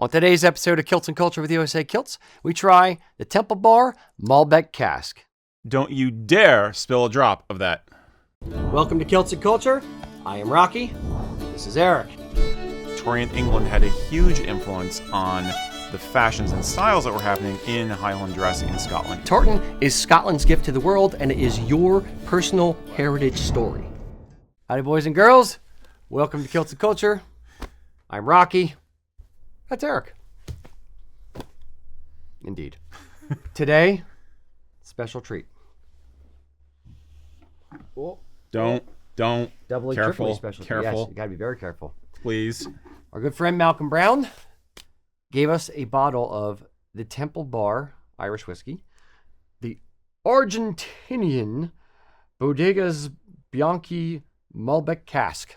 On today's episode of Kilts and Culture with USA Kilts, we try the Temple Bar Malbec Cask. Don't you dare spill a drop of that. Welcome to Kilts and Culture. I am Rocky. This is Erik. Victorian England had a huge influence on the fashions and styles that were happening in Highland dressing in Scotland. Tartan is Scotland's gift to the world, and it is your personal heritage story. Howdy, boys and girls. Welcome to Kilts and Culture. I'm Rocky. That's Erik. Indeed. Today, special treat. Oh, Don't. doubly, Careful, triply special treat. careful. Yes, you gotta be very careful. Please. Our good friend Malcolm Brown gave us a bottle of the Temple Bar Irish whiskey, the Argentinian Bodegas Bianchi Malbec Cask.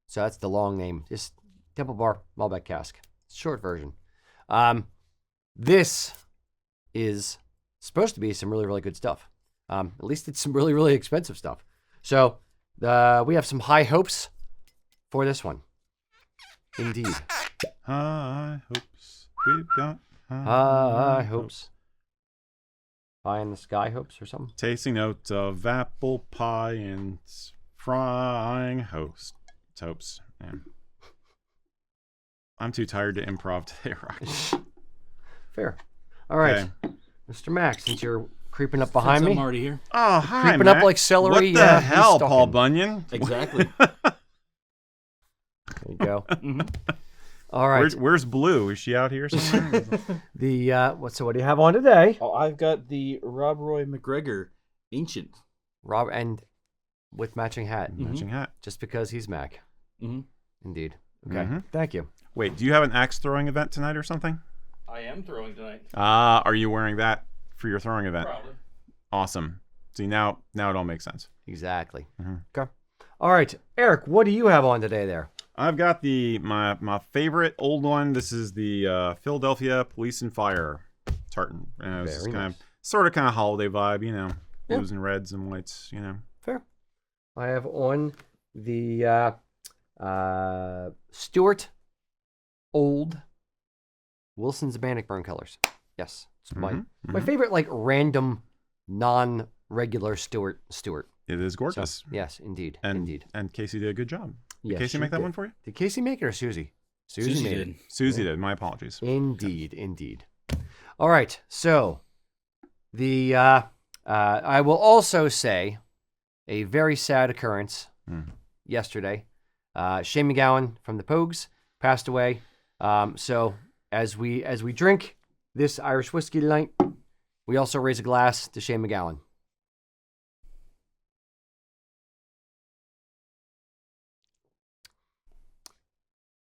So that's the long name. Just Temple Bar Malbec Cask. Short version. This is supposed to be some really, really good stuff. At least it's some really, really expensive stuff. So we have some high hopes for this one. Indeed. High hopes. We've got High hopes. Pie in the sky hopes or something? Tasting notes of apple pie and frying hopes. Yeah. I'm too tired to improv today, Rocky. Fair. All right. Okay. Mr. Max, since you're creeping up behind me. I'm already here. Oh, hi, Creeping Mac. up like celery. What the he's hell, stalking. Paul Bunyan? Exactly. There you go. All right. Where's Blue? Is she out here somewhere? What do you have on today? Oh, I've got the Roy MacGregor Ancient. Rob, and with matching hat. Matching hat. Just because he's Mac. Mm-hmm. Indeed. Okay. Mhm. Thank you. Wait, do you have an axe throwing event tonight or something? I am throwing tonight. Are you wearing that for your throwing event? Probably. Awesome. See, now it all makes sense. Exactly. Mhm. Okay. All right. Eric, what do you have on today there? I've got my favorite old one. This is the Philadelphia Police and Fire tartan. It's Very kind nice. of sort of holiday vibe, you know, Yeah. blues and reds and whites, you know. Fair. I have on the Stewart Old Wilson's Bannockburn colors. Yes. It's my favorite, like, random, non-regular Stewart. It is So, gorgeous. yes, indeed. And indeed. and Casey did a good job. Did Yes, Casey she make that did. one for you? Did Casey make it or Susie? Susie made did. it. Susie did. My apologies. Indeed. All right. So the I will also say a very sad occurrence yesterday. Shane McGowan from the Pogues passed away. So as we drink this Irish whiskey tonight, we also raise a glass to Shane McGowan.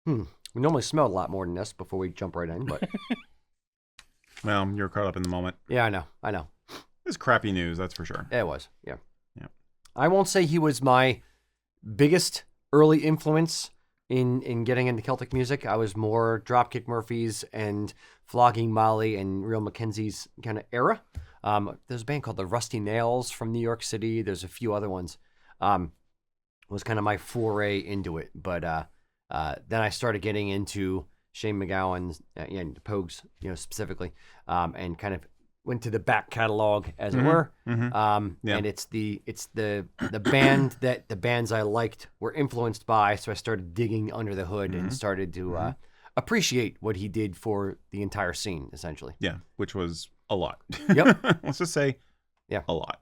We normally smell a lot more than this before we jump right in, but Well, you're caught up in the moment. yeah, I know. It's crappy news, that's for sure. It was, yeah. Yeah. I won't say he was my biggest early influence in getting into Celtic music. I was more Dropkick Murphys and Flogging Molly and Real Mackenzie's kind of era. There's a band called the Rusty Nails from New York City. There's a few other ones. Was kind of my foray into it, but then I started getting into Shane McGowan's and the Pogues, specifically, and kind of went to the back catalog, as it were. Yeah. And it's the band that the bands I liked were influenced by. So I started digging under the hood and started to appreciate what he did for the entire scene, essentially. Yeah, which was a lot. Yep. Let's just say Yeah. a lot.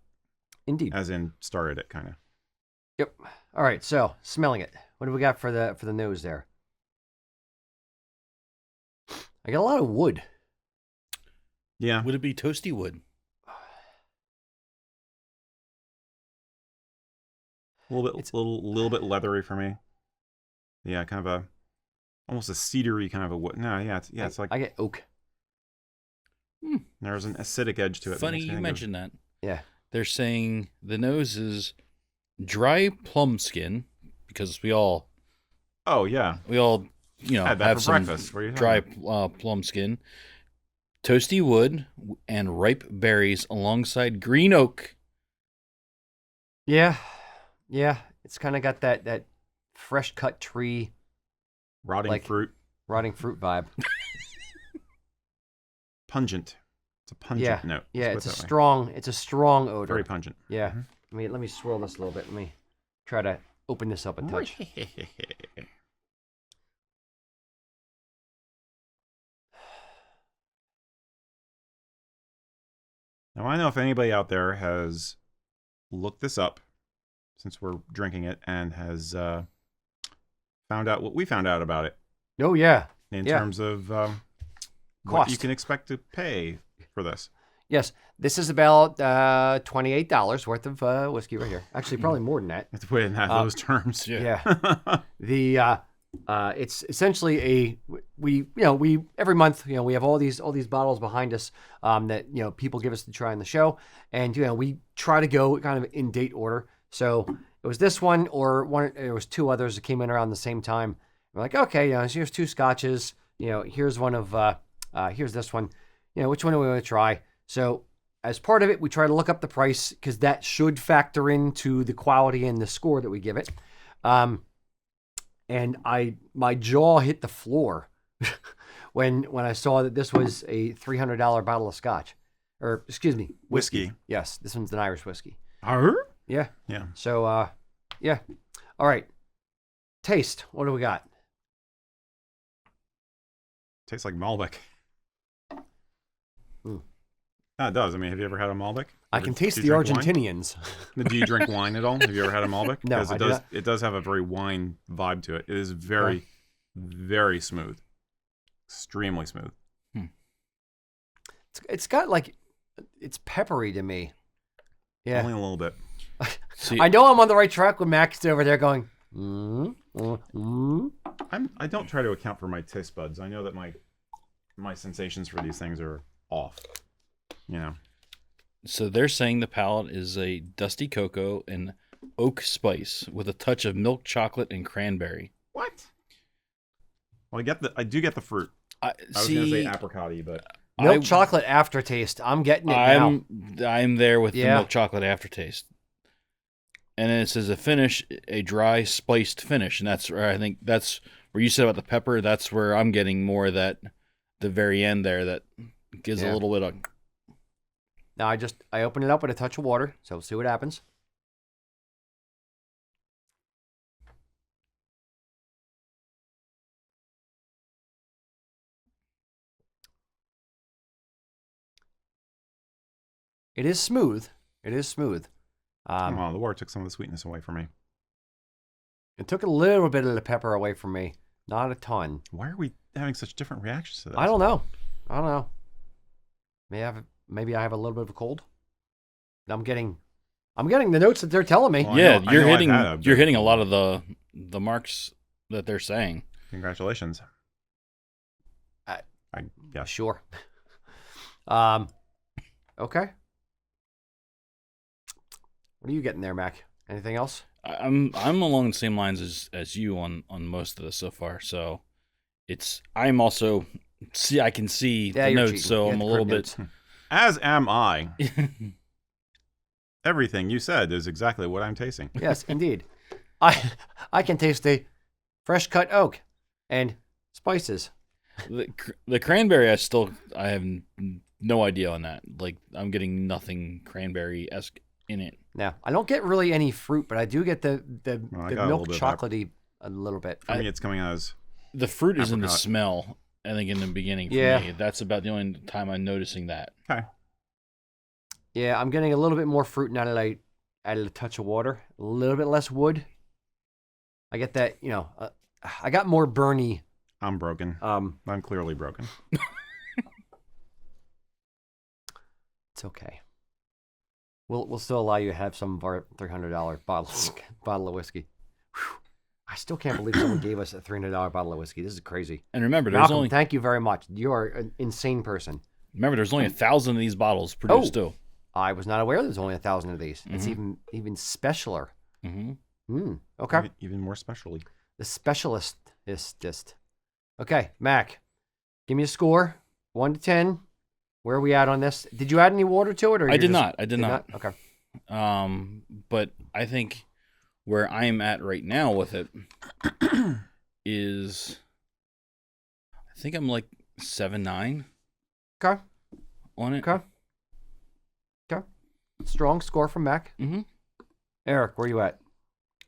Indeed. As in started it, kind of. Yep. All right. So smelling it. What do we got for the nose there? I got a lot of wood. Yeah. Would it be toasty wood? A little bit leathery for me. Yeah, kind of almost a cedary kind of a wood. No, yeah, it's like I get oak. there's an acidic edge to it. Funny you mentioned that. Yeah. They're saying the nose is dry plum skin because we all Oh yeah, have had that for some breakfast. What are you dry talking plum skin, toasty wood, and ripe berries alongside green oak. Yeah. It's kind of got that fresh cut tree, Rotting like- fruit. rotting fruit vibe. pungent. It's a pungent note. Yeah, Let's it's put it that way. it's a strong odor. Very pungent. Yeah. Let me swirl this a little bit. Let me try to open this up a touch. Now, I don't know if anybody out there has looked this up since we're drinking it and has found out what we found out about it Oh yeah. in terms of what Cost. you can expect to pay for this. Yes. This is about $28 worth of whiskey right here. Actually, probably more than that. Have to put it in those terms. Yeah. The it's essentially we every month we have all these bottles behind us that people give us to try on the show, and we try to go kind of in date order. So it was this one or one. There was two others that came in around the same time. We're like, okay, so here's two scotches. Here's one of here's this one. Which one do we want to try? So as part of it, we try to look up the price because that should factor into the quality and the score that we give it. And my jaw hit the floor when I saw that this was a $300 bottle of scotch, or excuse me, Whiskey. Yes, this one's an Irish whiskey. Arr? Yeah. Yeah. So yeah. All right. Taste. What do we got? Tastes like Malbec. Mm. It does. I mean, have you ever had a Malbec? I can taste Do the you drink wine? Argentinians. Do you drink wine at all? Have you ever had a Malbec? No, Because I it does have a very wine vibe to it. It is very, very smooth. Extremely smooth. It's got it's peppery to me. Yeah. Only a little bit. See, I know I'm on the right track when Max over there going, I don't try to account for my taste buds. I know that my sensations for these things are off. So they're saying the palate is a dusty cocoa and oak spice with a touch of milk chocolate and cranberry. What? Well, I do get the fruit. I was going to say apricot-y, but milk chocolate aftertaste. I'm getting it now. I'm there with the Yeah. milk chocolate aftertaste. And then it says a finish, a dry spiced finish, and that's where I think that's where you said about the pepper. That's where I'm getting more of that, the very end there that gives a little bit of. Now I open it up with a touch of water, so we'll see what happens. It is smooth. It is smooth. well, the water took some of the sweetness away from me. It took a little bit of the pepper away from me. Not a ton. Why are we having such different reactions to this? I don't know. Maybe I have a little bit of a cold. I'm getting the notes that they're telling me. Well, Yeah, I you're know I've hitting had a you're bit. hitting a lot of the marks that they're saying. Congratulations. I guess. Sure. Okay. What are you getting there, Mac? Anything else? I'm along the same lines as you on most of this so far. So I'm also I can see the you're notes, cheating. so You I'm have a to little print bit. notes. As am I. Everything you said is exactly what I'm tasting. Yes, indeed. I can taste the fresh cut oak and spices. The cranberry, I have no idea on that. Like I'm getting nothing cranberry-esque in it. Now, I don't get really any fruit, but I do get the Well, I the got a milk little bit of chocolatey a little bit. For me, it's coming out as The fruit is in the Apricot. smell. I think in the beginning for Yeah. me, that's about the only time I'm noticing that. okay. Yeah, I'm getting a little bit more fruit now that I added a touch of water. A little bit less wood. I get that, I got more burny. I'm broken. I'm clearly broken. It's okay. We'll still allow you to have some of our $300 bottle of whiskey. Whew. I still can't believe someone gave us a $300 bottle of whiskey. This is crazy. And remember, Malcolm, thank you very much. You are an insane person. there's only 1,000 of these bottles produced too. I was not aware there's only 1,000 of these. It's even specialer. Mm-hmm. Okay. Even more specially. The specialist is just. Okay, Mac, give me a score, 1 to 10. Where are we at on this? Did you add any water to it? Or I you did just- not. I did not. Okay. But I think where I'm at right now with it is, I think I'm like 7-9. Okay. on it. Okay. Strong score from Mac. Mm-hmm. Eric, where you at?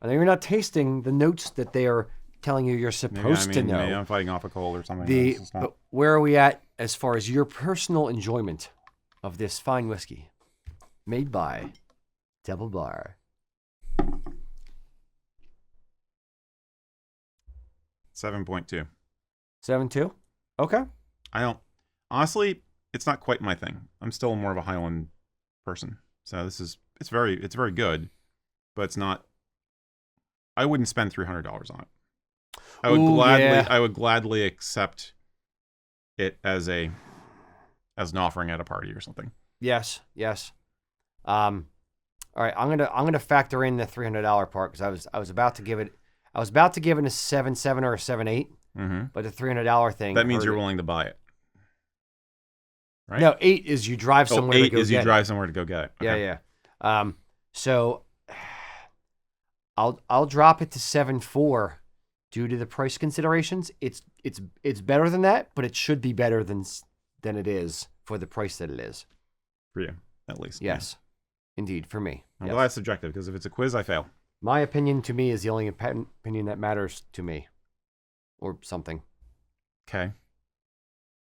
I know you're not tasting the notes that they are telling you you're supposed to know. Maybe I'm fighting off a cold or something. But where are we at as far as your personal enjoyment of this fine whiskey made by Double Bar? 7.2. 7.2? Okay. I don't honestly. It's not quite my thing. I'm still more of a Highland person, so it's very good, but it's not. I wouldn't spend $300 on it. I would gladly accept it as an offering at a party or something. Yes. All right, I'm gonna factor in the $300 part because I was about to give it a 7.7 or a 7.8, but the $300 thing. That means you're willing to buy it, right? No, 8 is you drive somewhere. 8 to go is you get drive it. somewhere to go get it. Okay. Yeah. So I'll drop it to 7.4 due to the price considerations. It's better than that, but it should be better than it is for the price that it is. For you, at least. Yes, indeed, for me. I'm Yes. glad it's subjective because if it's a quiz, I fail. My opinion to me is the only opinion that matters to me, or something. Okay.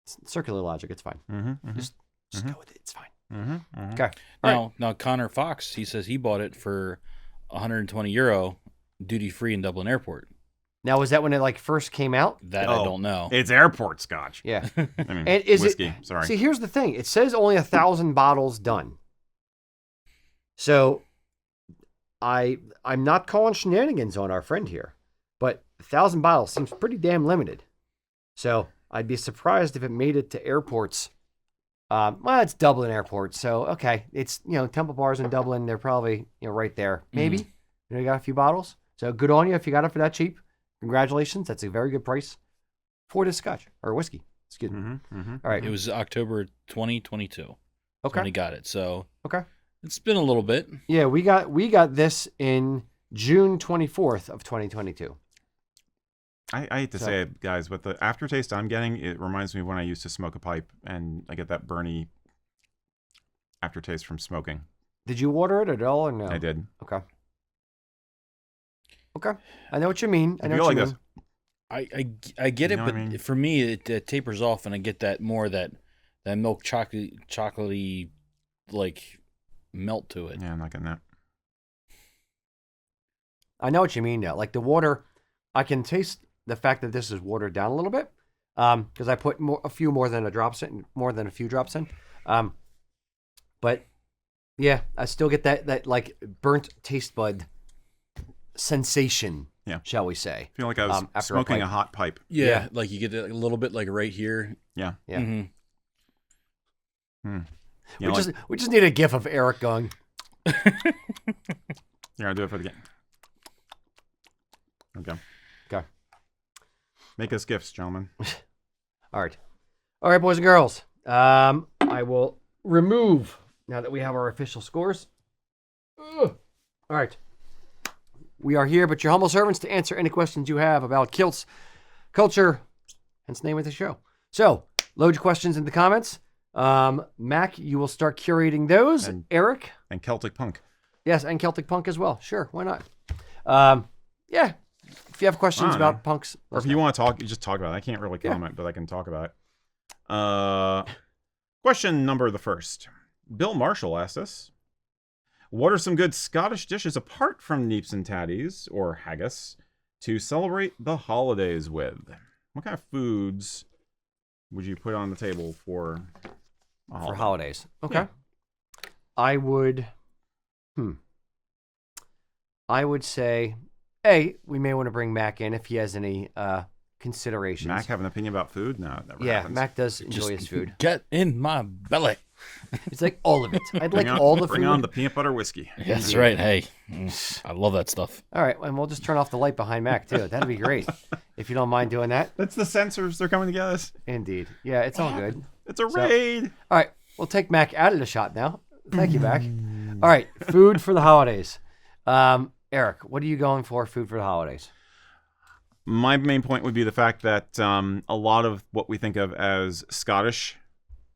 It's circular logic. It's fine. Just go with it. It's fine. Okay. Now Connor Fox, he says he bought it for €120 duty free in Dublin Airport. Now, was that when it first came out? That I don't know. It's airport scotch. Yeah. I mean, And is whiskey. it? Sorry. See, here's the thing. It says only 1,000 bottles done. So, I'm not calling shenanigans on our friend here, but 1,000 bottles seems pretty damn limited. So I'd be surprised if it made it to airports. Well, it's Dublin Airport, so okay. It's Temple Bars in Dublin. They're probably right there. Maybe you got a few bottles. So good on you if you got it for that cheap. Congratulations. That's a very good price for this scotch or whiskey. Excuse me. All right. It was October 2022 when he got it. So okay. It's been a little bit. Yeah, we got this in June 24th of 2022. I hate to say it, guys, but the aftertaste I'm getting, it reminds me of when I used to smoke a pipe, and I get that burny aftertaste from smoking. Did you water it at all or no? I did. Okay. I know what you mean. I know feel what you like mean. I get it, know but what I mean? for me it tapers off, and I get that milk chocolatey melt to it. Yeah, I'm not getting that. I know what you mean now. Like the water, I can taste the fact that this is watered down a little bit because I put a few more than a few drops in. But yeah, I still get that like burnt taste bud sensation. Yeah, shall we say? I feel like I was smoking a hot pipe. Yeah, like you get it a little bit like right here. Yeah. We just need a gif of Erik going. Yeah, I'll do it for the game. Okay. Make us gifts, gentlemen. All right, boys and girls. I will remove now that we have our official scores. All right. We are here, but your humble servants, to answer any questions you have about kilts, culture, hence the name of the show. So, load your questions in the comments. Mac, you will start curating those. And Erik? And Celtic punk. Yes, and Celtic punk as well. Sure, why not? Yeah, if you have questions about punks. Or if you want to talk, you just talk about it. I can't really comment, but I can talk about it. Question number the first. Bill Marshall asked us, what are some good Scottish dishes apart from neeps and tatties, or haggis, to celebrate the holidays with? What kind of foods would you put on the table for holidays? Okay. Yeah. I would say, we may want to bring Mac in if he has any considerations. Mac have an opinion about food? No, it never happens. Mac does enjoy his food. Get in my belly. It's like all of it. I'd like all the food. Bring on the peanut butter whiskey. That's right. Hey, I love that stuff. All right, and we'll just turn off the light behind Mac too. That'd be great if you don't mind doing that. That's the censors. They're coming to get us. Indeed. Yeah, it's all good. It's a raid. All right, we'll take Mac out of the shot now. Thank you, Mac. All right, food for the holidays. Erik, what are you going for food for the holidays? My main point would be the fact that a lot of what we think of as Scottish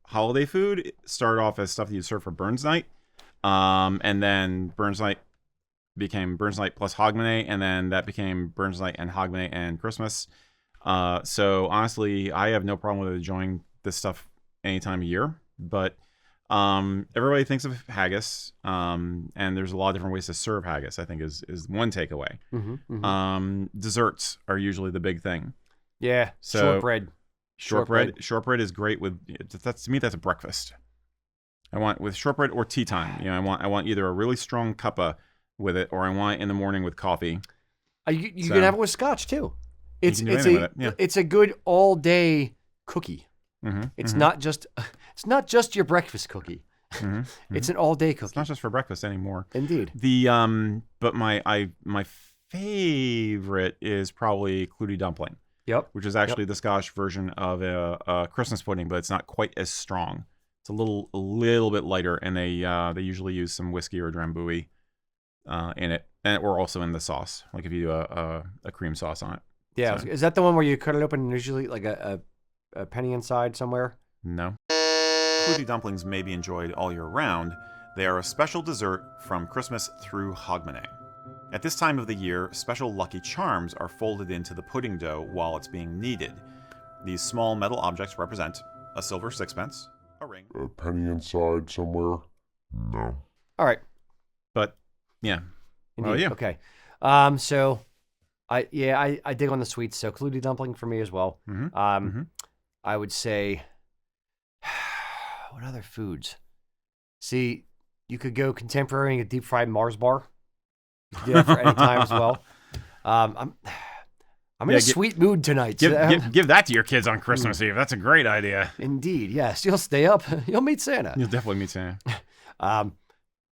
holiday food started off as stuff that you serve for Burns Night, and then Burns Night became Burns Night plus Hogmanay, and then that became Burns Night and Hogmanay and Christmas. So honestly, I have no problem with enjoying this stuff any time of year, but everybody thinks of haggis, and there's a lot of different ways to serve haggis, I think is one takeaway. Desserts are usually the big thing. Yeah, So shortbread. Shortbread is great with, to me, that's a breakfast. I want with shortbread or tea time. I want either a really strong cuppa with it, or I want it in the morning with coffee. You can have it with scotch too. It's do anything with it, yeah. It's a good all day cookie. It's not just your breakfast cookie. It's an all day cookie. It's not just for breakfast anymore. Indeed. But my favorite is probably Clutie dumpling. Yep. Which is actually the Scotch version of a Christmas pudding, but it's not quite as strong. It's a little bit lighter, and they usually use some whiskey or drambuie in it, or also in the sauce. Like if you do a cream sauce on it. Yeah. So. Is that the one where you cut it open and usually like a penny inside somewhere? No. Clutie dumplings may be enjoyed all year round. They are a special dessert from Christmas through Hogmanay. At this time of the year, special lucky charms are folded into the pudding dough while it's being kneaded. These small metal objects represent a silver sixpence, a ring, a penny inside somewhere. No. All right. But yeah. Indeed. Oh yeah. Okay. So I dig on the sweets. So Clutie dumpling for me as well. I would say, what other foods? See, you could go contemporary and a deep fried Mars bar. Do that for any time as well. I'm in a sweet mood tonight. Give that to your kids on Christmas Eve. That's a great idea. Indeed, yes. You'll stay up. You'll meet Santa. You'll definitely meet Santa.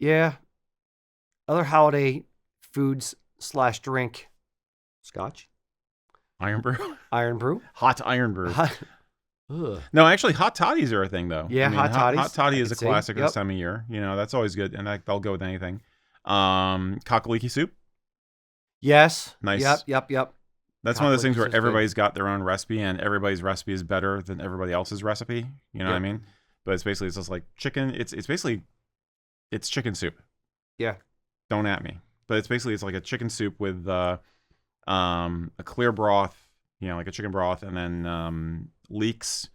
Yeah. Other holiday foods / drink. Scotch. Iron brew. Iron brew. Hot iron brew. Ugh. No, actually, hot toddies are a thing, though. Yeah, hot toddies. Hot toddy is a see. classic of this time of year. That's always good, and they'll go with anything. Cockaliki soup. Yes. Nice. Yep. That's one of those things where Cockaliki everybody's got their own recipe, and everybody's recipe is better than everybody else's recipe. You know what I mean? But it's just like chicken. It's basically chicken soup. Yeah. Don't at me. But it's like a chicken soup with a clear broth, like a chicken broth, and then leeks,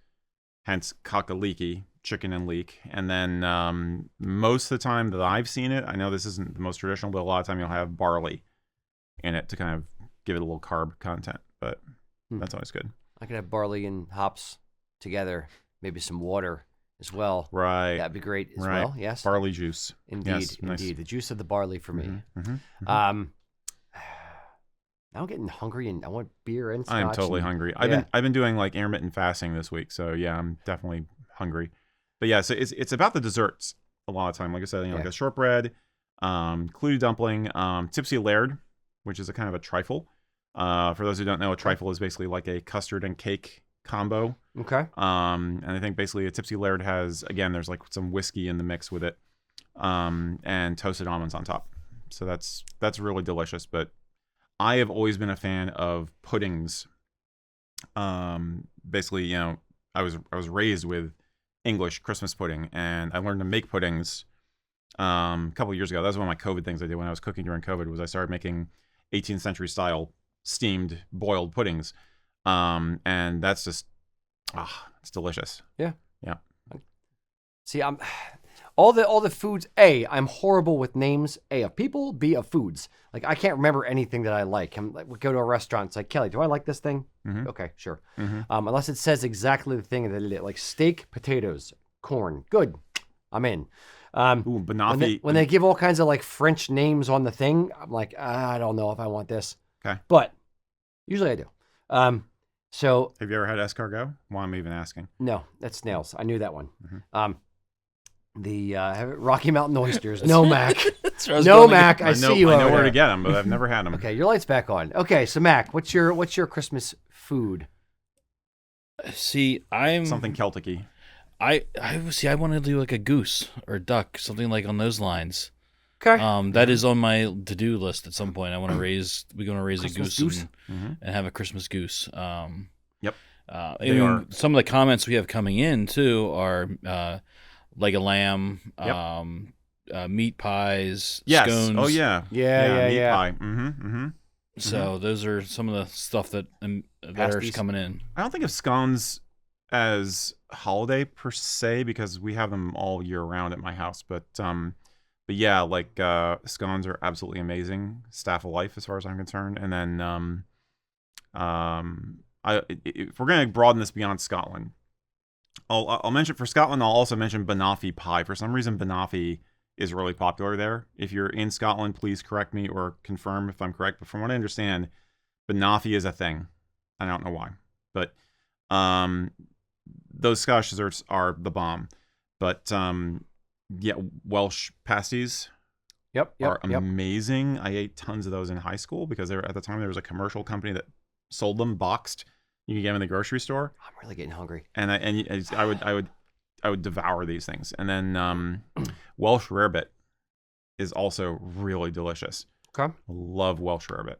hence cockaliki, chicken and leek. And then most of the time that I've seen it, I know this isn't the most traditional, but a lot of time you'll have barley in it to kind of give it a little carb content. But that's always good. I could have barley and hops together, maybe some water as well. Right. That'd be great as well. Yes. Barley juice. Indeed. Yes, nice. The juice of the barley for me. Now I'm getting hungry and I want beer and scotch. I'm totally hungry. I've been doing like intermittent fasting this week, so yeah, I'm definitely hungry. But yeah, so it's about the desserts a lot of time. Like I said, like a shortbread, Clutie dumpling, tipsy laird, which is a kind of a trifle. For those who don't know, a trifle is basically like a custard and cake combo. Okay. And I think basically a tipsy laird has, again, there's like some whiskey in the mix with it, and toasted almonds on top. So that's really delicious. But I have always been a fan of puddings. Basically, I was raised with English Christmas pudding, and I learned to make puddings a couple of years ago. That was one of my COVID things I did when I was cooking during COVID. Was I started making 18th century style steamed boiled puddings, and that's just it's delicious. Yeah. Yeah. See, I'm all the foods. A, I'm horrible with names. A, of people. B, of foods. Like I can't remember anything that I like. I'm like, we go to a restaurant. It's like, Kelly, do I like this thing? Okay, sure. Unless it says exactly the thing that it is, like steak, potatoes, corn. Good, I'm in. Ooh, banoffee. When they give all kinds of like French names on the thing, I'm like, I don't know if I want this. Okay. But usually I do. So have you ever had escargot? Why I'm even asking? No, that's snails. I knew that one. The Rocky Mountain oysters. No, Mac. No, Mac. I see you. I know over where there. to get them, but I've never had them. Okay, your light's back on. Okay, so Mac, what's your Christmas food? See, I'm something Celtic-y. I want to do like a goose or duck, something like on those lines. Okay. That is on my to-do list at some point. We're going to raise Christmas a goose. And have a Christmas goose. Yep. They are. Some of the comments we have coming in too are leg of lamb, meat pies, Yes. scones. Oh yeah. Yeah. Meat pie. Mm-hmm. So those are some of the stuff that are Pasties. coming in. I don't think of scones as holiday per se because we have them all year round at my house. But yeah, like scones are absolutely amazing. Staff of life as far as I'm concerned. And then if we're gonna broaden this beyond Scotland, I'll mention for Scotland. I'll also mention banoffee pie. For some reason, banoffee is really popular there. If you're in Scotland, please correct me or confirm if I'm correct. But from what I understand, banoffee is a thing. I don't know why, but those Scottish desserts are the bomb. But yeah, Welsh pasties are amazing. I ate tons of those in high school because at the time there was a commercial company that sold them boxed. You could get them in the grocery store. I'm really getting hungry. And I would devour these things. And then Welsh rarebit is also really delicious. Okay. Love Welsh rarebit.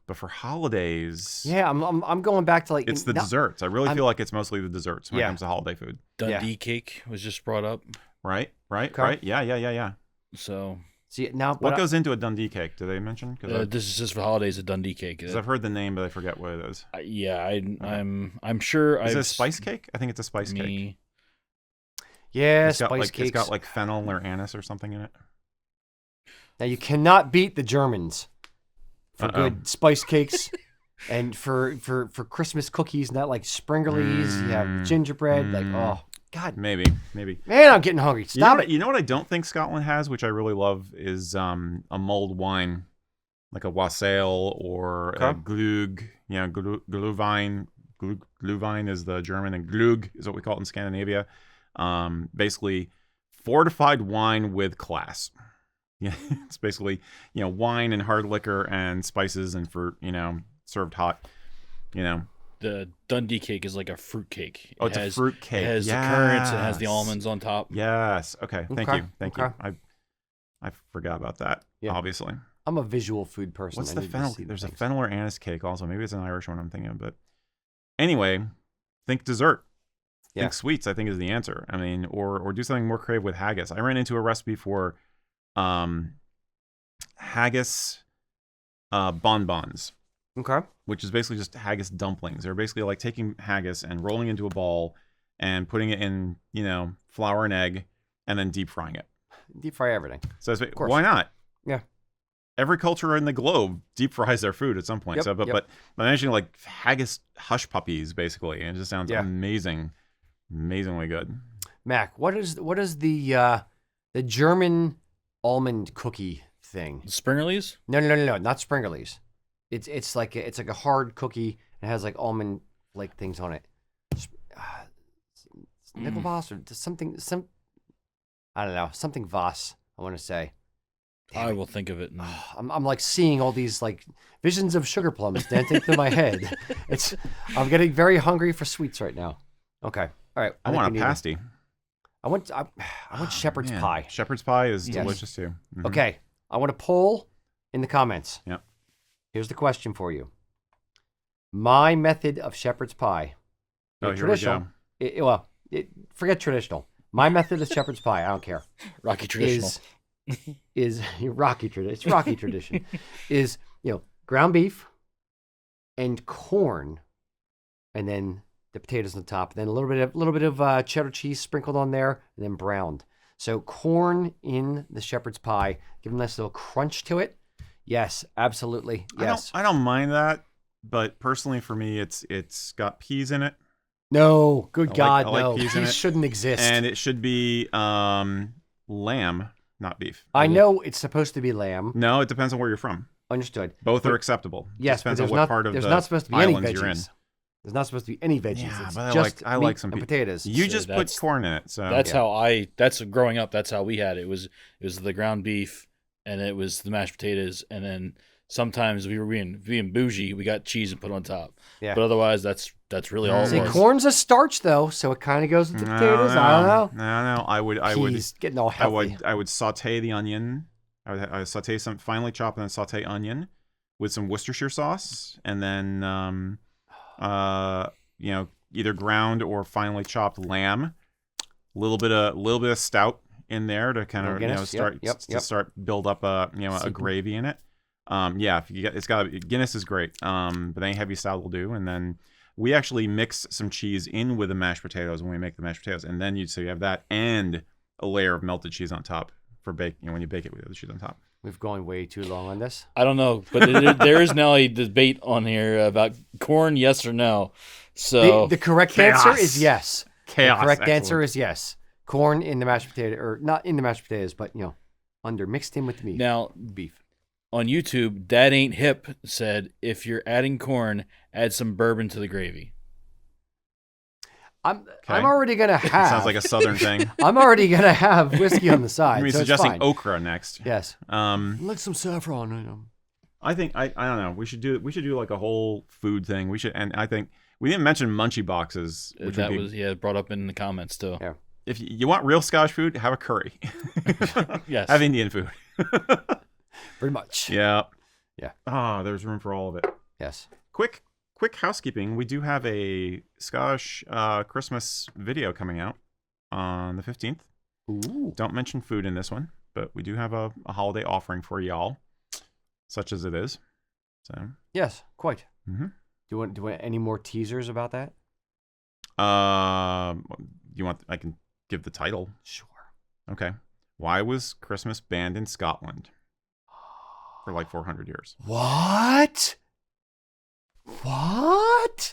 But for holidays, Yeah, I'm going back to like it's the desserts. I really feel like it's mostly the desserts when it comes to holiday food. Dundee cake was just brought up. Right. Okay. Yeah. So See now, What goes into a Dundee cake? Do they mention? this is just for holidays. A Dundee cake. Because I've heard the name, but I forget what it is. I'm sure. Is it a spice cake? I think it's a spice cake. Yeah, It's got spice like cakes. it's got like fennel or anise or something in it. Now you cannot beat the Germans for good spice cakes, and for Christmas cookies, not like Springerlies. You have gingerbread. Like God, Maybe. man, I'm getting hungry. Stop it. You know what I don't think Scotland has, which I really love, is a mulled wine, like a wassail or a glug. You know, glühwein. Glühwein is the German, and glug is what we call it in Scandinavia. Basically, fortified wine with class. Yeah, it's basically wine and hard liquor and spices and fruit. Served hot. the Dundee cake is like a fruit cake. Oh, it's a fruit cake. It has the currants. It has the almonds on top. Yes. Okay. Thank you. I forgot about that. Yeah. Obviously. I'm a visual food person. What's I the need to fennel? see There's a things. fennel or anise cake also. Maybe it's an Irish one I'm thinking of. But anyway, think dessert. Yeah. Think sweets, I think, is the answer. I mean, or do something more creative with haggis. I ran into a recipe for haggis bonbons, Okay. which is basically just haggis dumplings. They're basically like taking haggis and rolling into a ball and putting it in, flour and egg and then deep frying it. Deep fry everything. So course. why not? Yeah. Every culture in the globe deep fries their food at some point. Yep, So, but I'm mentioning like haggis hush puppies basically, and it just sounds amazing, amazingly good. Mac, what is the German almond cookie thing? Springerlies? No, not Springerlies. It's like a hard cookie. It has like almond like things on it. Nickelvoss or something. I don't know, something Voss. I want to say. I will think of it. I'm like seeing all these like visions of sugar plums dancing through my head. I'm getting very hungry for sweets right now. Okay, all right. I want a pasty. I want shepherd's Man. pie. Shepherd's pie is Yes. delicious too. Mhm. Okay, I want a poll in the comments. Yep. Here's the question for you. My method of shepherd's pie. Oh, here we traditional. Forget traditional. My method of shepherd's pie. I don't care. Rocky traditional. Is Rocky tradition. It's Rocky tradition. Is ground beef and corn, and then the potatoes on the top. Then a little bit of cheddar cheese sprinkled on there, and then browned. So corn in the shepherd's pie, give a nice little crunch to it. Yes, absolutely. Yes. I don't mind that, but personally for me, it's got peas in it, No, good God, I like no. peas in it. Shouldn't exist. and it should be lamb, not beef. I know it's supposed to be lamb. No, it depends on where you're from. Understood. Both are acceptable. Yes, depends but on what part of there's the not supposed to be any islands you're in. veggies. There's not supposed to be any veggies. Yeah, It's but just I meat like some and pe- potatoes. You So just put that's- corn in it. So That's how that's growing up. That's how we had it. It was the ground beef, and it was the mashed potatoes, and then sometimes we were being bougie. We got cheese and put on top. Yeah. But otherwise, that's really all See, it was. corn's a starch though, so it kind of goes with the potatoes. I don't know. No. I would Peas, getting all healthy. I would saute the onion. I would saute some finely chopped and then saute onion with some Worcestershire sauce, and then Either ground or finely chopped lamb. A little bit of stout in there to kind of start build up a gravy in it. Guinness is great. But any heavy stout will do. And then we actually mix some cheese in with the mashed potatoes when we make the mashed potatoes, and then you have that and a layer of melted cheese on top for baking. When you bake it with the cheese on top. We've gone way too long on this. I don't know, but there is now a debate on here about corn, yes or no. So the correct answer is yes. Chaos. The correct answer is yes. Corn in the mashed potato, or not in the mashed potatoes, but mixed in with the meat. Now, beef. On YouTube, That Ain't Hip said, if you're adding corn, add some bourbon to the gravy. I'm already gonna have. Sounds like a southern thing. I'm already gonna have whiskey on the side. You're suggesting okra next. Yes. Like some saffron. I think I don't know. We should do like a whole food thing. And I think we didn't mention munchie boxes. Which was brought up in the comments too. Yeah. If you want real Scottish food, have a curry. Yes. Have Indian food. Pretty much. Yeah. Yeah. There's room for all of it. Yes. Quick housekeeping. We do have a Scottish Christmas video coming out on the 15th. Ooh. Don't mention food in this one, but we do have a holiday offering for y'all, such as it is. So yes, quite. Mm-hmm. Do you want any more teasers about that? I can give the title. Sure. Okay. Why was Christmas banned in Scotland for like 400 years? What?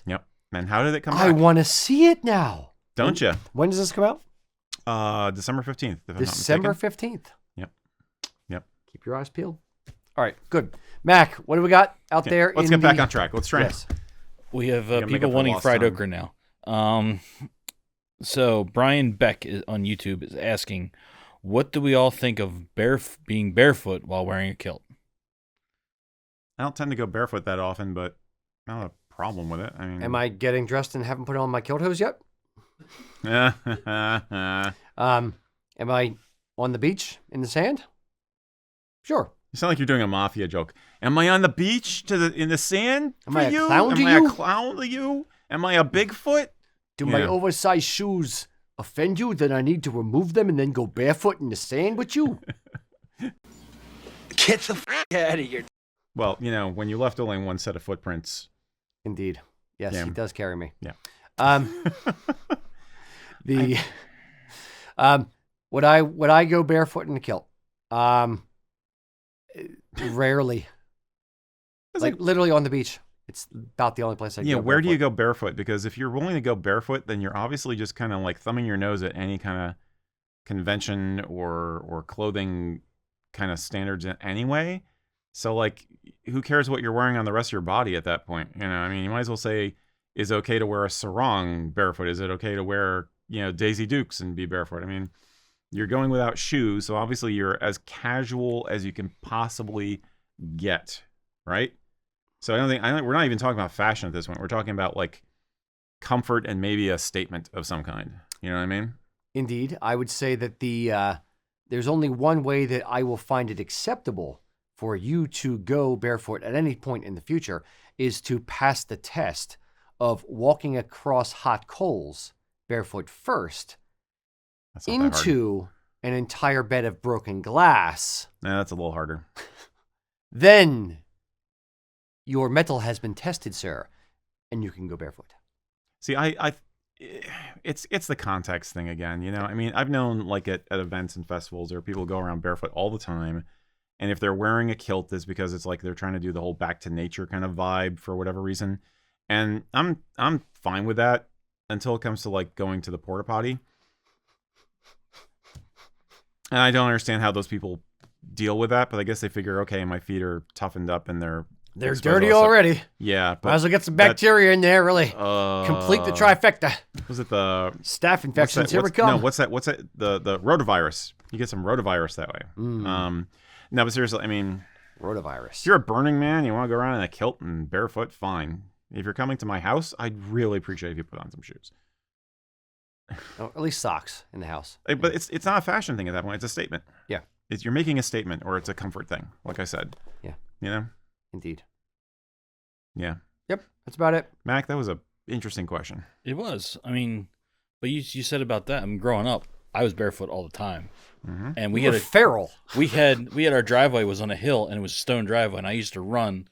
Yep. And how did it come back? I want to see it now. Don't you? When does this come out? December 15th. December 15th. Yep. Keep your eyes peeled. All right, good. Mac, what do we got out there? Let's get back on track. Let's try. Yes. We have people wanting fried okra now. So Brian Beck on YouTube is asking, what do we all think of being barefoot while wearing a kilt? I don't tend to go barefoot that often, but I don't have a problem with it. I mean, am I getting dressed and haven't put on my kilt hose yet? Am I on the beach in the sand? Sure. You sound like you're doing a mafia joke. Am I on the beach in the sand Am for I a you? clown to Am I you? a clown to you? Am I a Bigfoot? Do my oversized shoes offend you that I need to remove them and then go barefoot in the sand with you? Get the f*** out of here. Well, when you left only one set of footprints. Indeed. Yes, Yeah. he does carry me. Yeah. Would I go barefoot in a kilt? Rarely. Like literally on the beach. It's about the only place I go. Yeah, where barefoot. do you go barefoot? Because if you're willing to go barefoot, then you're obviously just kind of like thumbing your nose at any kind of convention or clothing kind of standards anyway. So like, who cares what you're wearing on the rest of your body at that point? I mean, you might as well say, is it okay to wear a sarong barefoot? Is it okay to wear, Daisy Dukes and be barefoot? I mean, you're going without shoes, so obviously you're as casual as you can possibly get, right? So we're not even talking about fashion at this point. We're talking about like comfort and maybe a statement of some kind. You know what I mean? Indeed. I would say that there's only one way that I will find it acceptable for you to go barefoot at any point in the future is to pass the test of walking across hot coals barefoot first into an entire bed of broken glass. Nah, that's a little harder. Then your mettle has been tested, sir, and you can go barefoot. See, it's the context thing again. I mean, I've known like at events and festivals, there are people go around barefoot all the time. And if they're wearing a kilt, it's because it's like they're trying to do the whole back to nature kind of vibe for whatever reason. And I'm fine with that until it comes to like going to the porta potty. And I don't understand how those people deal with that, but I guess they figure, okay, my feet are toughened up and they're dirty already. Yeah, but might as well get some bacteria in there. Really, complete the trifecta. Was it the staph infections? Here we come. No, what's that? The rotavirus. You get some rotavirus that way. No, but seriously, I mean, rotavirus. If you're a Burning Man, you want to go around in a kilt and barefoot, fine. If you're coming to my house, I'd really appreciate if you put on some shoes. Oh, at least socks in the house. But it's not a fashion thing at that point. It's a statement. Yeah. You're making a statement, or it's a comfort thing, like I said. Yeah. You know? Indeed. Yeah. Yep, that's about it. Mac, that was a interesting question. It was. I mean, but you said about that. I mean, growing up, I was barefoot all the time, and we You're had feral. we had our driveway was on a hill, and it was a stone driveway, and I used to run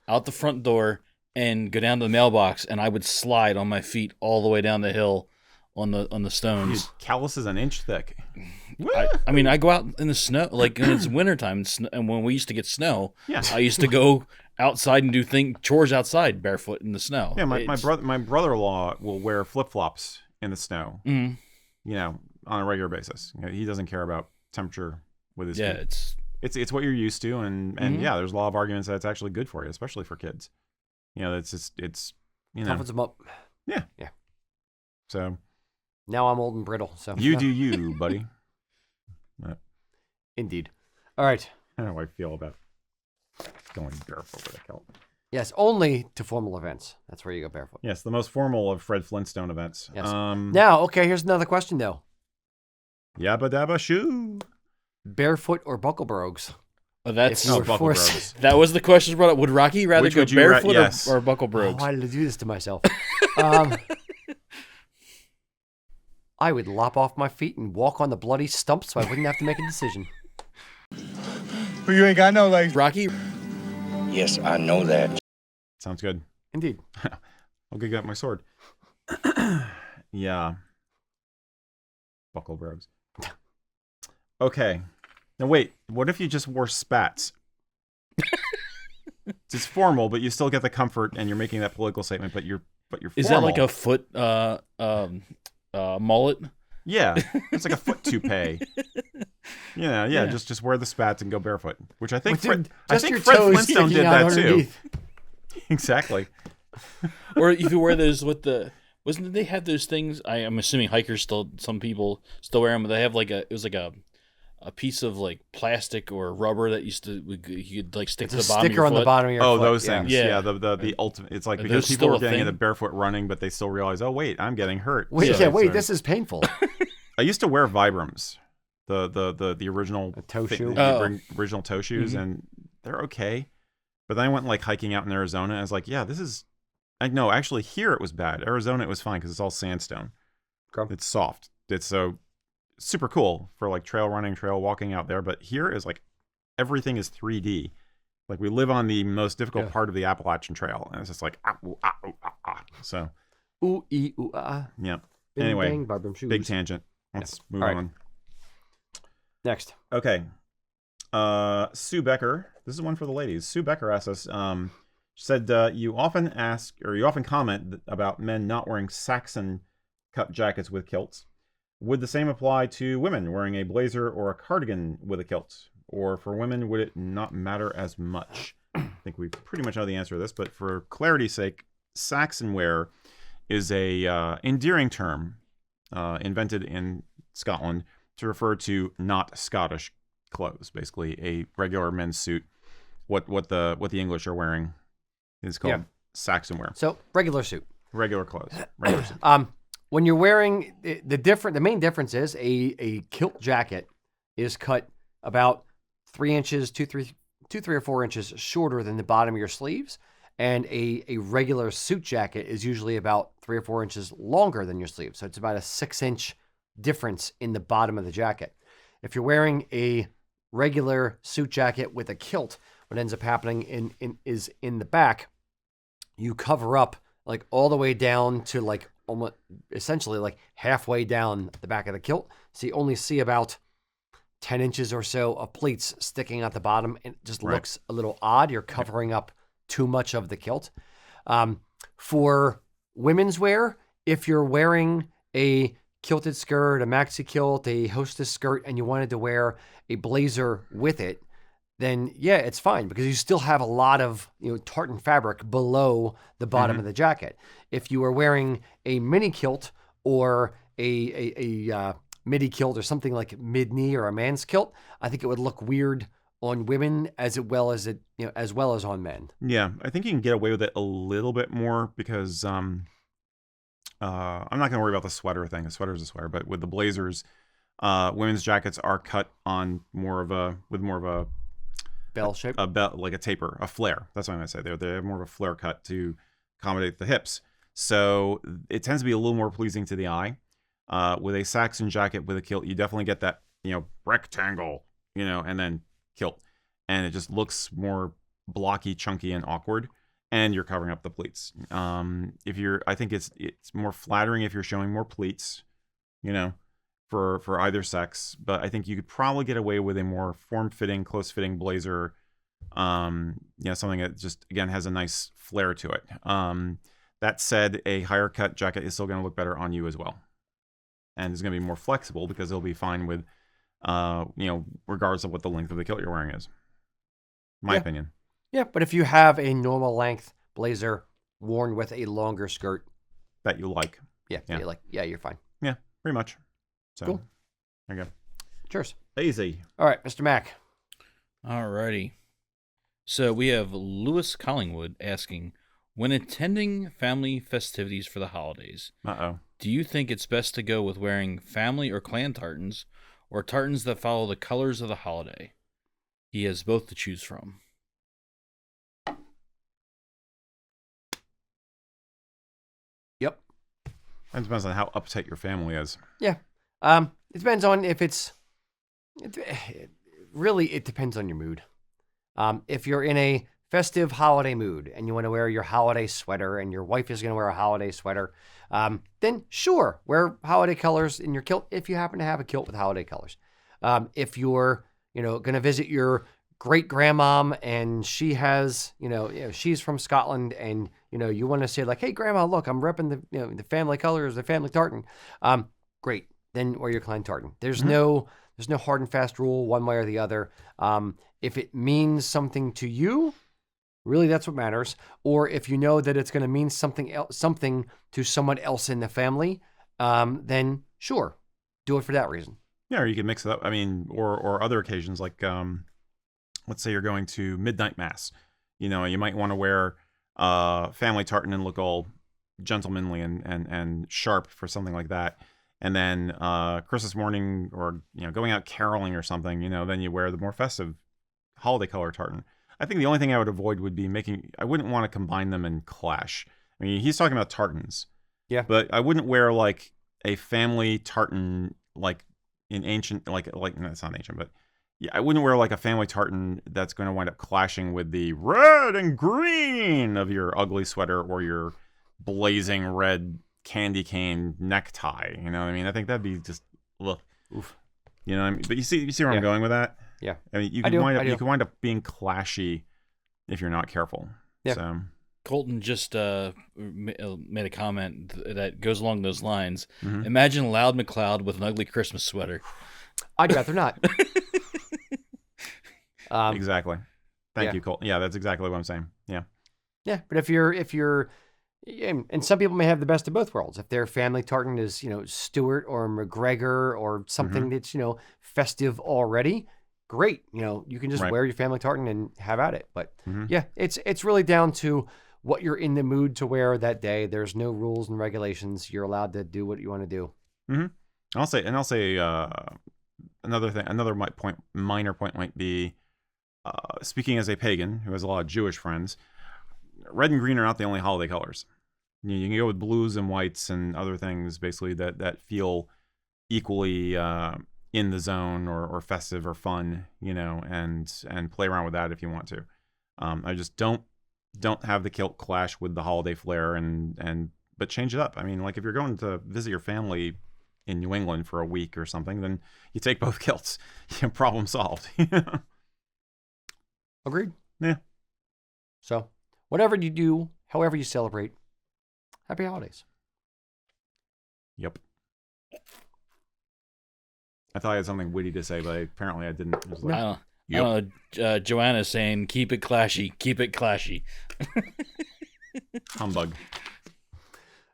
out the front door and go down to the mailbox, and I would slide on my feet all the way down the hill on the Dude, stones. callus is an inch thick. I mean, I go out in the snow, like when it's wintertime, and when we used to get snow, Yeah. I used to go outside and do chores outside barefoot in the snow. Yeah, my brother-in-law will wear flip-flops in the snow, Mhm. you know, on a regular basis. You know, he doesn't care about temperature with his Yeah, feet. It's what you're used to, and Mhm. yeah, there's a lot of arguments that it's actually good for you, especially for kids. You know, it's you know, Toughens them up. so Now I'm old and brittle, so you do you, buddy. Indeed. All right. I don't know how I feel about going barefoot with a kilt. Yes, only to formal events. That's where you go barefoot. Yes, the most formal of Fred Flintstone events. Yes. Now, okay, here's another question though. Yabba dabba shoo. Barefoot or buckle brogues? Oh, that's If you were buckle forced- brogues. that was the question brought up. Would Rocky rather Which go would you barefoot yes. or buckle Oh, brogues? why did I do this to myself? I would lop off my feet and walk on the bloody stump so I wouldn't have to make a decision. But you ain't got no legs. Rocky, Yes, I know that. Sounds good. Indeed. I'll go get my sword. Yeah. Buckle brogues. Okay. Now wait, what if you just wore spats? It's formal, but you still get the comfort, and you're making that political statement. But you're is formal. that like a foot mullet? Yeah, it's like a foot toupee. Yeah. Just wear the spats and go barefoot, which I think With I just think your Fred toes Flintstone sticking did out that too. underneath. Exactly. Or if you wear those with the wasn't they have those things? I'm assuming hikers still, some people still wear them, but they have like it was like a piece of like plastic or rubber that you could like stick It's to a the bottom of sticker your on foot. the bottom of your Oh, foot. those yeah. things. Yeah. Yeah, the ultimate. It's like Are because those people still were a getting thing? into barefoot running, but they still realize, oh wait, I'm getting hurt. Wait, So- wait, so- this is painful. I used to wear Vibrams, the original toe shoe? original toe shoes, and they're okay. But then I went like hiking out in Arizona, and I was like, yeah, this is. No, actually, here it was bad. Arizona, it was fine because it's all sandstone. Okay. It's soft. It's so super cool for like trail running, trail walking out there. But here is like everything is 3D. Like we live on the most difficult part of the Appalachian Trail, and it's just like ah, ooh, ah, ooh, ah, ah. So Ooh, ee, ooh, ah. yeah. Bing, Anyway, bang, Barbram shoes. big tangent. Let's move All right. on. Next. Okay. Sue Becker. This is one for the ladies. Sue Becker asked us, she said, you often comment about men not wearing Saxon cut jackets with kilts. Would the same apply to women wearing a blazer or a cardigan with a kilt? Or for women, would it not matter as much? I think we pretty much know the answer to this, but for clarity's sake, Saxon wear is a endearing term invented in Scotland to refer to not Scottish clothes, basically a regular men's suit. What the English are wearing is called Saxon wear. So, regular suit. Regular clothes. Regular suit. When you're wearing the main difference is a kilt jacket is cut about 3 inches, 3 or 4 inches shorter than the bottom of your sleeves, and a regular suit jacket is usually about 3 or 4 inches longer than your sleeves. So it's about a 6-inch difference in the bottom of the jacket. If you're wearing a regular suit jacket with a kilt, what ends up happening is in the back, you cover up like all the way down to like almost essentially like halfway down the back of the kilt. So you only see about 10 inches or so of pleats sticking at the bottom, and it just looks a little odd. You're covering up too much of the kilt. For women's wear, if you're wearing a kilted skirt, a maxi kilt, a hostess skirt, and you wanted to wear a blazer with it, then yeah, it's fine because you still have a lot of tartan fabric below the bottom of the jacket. If you are wearing a mini kilt or a midi kilt or something like mid knee or a man's kilt, I think it would look weird on women as well as on men. Yeah, I think you can get away with it a little bit more because I'm not going to worry about the sweater thing. A sweater is a sweater, but with the blazers, women's jackets are cut on more of a Bell shape. a belt, like a taper, a flare. That's what I'm going to say. They have more of a flare cut to accommodate the hips. So it tends to be a little more pleasing to the eye. With a Saxon jacket with a kilt, you definitely get that, rectangle, and then kilt. And it just looks more blocky, chunky, and awkward. And you're covering up the pleats. I think it's more flattering if you're showing more pleats, for either sex. But I think you could probably get away with a more form-fitting, close-fitting blazer. Something that just, again, has a nice flair to it. That said, a higher cut jacket is still going to look better on you as well. And it's going to be more flexible because it'll be fine with, regardless of what the length of the kilt you're wearing is. My opinion. Yeah, but if you have a normal length blazer worn with a longer skirt that you like. You're fine. Yeah, pretty much. So, cool. There you go. Cheers. Easy. All right, Mr. Mac. Alrighty. So we have Lewis Collingwood asking, when attending family festivities for the holidays, do you think it's best to go with wearing family or clan tartans, or tartans that follow the colors of the holiday? He has both to choose from. Yep. It depends on how uptight your family is. Yeah. It depends on if it's... Really, it depends on your mood. If you're in a festive holiday mood and you want to wear your holiday sweater and your wife is going to wear a holiday sweater, then sure, wear holiday colors in your kilt if you happen to have a kilt with holiday colors. If you're, going to visit your great grandmom and she has, she's from Scotland and, you want to say like, hey, grandma, look, I'm repping the family colors, the family tartan. Great. Then wear your clan tartan. There's no hard and fast rule one way or the other. If it means something to you, really that's what matters. Or if you know that it's going to mean something to someone else in the family, then sure, do it for that reason. Yeah, or you can mix it up. I mean, or other occasions like, let's say you're going to midnight mass. You might want to wear family tartan and look all gentlemanly and sharp for something like that. And then Christmas morning or, going out caroling or something, then you wear the more festive holiday color tartan. I think the only thing I would avoid would be I wouldn't want to combine them and clash. I mean, he's talking about tartans. Yeah. But I wouldn't wear like a family tartan like in ancient, no, it's not ancient, but yeah, I wouldn't wear like a family tartan that's going to wind up clashing with the red and green of your ugly sweater or your blazing red candy cane necktie. You know what I mean? I think that'd be just look. Oof. You know what I mean? But you see where I'm going with that? Yeah. I mean, you can wind up being clashy if you're not careful. Yeah. So Colton just made a comment that goes along those lines. Imagine Loud McCloud with an ugly Christmas sweater. I'd rather not. Exactly. Thank you, Colton. Yeah, that's exactly what I'm saying. Yeah. Yeah, but if you're, and some people may have the best of both worlds. If their family tartan is, Stewart or MacGregor or something that's, festive already, great. You can just wear your family tartan and have at it. But yeah, it's really down to what you're in the mood to wear that day. There's no rules and regulations. You're allowed to do what you want to do. I'll say another thing. Another minor point might be, speaking as a pagan who has a lot of Jewish friends, red and green are not the only holiday colors. You can go with blues and whites and other things basically that feel equally in the zone or festive or fun, and play around with that if you want to. I just don't have the kilt clash with the holiday flair but change it up. I mean, like if you're going to visit your family in New England for a week or something, then you take both kilts. Problem solved. Agreed. Yeah. So whatever you do, however you celebrate, happy holidays. Yep. I thought I had something witty to say, but apparently I didn't. It was like, I don't know. Joanna's saying, keep it clashy. Keep it clashy. Humbug.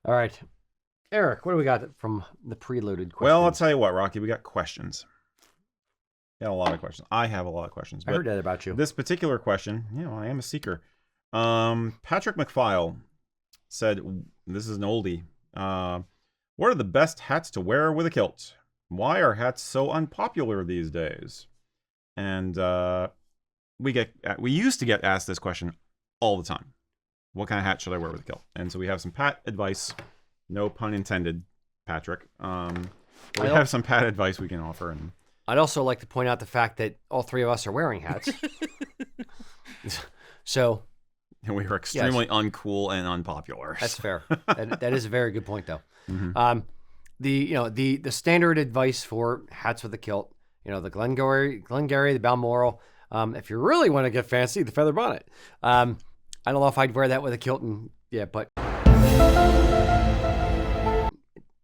All right. Erik, what do we got from the preloaded questions? Well, I'll tell you what, Rocky, we got questions. Got a lot of questions. I have a lot of questions. I heard that about you. This particular question, I am a seeker. Patrick McFile said, this is an oldie. What are the best hats to wear with a kilt? Why are hats so unpopular these days? And we used to get asked this question all the time. what kind of hat should I wear with a kilt? And so we have some Pat advice, no pun intended, Patrick. We have some Pat advice we can offer. And I'd also like to point out the fact that all three of us are wearing hats. So we are extremely uncool and unpopular. that's fair. That is a very good point, though. Mm-hmm. The standard advice for hats with a kilt, the Glengarry, the Balmoral. If you really want to get fancy, the feather bonnet. I don't know if I'd wear that with a kilt, but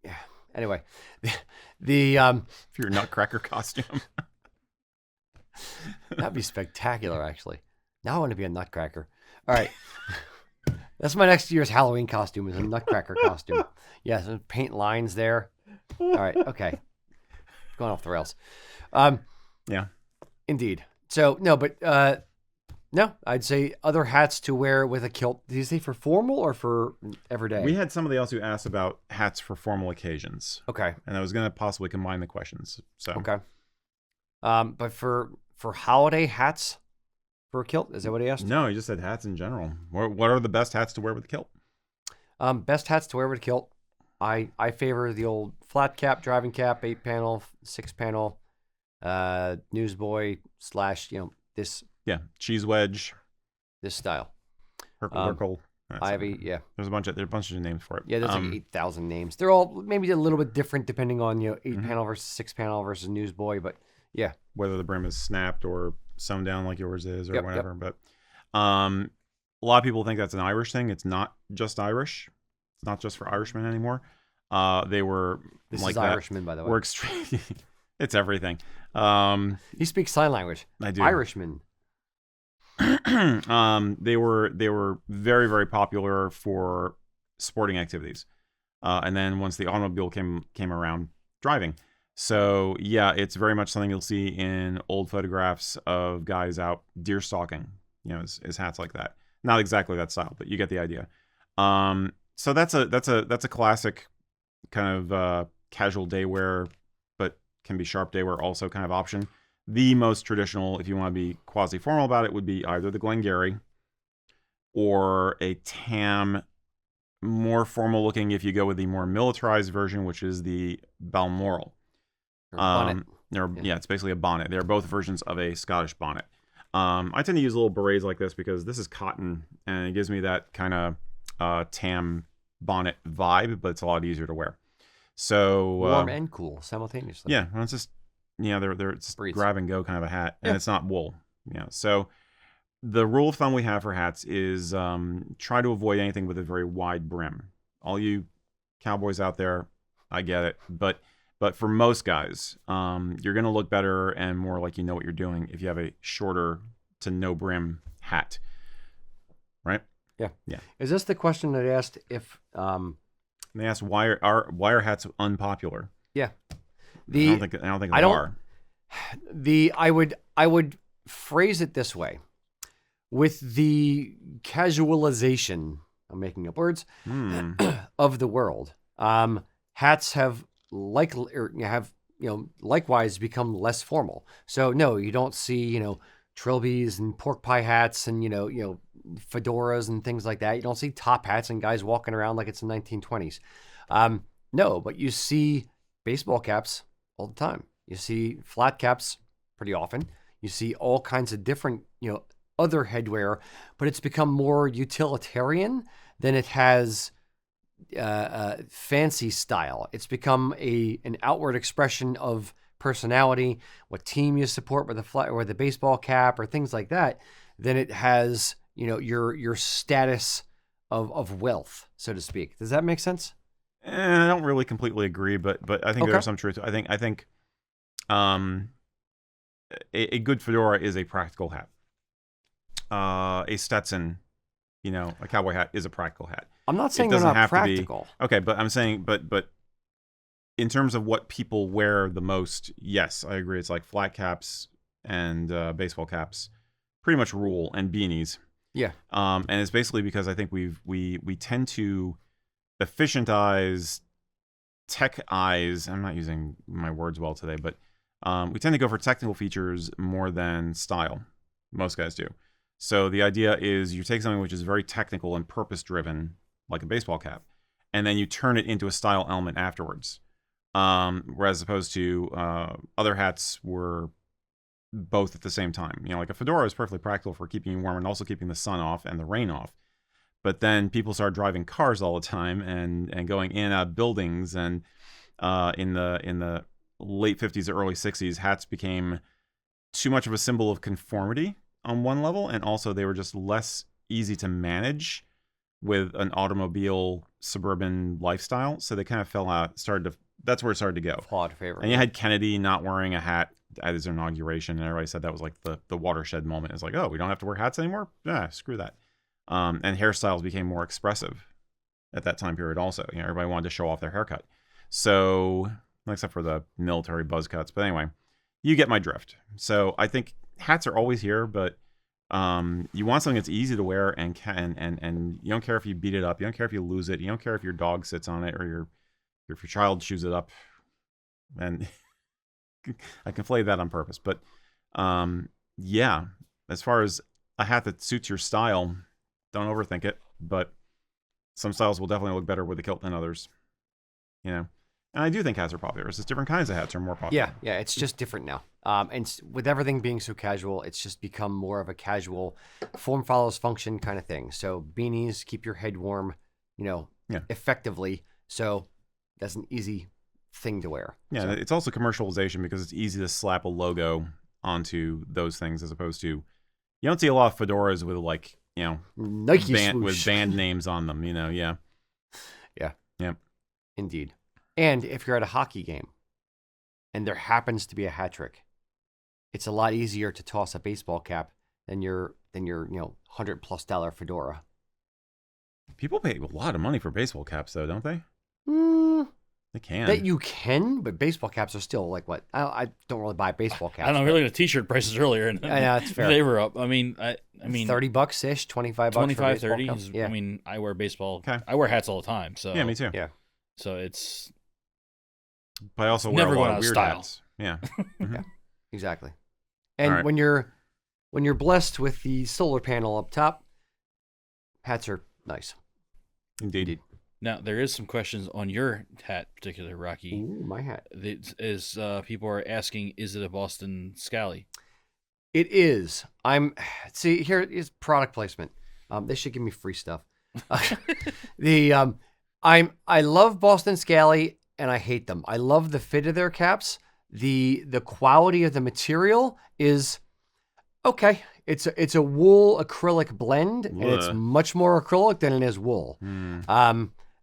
yeah. Anyway, If your Nutcracker costume. that'd be spectacular, actually. Now I want to be a Nutcracker. All right. That's my next year's Halloween costume, is a Nutcracker costume. Yeah, so paint lines there. All right, okay. Going off the rails. Yeah. Indeed. So, no, but no, I'd say other hats to wear with a kilt. Did you say for formal or for everyday? We had somebody else who asked about hats for formal occasions. Okay. And I was going to possibly combine the questions. So Okay. But for holiday hats for a kilt, is that what he asked? No, he just said hats in general. What are the best hats to wear with a kilt? Best hats to wear with a kilt. I favor the old flat cap, driving cap, 8-panel, 6-panel, newsboy / this Cheese wedge, this style. Herkle. Ivy, yeah. There's a bunch of names for it. Yeah, there's like 8,000 names. They're all maybe a little bit different depending on 8-panel versus 6-panel versus newsboy, but yeah. Whether the brim is snapped or sewn down like yours is or Yep, whatever. But a lot of people think that's an Irish thing. It's not just Irish. It's not just for Irishmen anymore. They were This like is that. Irishman, by the way. We're extreme. It's everything. He speaks sign language. I do. Irishman. They were very, very popular for sporting activities. And then once the automobile came around, driving. So yeah, it's very much something you'll see in old photographs of guys out deer stalking, is hats like that. Not exactly that style, but you get the idea. So that's a classic kind of casual day wear, but can be sharp day wear also kind of option. The most traditional, if you want to be quasi-formal about it, would be either the Glengarry or a tam, more formal looking if you go with the more militarized version, which is the Balmoral. Bonnet. It's basically a bonnet. They're both versions of a Scottish bonnet. I tend to use little berets like this because this is cotton and it gives me that kind of tam bonnet vibe, but it's a lot easier to wear. So Warm and cool simultaneously. Yeah, well, it's just they're just Breeds. grab and go kind of a hat, and it's not wool. So the rule of thumb we have for hats is try to avoid anything with a very wide brim. All you cowboys out there, I get it, but for most guys, you're gonna look better and more like you know what you're doing if you have a shorter to no brim hat, right? Yeah. Is this the question that asked if They asked why are hats unpopular? Yeah. I don't think they are. I would phrase it this way. With the casualization, I'm making up words, of the world, hats have likewise become less formal. So no, you don't see, trilbies and pork pie hats and, fedoras and things like that. You don't see top hats and guys walking around like it's the 1920s. No, but you see baseball caps all the time. You see flat caps pretty often. You see all kinds of different, other headwear, but it's become more utilitarian than it has fancy style. It's become an outward expression of personality, what team you support with the baseball cap or things like that, than it has, your status of wealth, so to speak. Does that make sense? I don't really completely agree, but I think there's some truth. I think a good fedora is a practical hat. A Stetson, a cowboy hat is a practical hat. I'm not saying they're not practical. Okay, but I'm saying, but in terms of what people wear the most, yes, I agree. It's like flat caps and baseball caps pretty much rule, and beanies. Yeah. And it's basically because I think we tend to efficientize, tech eyes. I'm not using my words well today, but we tend to go for technical features more than style. Most guys do. So the idea is you take something which is very technical and purpose-driven, like a baseball cap, and then you turn it into a style element afterwards. Whereas opposed to other hats were both at the same time. You know, like a fedora is perfectly practical for keeping you warm and also keeping the sun off and the rain off. But then people started driving cars all the time and going in and out of buildings, and in the late 50s or early 60s, hats became too much of a symbol of conformity on one level, and also they were just less easy to manage with an automobile suburban lifestyle. So they kind of fell out, that's where it started to go. Flawed favor. And you had Kennedy not wearing a hat at his inauguration, and everybody said that was like the watershed moment. It's like, oh, we don't have to wear hats anymore? Yeah, screw that. And hairstyles became more expressive at that time period also. You know, everybody wanted to show off their haircut. So, except for the military buzz cuts. But anyway, you get my drift. So I think hats are always here, but you want something that's easy to wear and you don't care if you beat it up. You don't care if you lose it. You don't care if your dog sits on it or if your child chews it up. And I conflate that on purpose. But yeah, as far as a hat that suits your style, don't overthink it. But some styles will definitely look better with the kilt than others. You know, and I do think hats are popular. It's just different kinds of hats are more popular. Yeah, it's just different now. With everything being so casual, it's just become more of a casual form follows function kind of thing. So beanies keep your head warm, effectively. So that's an easy thing to wear. Yeah, so it's also commercialization because it's easy to slap a logo onto those things as opposed to, you don't see a lot of fedoras with like, Nike with band names on them, yeah. Yeah. Indeed. And if you're at a hockey game and there happens to be a hat trick, it's a lot easier to toss a baseball cap than your $100+ fedora. People pay a lot of money for baseball caps though, don't they? They can. That you can, but baseball caps are still like what? I don't really buy baseball caps. I don't know. We looked at t-shirt prices earlier, and that's fair. They were up. I mean, $30 ish, $25. 25, 30. Yeah. I mean, I wear baseball. Okay. I wear hats all the time. So yeah, me too. Yeah. So it's. But I also wear never a lot going of out of weird style. hats. Yeah. Mm-hmm. Yeah. Exactly. And right. when you're blessed with the solar panel up top, hats are nice. Indeed. Now there is some questions on your hat, particular Rocky. Ooh, my hat. People are asking, is it a Boston Scally? It is. See, here is product placement. They should give me free stuff. I love Boston Scally and I hate them. I love the fit of their caps. The quality of the material is okay. It's a wool acrylic blend, and it's much more acrylic than it is wool.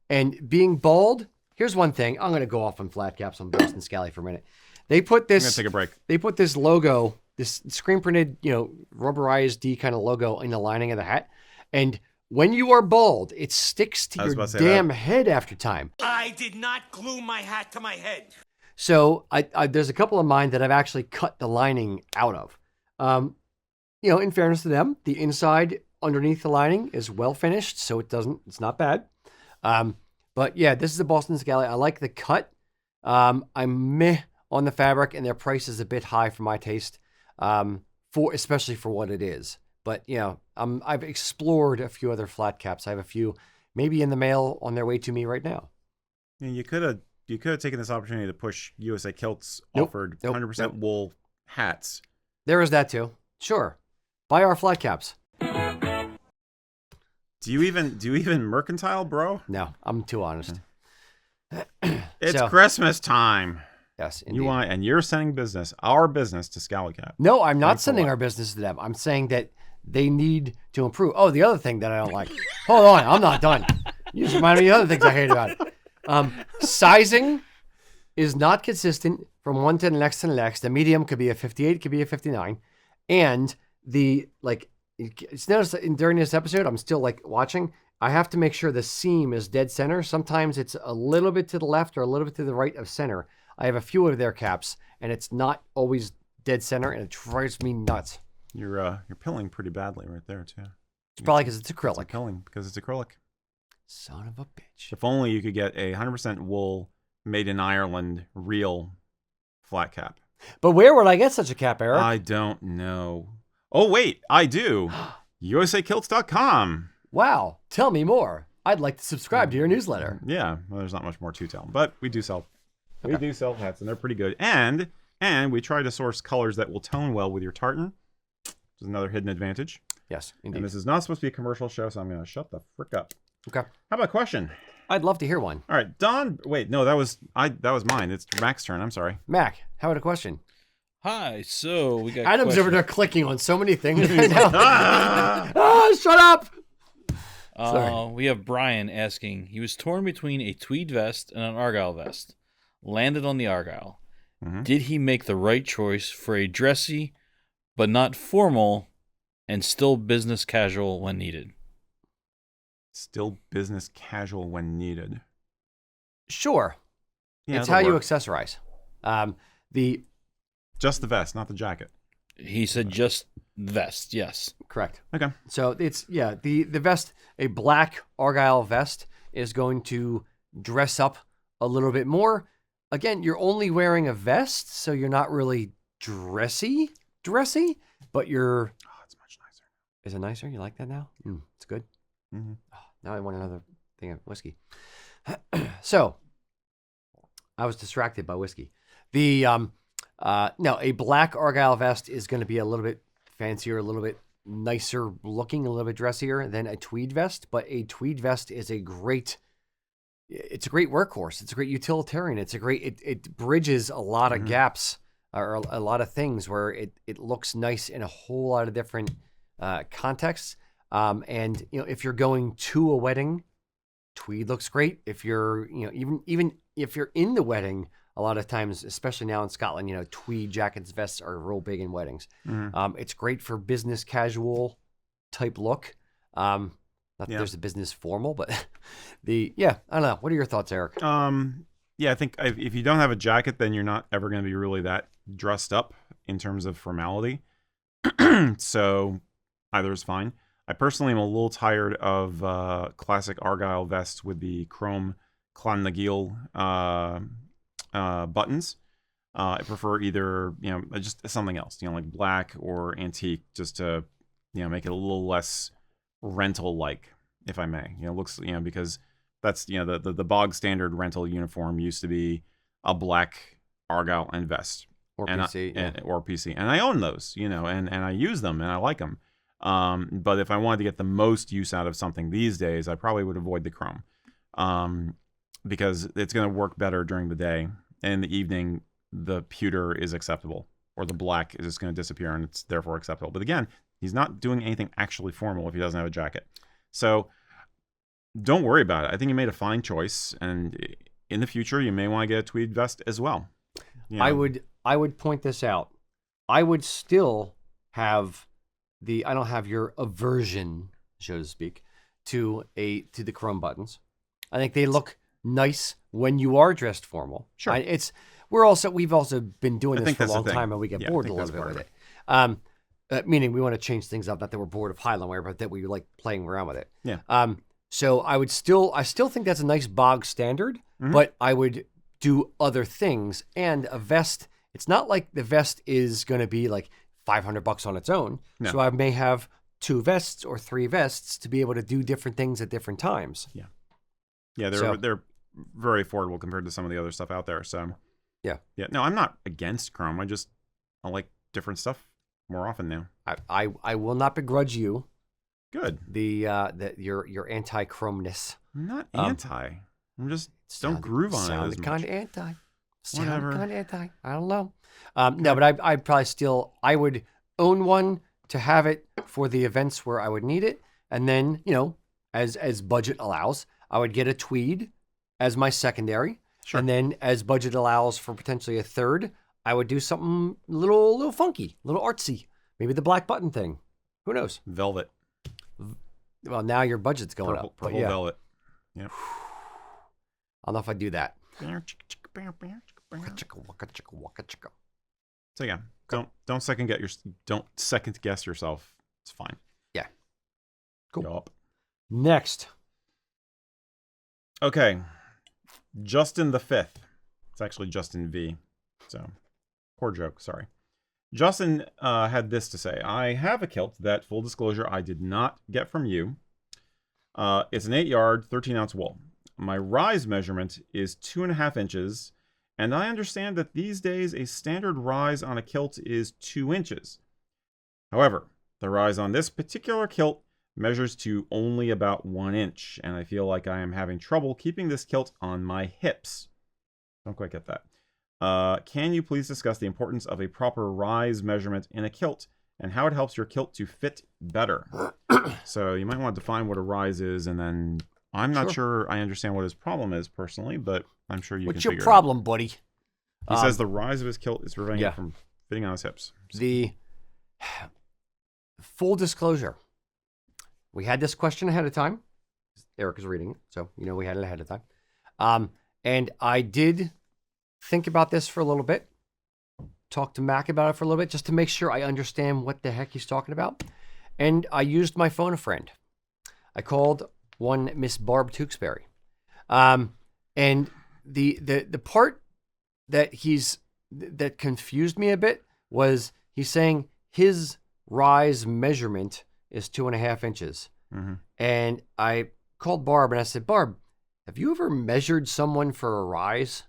And being bald, here's one thing. I'm going to go off on flat caps on Boston Scally for a minute. They put this. I'm going to take a break. They put this logo, this screen printed, rubberized D kind of logo in the lining of the hat, and when you are bald, it sticks to your damn head after time. I did not glue my hat to my head. So there's a couple of mine that I've actually cut the lining out of. In fairness to them, the inside underneath the lining is well finished, so it's not bad. But yeah, this is a Boston Scally. I like the cut. I'm meh on the fabric, and their price is a bit high for my taste, especially for what it is. But I've explored a few other flat caps. I have a few maybe in the mail on their way to me right now. Yeah, you could have taken this opportunity to push USA Kilts offered 100% wool hats. There is that too. Sure. Buy our flat caps. Do you even mercantile, bro? No, I'm too honest. It's Christmas time. Yes, indeed. And you're sending our business to Scally Cap. No, I'm not sending our business to them. I'm saying that they need to improve. Oh, the other thing that I don't like. Hold on, I'm not done. You just reminded me of the other things I hate about it. Sizing is not consistent from one to the next to the next. The medium could be a 58, could be a 59. And it's noticed during this episode, I'm still watching. I have to make sure the seam is dead center. Sometimes it's a little bit to the left or a little bit to the right of center. I have a few of their caps, and it's not always dead center, and it drives me nuts. You're pilling pretty badly right there too. It's probably because it's acrylic. It's pilling because it's acrylic. Son of a bitch. If only you could get a 100% wool, made in Ireland, real flat cap. But where would I get such a cap, Erik? I don't know. Oh wait, I do. usakilts.com. Wow. Tell me more. I'd like to subscribe to your newsletter. Yeah, well, there's not much more to tell, but we do sell hats, and they're pretty good. And we try to source colors that will tone well with your tartan, which is another hidden advantage. Yes, indeed. And this is not supposed to be a commercial show, so I'm going to shut the frick up. Okay. How about a question? I'd love to hear one. All right, Don. Wait, no, that was mine. It's Mac's turn. I'm sorry. Mac, how about a question? Hi. So we got Adam's questions. over there clicking on so many things right now. Shut up! Sorry. We have Brian asking. He was torn between a tweed vest and an Argyll vest. Landed on the Argyll. Mhm. Did he make the right choice for a dressy, but not formal, and still business casual when needed? Still business casual when needed. Sure. Yeah, It's that'll how you work. accessorize. Just the vest, not the jacket. He said just vest. Yes. Correct. Okay. So the vest, a black Argyle vest, is going to dress up a little bit more. Again, you're only wearing a vest, so you're not really dressy, but you're. Oh, it's much nicer. Is it nicer? You like that now? It's good. Mm-hmm. Oh, now I want another thing of whiskey. So, I was distracted by whiskey. No, a black Argyle vest is going to be a little bit fancier, a little bit nicer looking, a little bit dressier than a tweed vest. But a tweed vest is a great workhorse. It's a great utilitarian. It bridges a lot of gaps or a lot of things where it looks nice in a whole lot of different contexts. And if you're going to a wedding, tweed looks great. If you're, even if you're in the wedding, a lot of times, especially now in Scotland, tweed jackets, vests are real big in weddings. It's great for business casual type look. Not that there's a business formal, but I don't know. What are your thoughts, Erik? Yeah, I think if you don't have a jacket, then you're not ever going to be really that dressed up in terms of formality. So either is fine. I personally am a little tired of classic Argyle vests with the chrome Clonnagill buttons. I prefer either, just something else, like black or antique, just to, make it a little less rental-like, if I may. Looks, because that's, the bog standard rental uniform used to be a black Argyle and vest. Or PC. Or PC. And I own those, and I use them and I like them. But if I wanted to get the most use out of something these days, I probably would avoid the chrome. Because it's going to work better during the day. And in the evening, the pewter is acceptable. Or the black is just going to disappear and it's therefore acceptable. But again, he's not doing anything actually formal if he doesn't have a jacket. So don't worry about it. I think you made a fine choice. And in the future, you may want to get a tweed vest as well. I would point this out. I would still have I don't have your aversion, so to speak, to the chrome buttons. I think they look nice when you are dressed formal. Sure. We've also been doing this for a long time, and we get bored a little bit with it. Meaning we want to change things up. Not that we're bored of Highland wear, but that we like playing around with it. Yeah. So I still think that's a nice bog standard, but I would do other things. And a vest, it's not like the vest is going to be like $500 on its own. No. So I may have 2 vests or 3 vests to be able to do different things at different times. Yeah. Yeah, they're very affordable compared to some of the other stuff out there. So yeah. No, I'm not against chrome. I like different stuff more often now. I will not begrudge you Good. your anti-chromeness. I'm not anti. I'm just don't groove on it as Sounded much. kind of anti. Whatever. Kind of anti. I don't know. No, but I'd probably I would own one to have it for the events where I would need it, and then as budget allows, I would get a tweed as my secondary, Sure. and then as budget allows for potentially a third, I would do something little funky, little artsy, maybe the black button thing. Who knows? Velvet. Well, now your budget's going Purple, up. But purple yeah, velvet. Yep. I don't know if I'd do that. So yeah, don't second guess yourself. It's fine. Yeah. Cool. Yup. Next. Okay. Justin the Fifth. It's actually Justin V. So poor joke. Sorry. Justin had this to say. I have a kilt that, full disclosure, I did not get from you. It's an 8-yard, 13-ounce wool. My rise measurement is 2.5 inches, and I understand that these days a standard rise on a kilt is 2 inches. However, the rise on this particular kilt measures to only about 1 inch, and I feel like I am having trouble keeping this kilt on my hips. Don't quite get that. Can you please discuss the importance of a proper rise measurement in a kilt and how it helps your kilt to fit better? So you might want to define what a rise is, and then I'm not sure I understand what his problem is personally, but I'm sure you can figure it out. What's your problem, buddy? He says the rise of his kilt is preventing him from fitting on his hips. The full disclosure, we had this question ahead of time. Erik is reading it, so we had it ahead of time. And I did think about this for a little bit, talk to Mac about it for a little bit, just to make sure I understand what the heck he's talking about. And I used my phone a friend. I called one Miss Barb Tewksbury. And the part that confused me a bit was he's saying his rise measurement is 2.5 inches. Mm-hmm. And I called Barb and I said, Barb, have you ever measured someone for a rise?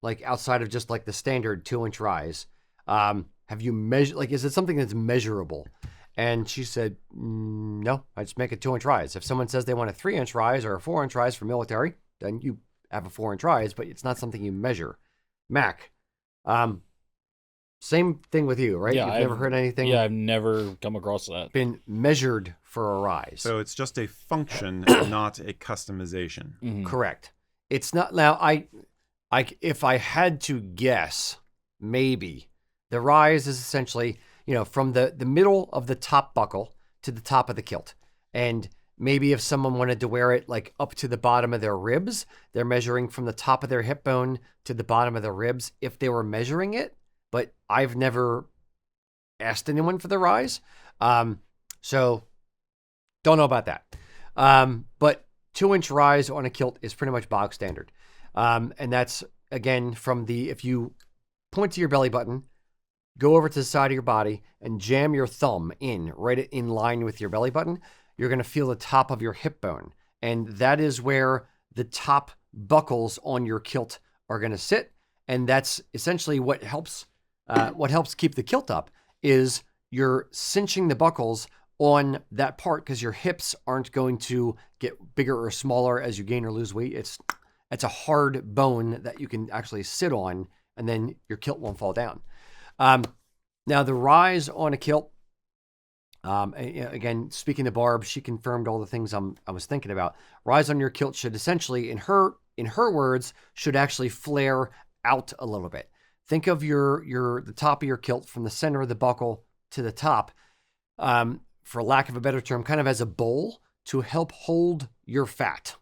Like outside of just like the standard 2-inch rise? Have you measured, like, is it something that's measurable? And she said, no, I just make a 2-inch rise. If someone says they want a 3-inch rise or a 4-inch rise for military, then you have a 4-inch rise, but it's not something you measure. Mac, same thing with you, right? Yeah, You've never heard anything. Yeah, I've never come across that. Been measured for a rise. So it's just a function, not a customization. Mhm. Correct. It's not. Now, if I had to guess, maybe the rise is essentially, from the middle of the top buckle to the top of the kilt. And maybe if someone wanted to wear it like up to the bottom of their ribs, they're measuring from the top of their hip bone to the bottom of their ribs if they were measuring it. But I've never asked anyone for the rise. So don't know about that. But 2-inch rise on a kilt is pretty much bog standard. And that's, again, if you point to your belly button, go over to the side of your body and jam your thumb right in line with your belly button, you're going to feel the top of your hip bone. And that is where the top buckles on your kilt are going to sit. And that's essentially what helps keep the kilt up is you're cinching the buckles on that part because your hips aren't going to get bigger or smaller as you gain or lose weight. It's a hard bone that you can actually sit on, and then your kilt won't fall down. Now, the rise on a kilt, again, speaking to Barb, she confirmed all the things I was thinking about. Rise on your kilt should essentially, in her words, should actually flare out a little bit. Think of the top of your kilt from the center of the buckle to the top, for lack of a better term, kind of as a bowl to help hold your fat.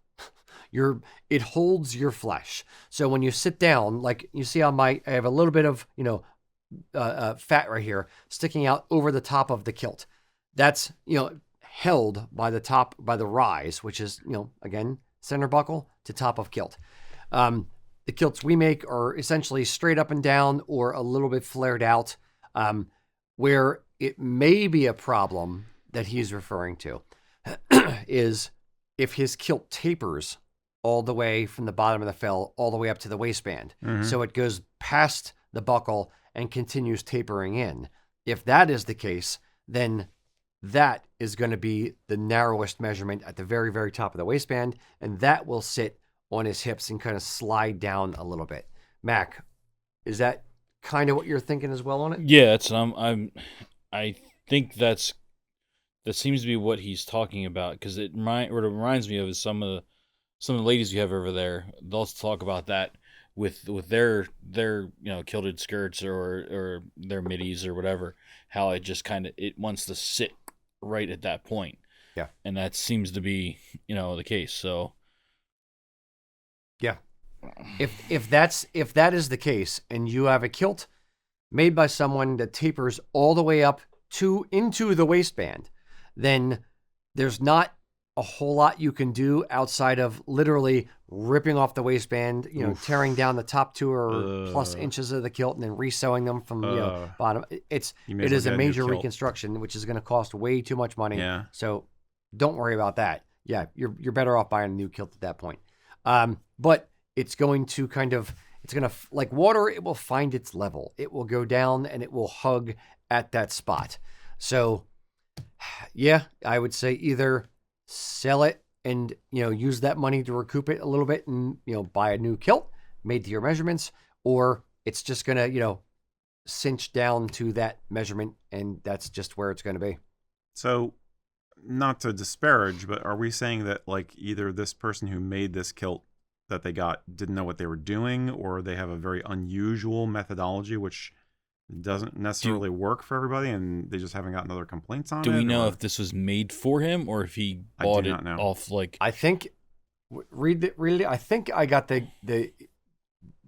It holds your flesh. So when you sit down, like you see I have a little bit of, fat right here sticking out over the top of the kilt. That's, held by the rise, which is, again, center buckle to top of kilt. The kilts we make are essentially straight up and down or a little bit flared out, where it may be a problem that he's referring to is if his kilt tapers all the way from the bottom of the fell all the way up to the waistband. Mm-hmm. So it goes past the buckle and continues tapering in. If that is the case, then that is going to be the narrowest measurement at the very, very top of the waistband, and that will sit on his hips and kind of slide down a little bit. Mac, is that kind of what you're thinking as well on it? Yeah, I think that seems to be what he's talking about, because it reminds me of some of the ladies you have over there. They'll talk about that with their kilted skirts or their middies or whatever, how it just it wants to sit right at that point. Yeah. And that seems to be, the case. So yeah. If that is the case and you have a kilt made by someone that tapers all the way up into the waistband, then there's not a whole lot you can do outside of literally ripping off the waistband, tearing down the top 2 or plus inches of the kilt and then resewing them from bottom. It is a major reconstruction, which is going to cost way too much money. Yeah. So don't worry about that. Yeah, you're better off buying a new kilt at that point. But it's going to like water, it will find its level. It will go down and it will hug at that spot. So yeah, I would say either sell it and, use that money to recoup it a little bit and, buy a new kilt made to your measurements, or it's just going to, cinch down to that measurement and that's just where it's going to be. So, not to disparage, but are we saying that like either this person who made this kilt that they got didn't know what they were doing, or they have a very unusual methodology which doesn't necessarily work for everybody and they just haven't gotten other complaints on it? Do we know if this was made for him or if he bought it off like... I think, I think I got the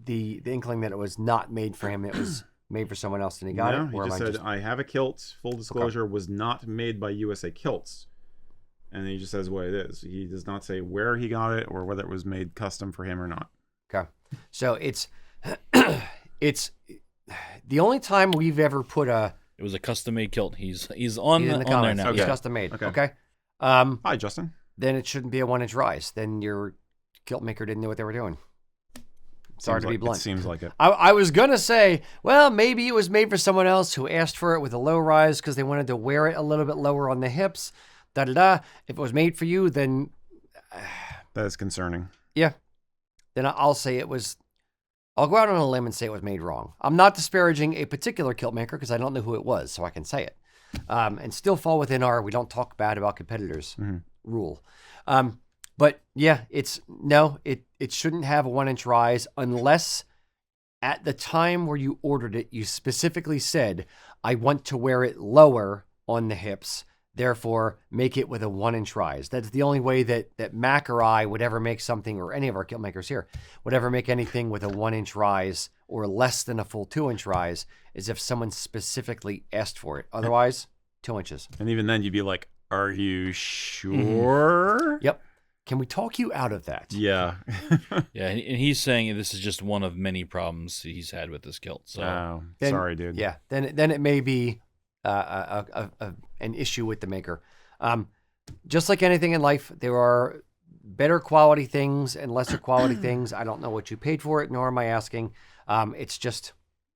inkling that it was not made for him. It was made for someone else and he got it. He just said, I have a kilt, full disclosure, was not made by USA Kilts. And he just says what it is. He does not say where he got it or whether it was made custom for him or not. Okay. So it's the only time we've ever put it was a custom-made kilt. He's on in the on comments. there now. He's Yeah. custom made. Okay. Okay. Hi, Justin. Then it shouldn't be a 1-inch rise. Then your kilt maker didn't know what they were doing. Sorry to be blunt. It seems like it. I was gonna say, well, maybe it was made for someone else who asked for it with a low rise because they wanted to wear it a little bit lower on the hips. If it was made for you, then That is concerning. Yeah. Then I'll say it was. I'll go out on a limb and say it was made wrong. I'm not disparaging a particular kilt maker because I don't know who it was, so I can say it. And still fall within our we don't talk bad about competitors rule. But yeah, it shouldn't have a 1-inch rise unless at the time where you ordered it, you specifically said, I want to wear it lower on the hips. Therefore, make it with a 1-inch rise. That's the only way that Mac or I would ever make something, or any of our kilt makers here, would ever make anything with a 1-inch rise or less than a full 2-inch rise, is if someone specifically asked for it. Otherwise, 2 inches. And even then, you'd be like, are you sure? Yep. Can we talk you out of that? Yeah. Yeah, and he's saying this is just one of many problems he's had with this kilt. So sorry, dude. Yeah. Then it may be an issue with the maker. Just like anything in life, there are better quality things and lesser quality things. I don't know what you paid for it, nor am I asking. It's just...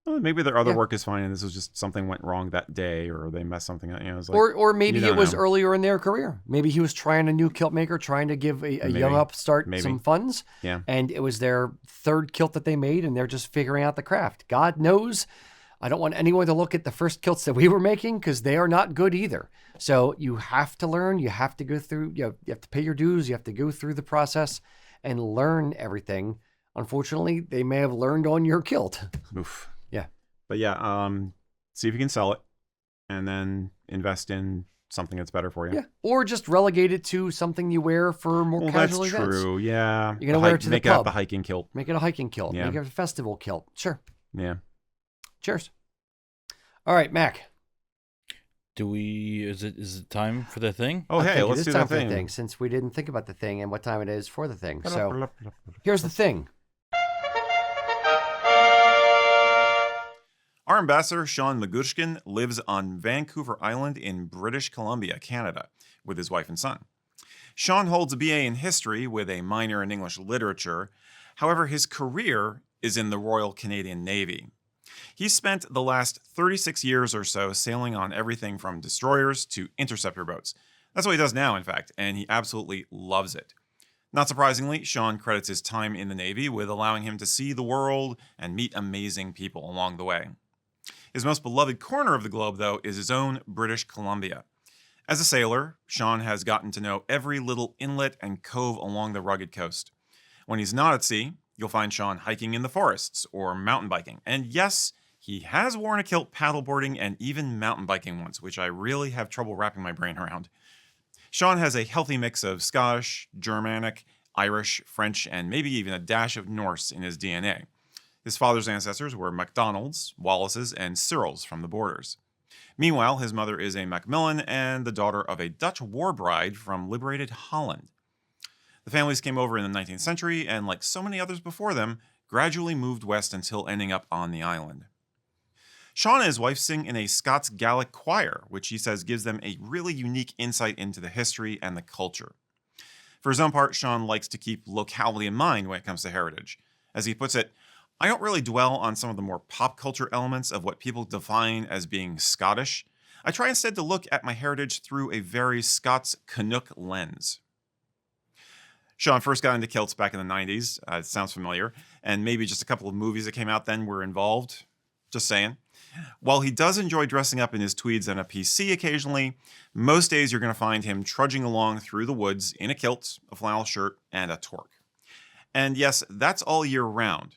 Well, maybe their other work is fine, and this was just something went wrong that day, or they messed something up. It's like, or maybe it was know. Earlier in their career. Maybe he was trying a new kilt maker, trying to give a young upstart some funds. Yeah. And it was their third kilt that they made, and they're just figuring out the craft. God knows, I don't want anyone to look at the first kilts that we were making because they are not good either. So you have to learn. You have to go through. You have to pay your dues. You have to go through the process and learn everything. Unfortunately, they may have learned on your kilt. Oof. Yeah. But yeah, see if you can sell it and then invest in something that's better for you. Yeah. Or just relegate it to something you wear for more casual events. That's true. Yeah. You're going to wear it to the pub. Make it up a hiking kilt. Make it a hiking kilt. Yeah. Make it a festival kilt. Sure. Yeah. Cheers. All right, Mac. Is it time for the thing? Oh, hey, let's do the thing. Since we didn't think about the thing and what time it is for the thing. So here's the thing. Our ambassador, Sean Magushkin, lives on Vancouver Island in British Columbia, Canada, with his wife and son. Sean holds a BA in history with a minor in English literature. However, his career is in the Royal Canadian Navy. He's spent the last 36 years or so sailing on everything from destroyers to interceptor boats. That's what he does now, in fact, and he absolutely loves it. Not surprisingly, Sean credits his time in the Navy with allowing him to see the world and meet amazing people along the way. His most beloved corner of the globe, though, is his own British Columbia. As a sailor, Sean has gotten to know every little inlet and cove along the rugged coast. When he's not at sea, you'll find Sean hiking in the forests or mountain biking. And yes, he has worn a kilt paddleboarding and even mountain biking once, which I really have trouble wrapping my brain around. Sean has a healthy mix of Scottish, Germanic, Irish, French, and maybe even a dash of Norse in his DNA. His father's ancestors were MacDonalds, Wallaces, and Cyrils from the borders. Meanwhile, his mother is a Macmillan and the daughter of a Dutch war bride from liberated Holland. The families came over in the 19th century and, like so many others before them, gradually moved west until ending up on the island. Sean and his wife sing in a Scots Gaelic choir, which he says gives them a really unique insight into the history and the culture. For his own part, Sean likes to keep locality in mind when it comes to heritage. As he puts it, I don't really dwell on some of the more pop culture elements of what people define as being Scottish. I try instead to look at my heritage through a very Scots Canuck lens. Sean first got into kilts back in the 90s. It sounds familiar. And maybe just a couple of movies that came out then were involved. Just saying. While he does enjoy dressing up in his tweeds and a PC occasionally, most days you're going to find him trudging along through the woods in a kilt, a flannel shirt, and a torque. And yes, that's all year round.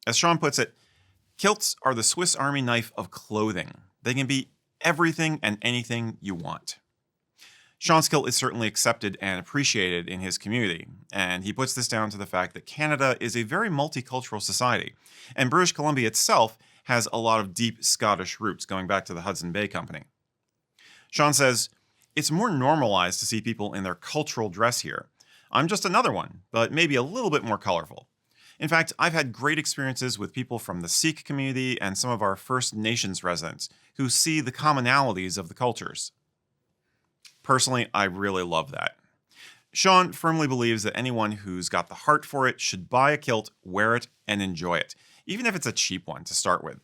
As Sean puts it, kilts are the Swiss Army knife of clothing. They can be everything and anything you want. Sean's kilt is certainly accepted and appreciated in his community, and he puts this down to the fact that Canada is a very multicultural society, and British Columbia itself has a lot of deep Scottish roots going back to the Hudson Bay Company. Sean says, it's more normalized to see people in their cultural dress here. I'm just another one, but maybe a little bit more colorful. In fact, I've had great experiences with people from the Sikh community and some of our First Nations residents who see the commonalities of the cultures. Personally, I really love that. Sean firmly believes that anyone who's got the heart for it should buy a kilt, wear it, and enjoy it, even if it's a cheap one to start with.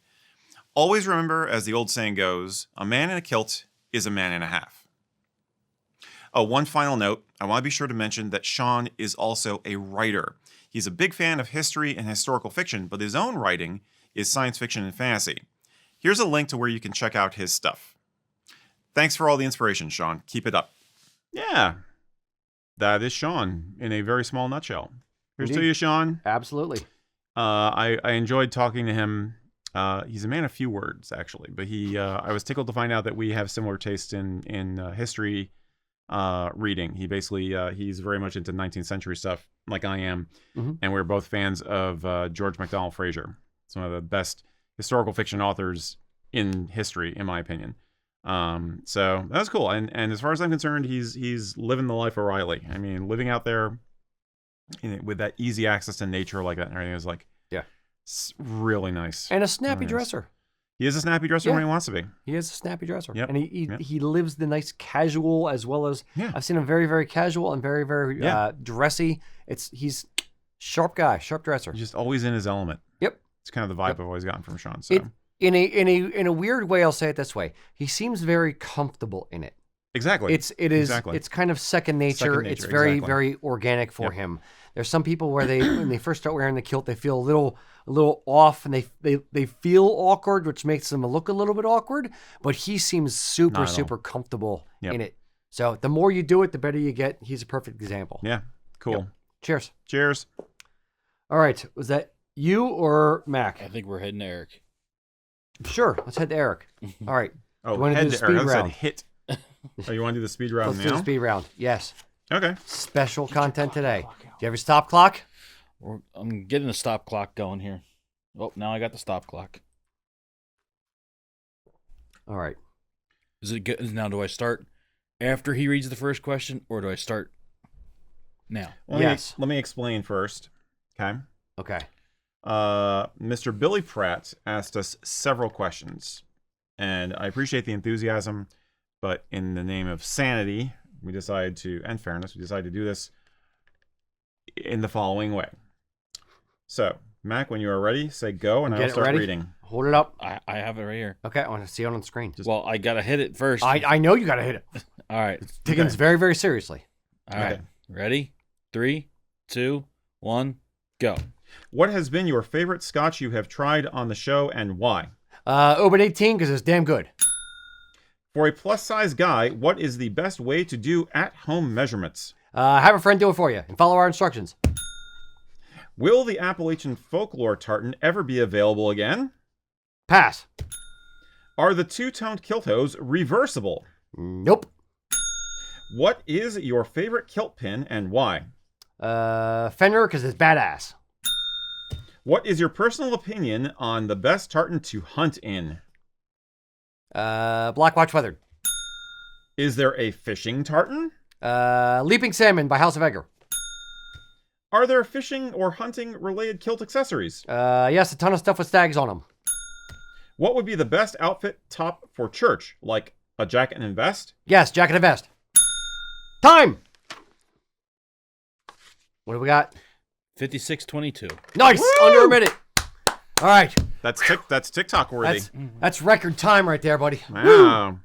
Always remember, as the old saying goes, a man in a kilt is a man and a half. Oh, one final note, I want to be sure to mention that Sean is also a writer. He's a big fan of history and historical fiction, but his own writing is science fiction and fantasy. Here's a link to where you can check out his stuff. Thanks for all the inspiration, Sean. Keep it up. Yeah, that is Sean in a very small nutshell. Here's to you, Sean. Absolutely. I enjoyed talking to him. He's a man of few words, actually, but I was tickled to find out that we have similar tastes in history reading. He basically he's very much into 19th century stuff, like I am, and we're both fans of George MacDonald Fraser. It's one of the best historical fiction authors in history, in my opinion. So that's cool. And as far as I'm concerned, he's living the life of Riley. I mean, living out there with that easy access to nature like that and everything is like, yeah, it's really nice. And a snappy dresser. He is a snappy dresser when he wants to be. He is a snappy dresser. Yep. And he lives the nice casual as well as, I've seen him very, very casual and very, very dressy. He's sharp guy, sharp dresser. He's just always in his element. Yep. It's kind of the vibe I've always gotten from Sean. So. In a weird way, I'll say it this way. He seems very comfortable in it. Exactly. It's kind of second nature. It's very, very organic for him. There's some people where when they first start wearing the kilt, they feel a little off and they feel awkward, which makes them look a little bit awkward, but he seems super comfortable in it. So the more you do it, the better you get. He's a perfect example. Yeah. Cool. Yep. Cheers. Cheers. All right. Was that you or Mac? I think we're heading to Erik. Sure. Let's head to Erik. All right. Oh, do you want to do the speed round? Hit. Oh, you want to do the speed round Let's now? do the speed round. Yes. Okay. Special content today. Do you have your stop clock? I'm getting a stop clock going here. Oh, now I got the stop clock. All right. Is it good? Now, do I start after he reads the first question, or do I start now? Let me explain first. Okay. Okay. Mr. Billy Pratt asked us several questions, and I appreciate the enthusiasm, but in the name of sanity, and fairness, we decided to do this in the following way. So, Mac, when you are ready, say go, and I'll start reading. Hold it up. I have it right here. Okay, I want to see it on the screen. Well, I got to hit it first. I know you got to hit it. All right. Taking this very, very seriously. All right. Ready? 3, 2, 1, go. What has been your favorite scotch you have tried on the show, and why? Open 18 because it's damn good. For a plus-size guy, what is the best way to do at-home measurements? Have a friend do it for you and follow our instructions. Will the Appalachian Folklore Tartan ever be available again? Pass. Are the two-toned kilt hose reversible? Nope. What is your favorite kilt pin and why? Fender because it's badass. What is your personal opinion on the best tartan to hunt in? Black Watch Weathered. Is there a fishing tartan? Leaping Salmon by House of Edgar. Are there fishing or hunting related kilt accessories? Yes, a ton of stuff with stags on them. What would be the best outfit top for church? Like a jacket and vest? Yes, jacket and vest. Time! What do we got? 56:22. Nice! Woo! Under a minute. All right. That's TikTok worthy. That's record time right there, buddy. Wow.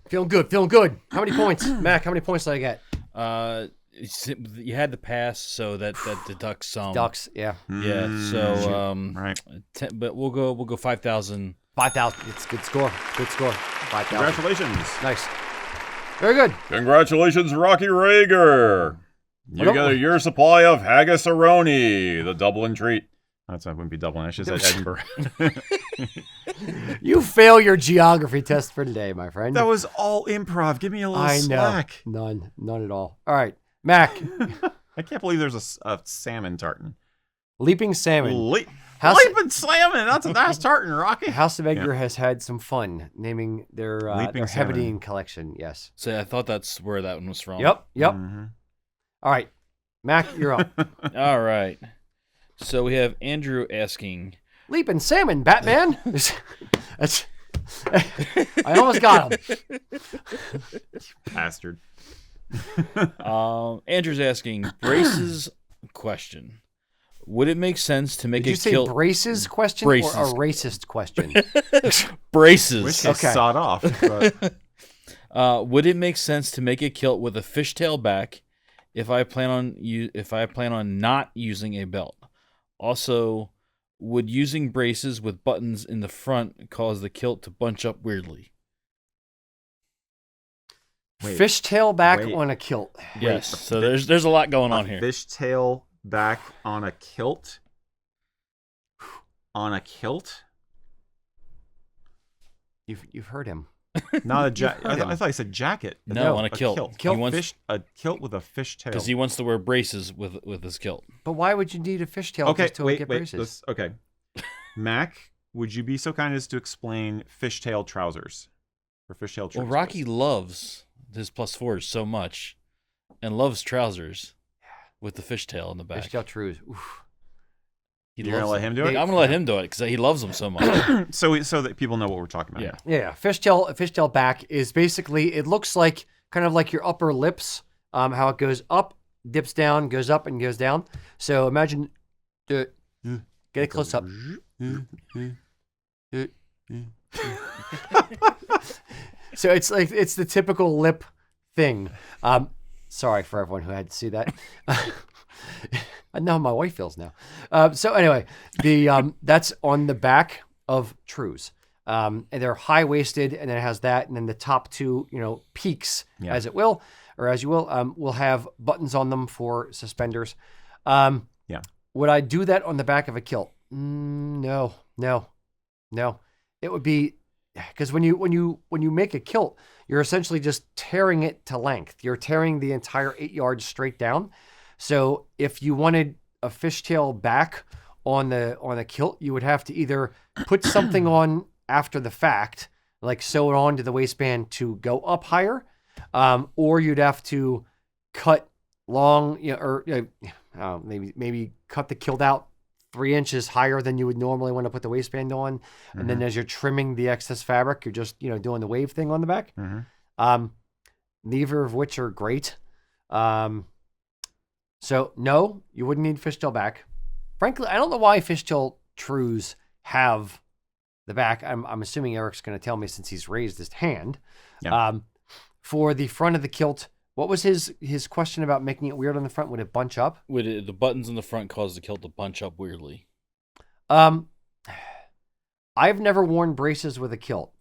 Feeling good, feeling good. How many points? Mac, how many points did I get? You had the pass, so that deducts some. Ducks, yeah. Yeah. So right. But we'll go 5,000. 5,000. It's a good score. Good score. 5,000. Congratulations. Nice. Very good. Congratulations, Rocky Rager. You get a year supply of haggis aroni, the Dublin treat. That wouldn't be Dublin. I should say Edinburgh. You fail your geography test for today, my friend. That was all improv. Give me a little I know. slack. None at all. All right. Mac. I can't believe there's a salmon tartan. Leaping salmon. Leaping salmon. That's a nice tartan, Rocky. House of Edgar has had some fun naming their Leaping Hebridean salmon. collection. Yes. So I thought that's where that one was from. Yep. Mhm. All right. Mac, you're up. All right. So we have Andrew asking, Leaping salmon, Batman. That's. I almost got him. Bastard. Andrew's asking, braces question. Would it make sense to make Did you a say kilt braces question Braces. or a racist question? braces? Which Okay. is sawed off. But Would it make sense to make a kilt with a fishtail back if I plan on not using a belt? Also, would using braces with buttons in the front cause the kilt to bunch up weirdly? Wait. Fishtail back Wait. on a kilt. Yes. So there's a lot going on here. Fishtail back on a kilt. On a kilt? You've heard him. Not a jacket. You've heard I him. thought I said jacket. No, on a kilt. He wants A kilt with a fishtail. because he wants to wear braces with his kilt. But why would you need a fishtail Okay, just to wait. get braces? Okay. Mac, would you be so kind as to explain fishtail trousers? Or fishtail trousers? Well, Rocky loves his +4s so much, and loves trousers with the fishtail in the back. Fishtail Trews. Oof. He You're gonna loves let him do it? I'm gonna let him do it because he loves them so much. so that people know what we're talking about. Yeah. Yeah, fishtail back is basically, it looks like kind of like your upper lips, how it goes up, dips down, goes up, and goes down. So imagine, get it close up. So it's like, it's the typical lip thing. Sorry for everyone who had to see that. I know how my wife feels now. So anyway, that's on the back of Trews. And they're high waisted, and then it has that, and then the top two, peaks as you will, will have buttons on them for suspenders. Would I do that on the back of a kilt? No. It would be, because when you make a kilt, you're essentially just tearing it to length. You're tearing the entire 8 yards straight down. So if you wanted a fishtail back on a kilt, you would have to either put something on after the fact, like sew it on to the waistband to go up higher, or you'd have to cut long, maybe cut the kilt out 3 inches higher than you would normally want to put the waistband on, and then as you're trimming the excess fabric, you're just doing the wave thing on the back. Neither of which are great. So no, you wouldn't need fishtail back. Frankly, I don't know why Fishtail Trews have the back. I'm assuming Eric's going to tell me since he's raised his hand. Yeah. For the front of the kilt, what was his question about making it weird on the front? Would it bunch up? Would the buttons in the front cause the kilt to bunch up weirdly? I've never worn braces with a kilt.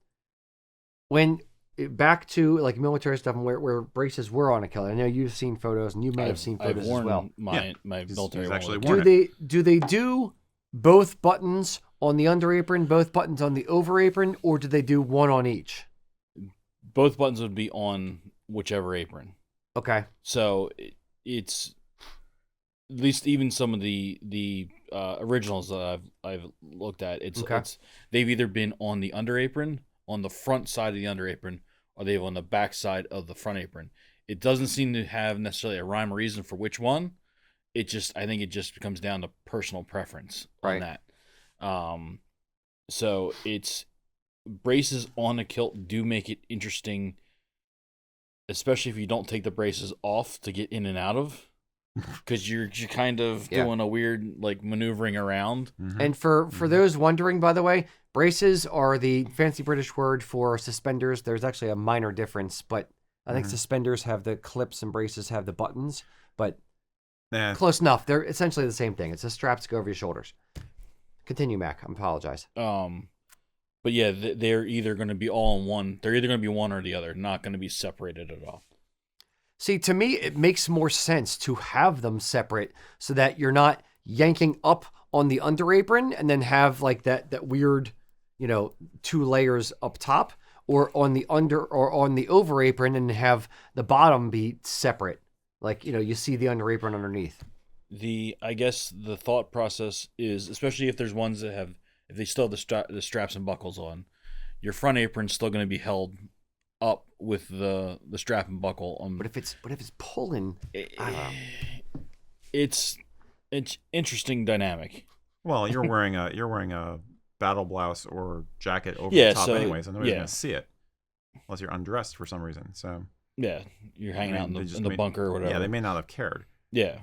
Back to like military stuff and where braces were on a kilt. I know you've seen photos, and you may have seen photos I've worn as well. my military he's one actually with- worn Do they do both buttons on the under apron, both buttons on the over apron, or do they do one on each? Both buttons would be on whichever apron. Okay. So it's at least even some of the originals that I've looked at. It's they've either been on the under apron, on the front side of the under apron, or they've on the back side of the front apron. It doesn't seem to have necessarily a rhyme or reason for which one. I think it just comes down to personal preference Right. on that. So braces on a kilt do make it interesting, especially if you don't take the braces off to get in and out of, because you're kind of doing a weird like maneuvering around. And for those wondering, by the way, braces are the fancy British word for suspenders. There's actually a minor difference, but I think suspenders have the clips and braces have the buttons, but close enough. They're essentially the same thing. It's the straps go over your shoulders. Continue, Mac. I apologize. But yeah, they're either going to be all in one. They're either going to be one or the other, not going to be separated at all. See, to me, it makes more sense to have them separate so that you're not yanking up on the under apron and then have like that weird, 2 layers up top, or on the under or on the over apron and have the bottom be separate. Like, you see the under apron underneath. I guess the thought process is, especially if there's ones that if they still have the straps and buckles on, your front apron's still going to be held up with the strap and buckle on. But if it's pulling, I don't know. It's interesting dynamic. Well, you're wearing a battle blouse or jacket over the top anyway, so nobody's gonna see it unless you're undressed for some reason. So yeah, you're hanging out in the bunker or whatever. Yeah, they may not have cared. Yeah.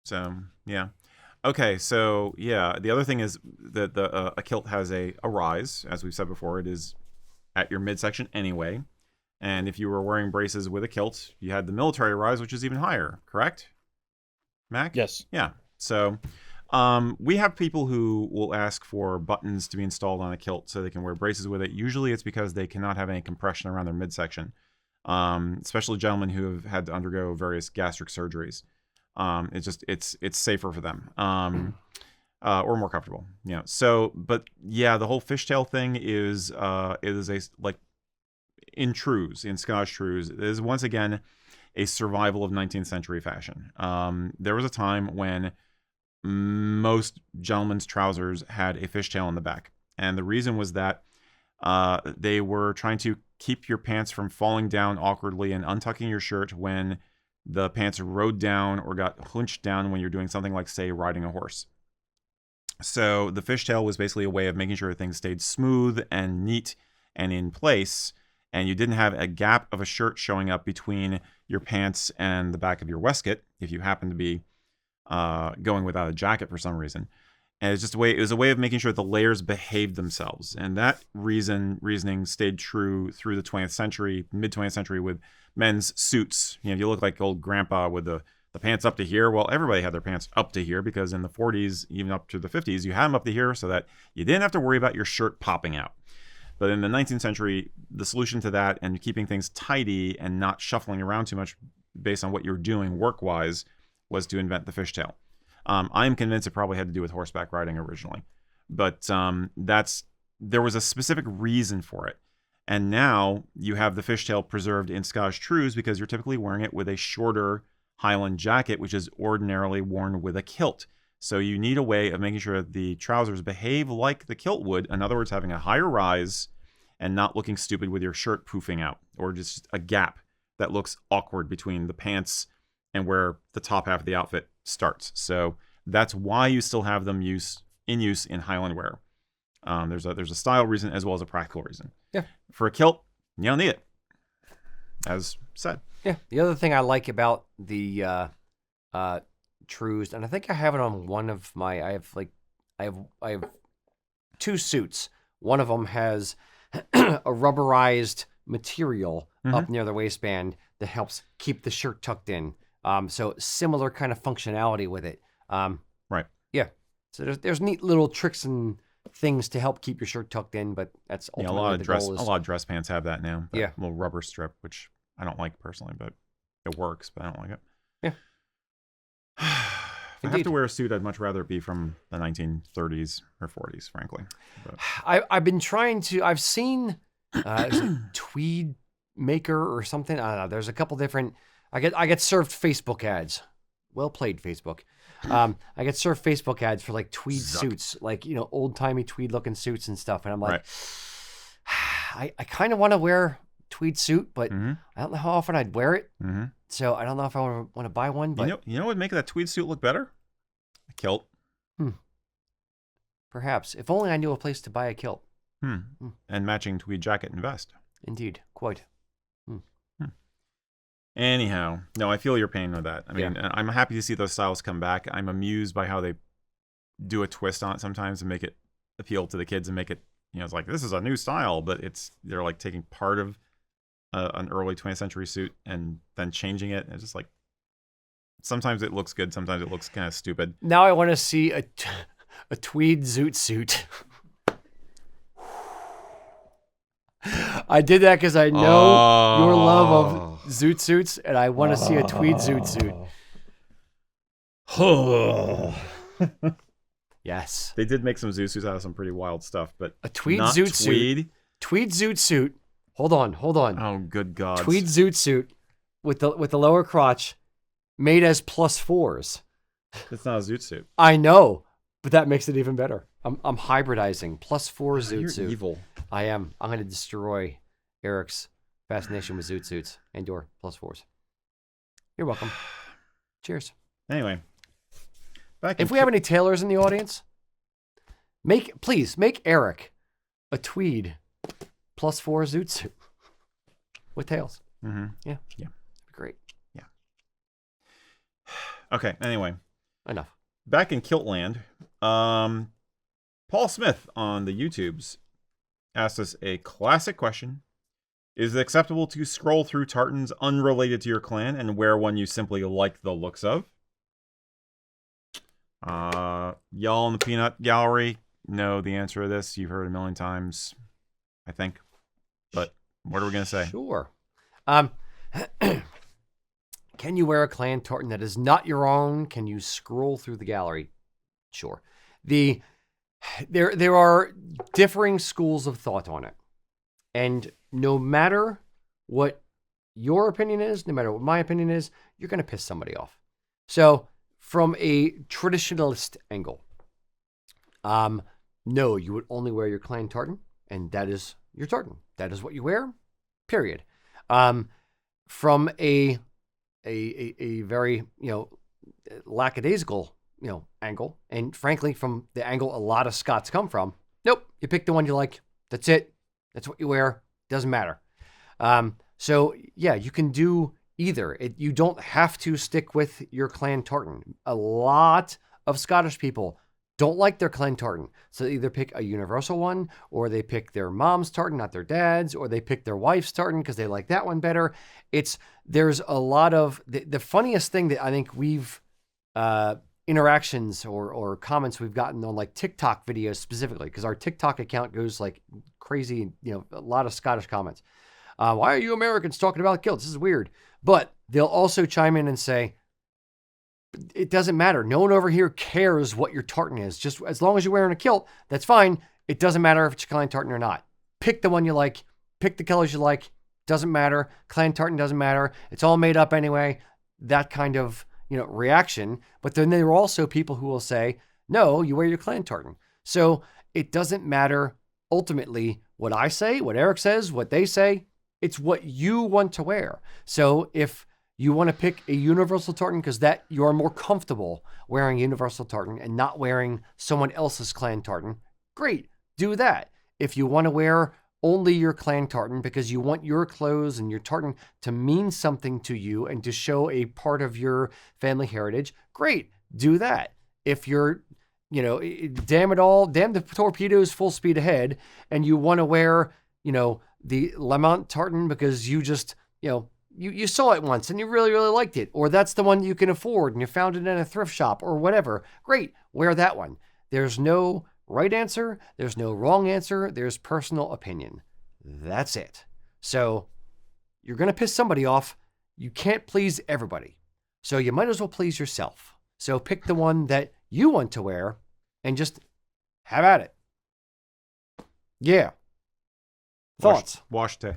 So yeah. Okay, so yeah, the other thing is that a kilt has a rise, as we've said before. It is at your midsection anyway, and if you were wearing braces with a kilt, you had the military rise, which is even higher. Correct, Mac? Yes. Yeah. So we have people who will ask for buttons to be installed on a kilt so they can wear braces with it. Usually, it's because they cannot have any compression around their midsection, especially gentlemen who have had to undergo various gastric surgeries. It's safer for them, or more comfortable, So, but yeah, the whole fishtail thing is in trews, in Scottish trews, it is once again a survival of 19th century fashion. There was a time when most gentlemen's trousers had a fishtail in the back, and the reason was that they were trying to keep your pants from falling down awkwardly and untucking your shirt when the pants rode down or got hunched down when you're doing something like, say, riding a horse. So the fishtail was basically a way of making sure things stayed smooth and neat and in place, and you didn't have a gap of a shirt showing up between your pants and the back of your waistcoat if you happen to be going without a jacket for some reason. And it's just it was a way of making sure the layers behaved themselves. And that reasoning stayed true through the 20th century, mid-20th century, with men's suits. You look like old grandpa with the pants up to here. Well, everybody had their pants up to here because in the 40s, even up to the 50s, you had them up to here so that you didn't have to worry about your shirt popping out. But in the 19th century, the solution to that and keeping things tidy and not shuffling around too much based on what you're doing work-wise was to invent the fishtail. I'm convinced it probably had to do with horseback riding originally, but there was a specific reason for it. And now you have the fishtail preserved in Scottish trews because you're typically wearing it with a shorter Highland jacket, which is ordinarily worn with a kilt. So you need a way of making sure that the trousers behave like the kilt would. In other words, having a higher rise and not looking stupid with your shirt poofing out, or just a gap that looks awkward between the pants and where the top half of the outfit starts. So that's why you still have them in use in Highland wear. There's a style reason as well as a practical reason. Yeah. For a kilt, you don't need it, as said. Yeah. The other thing I like about the trews, and I think I have it on one of my. I have 2 suits. One of them has a rubberized material up near the waistband that helps keep the shirt tucked in. So similar kind of functionality with it. Right. Yeah. So there's neat little tricks and things to help keep your shirt tucked in, but that's ultimately a lot of dress pants have that now. Yeah. Little rubber strip, which I don't like personally, but it works. But I don't like it. Yeah. If I have to wear a suit, I'd much rather it be from the 1930s or 40s, frankly. But I've been trying to. I've seen tweed maker or something. I don't know. There's a couple different. I get served Facebook ads. Well played, Facebook. I get served Facebook ads for like tweed suits, like old timey tweed looking suits and stuff. And I'm like, I kind of want to wear tweed suit, but Mm-hmm. I don't know how often I'd wear it. Mm-hmm. So I don't know if I want to buy one. But You know what would make that tweed suit look better? A kilt. perhaps, if only I knew a place to buy a kilt. And matching tweed jacket and vest. Indeed, quite. Anyhow, no, I feel your pain with that. I mean, I'm happy to see those styles come back. I'm amused by how they do a twist on it sometimes and make it appeal to the kids and make it, it's like, this is a new style, but they're like taking part of an early 20th century suit and then changing it. And it's just like, sometimes it looks good, sometimes it looks kind of stupid. Now I want to see a tweed zoot suit. I did that because I know your love of zoot suits, and I want to see a tweed zoot suit. Yes. They did make some zoot suits out of some pretty wild stuff, but A tweed not zoot tweed. suit. Tweed zoot suit. Hold on. Oh, good God. Tweed zoot suit with the lower crotch, made as +4s. It's not a zoot suit. I know, but that makes it even better. I'm hybridizing +4 zoot You're suit. evil. I am. I'm going to destroy Eric's fascination with zoot suits and your +4s. You're welcome. Cheers. Anyway. If we have any tailors in the audience, please make Erik a tweed +4 zoot suit with tails. Mm-hmm. Yeah. Yeah. Great. Yeah. Okay. Anyway. Enough. Back in Kilt land, Paul Smith on the YouTubes asked us a classic question. Is it acceptable to scroll through tartans unrelated to your clan and wear one you simply like the looks of? Y'all in the peanut gallery know the answer to this. You've heard it a million times, I think. But what are we going to say? Sure. Can you wear a clan tartan that is not your own? Can you scroll through the gallery? Sure. There are differing schools of thought on it. And no matter what your opinion is, no matter what my opinion is, you're going to piss somebody off. So, from a traditionalist angle, no, you would only wear your clan tartan, and that is your tartan. That is what you wear, period. From a very, lackadaisical, angle, and frankly, from the angle a lot of Scots come from, nope, you pick the one you like. That's it. That's what you wear. Doesn't matter. So, yeah, you can do either. You don't have to stick with your clan tartan. A lot of Scottish people don't like their clan tartan. So they either pick a universal one, or they pick their mom's tartan, not their dad's, or they pick their wife's tartan because they like that one better. There's a lot of, the funniest thing that I think we've, interactions or comments we've gotten on like TikTok videos specifically, because our TikTok account goes like crazy, a lot of Scottish comments. Why are you Americans talking about kilts? This is weird. But they'll also chime in and say, it doesn't matter. No one over here cares what your tartan is. Just as long as you're wearing a kilt, that's fine. It doesn't matter if it's your clan tartan or not. Pick the one you like. Pick the colors you like. Doesn't matter. Clan tartan doesn't matter. It's all made up anyway. That kind of, reaction. But then there are also people who will say, no, you wear your clan tartan. So it doesn't matter ultimately what I say, what Erik says, what they say. It's what you want to wear. So if you want to pick a universal tartan because that you are more comfortable wearing universal tartan and not wearing someone else's clan tartan, great, do that. If you want to wear only your clan tartan because you want your clothes and your tartan to mean something to you and to show a part of your family heritage, great, do that. If you're, damn it all, damn the torpedoes full speed ahead, and you want to wear, the Lamont tartan because you just, you saw it once and you really, really liked it, or that's the one you can afford and you found it in a thrift shop or whatever, great, wear that one. There's no right answer. There's no wrong answer. There's personal opinion. That's it. So you're going to piss somebody off. You can't please everybody. So you might as well please yourself. So pick the one that you want to wear and just have at it. Yeah. Thoughts? Wash day.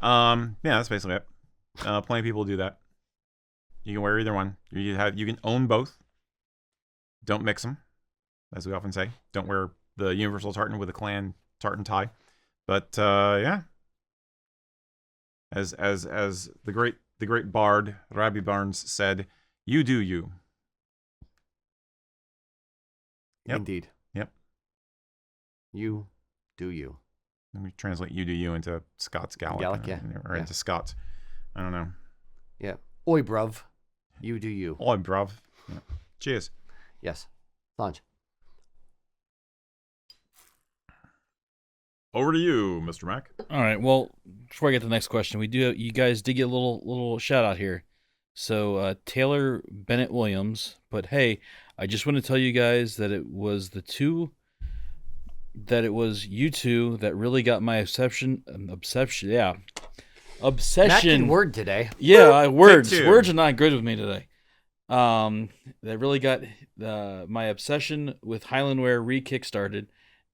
Yeah, that's basically it. Plenty of people do that. You can wear either one. You can own both. Don't mix them, as we often say. Don't wear the universal tartan with a clan tartan tie. But yeah, As the great bard Rabbi Barnes said, "You do you." Yep. Indeed. Yep. You do you. Let me translate "you do you" into Scots Gaelic, Gaelic, yeah. or into Scots. I don't know. Yeah. Oi, bruv. You do you. Oi, bruv. Yeah. Cheers. Yes. Lunch. Over to you, Mr. Mac. All right. Well, before I get to the next question, you guys did get a little shout out here. So Taylor Bennett Williams, but hey, I just want to tell you guys that it was you two that really got my obsession. Mac can word today. Yeah, words. two. Words are not good with me today. That really got my obsession with Highlandware re-kickstarted,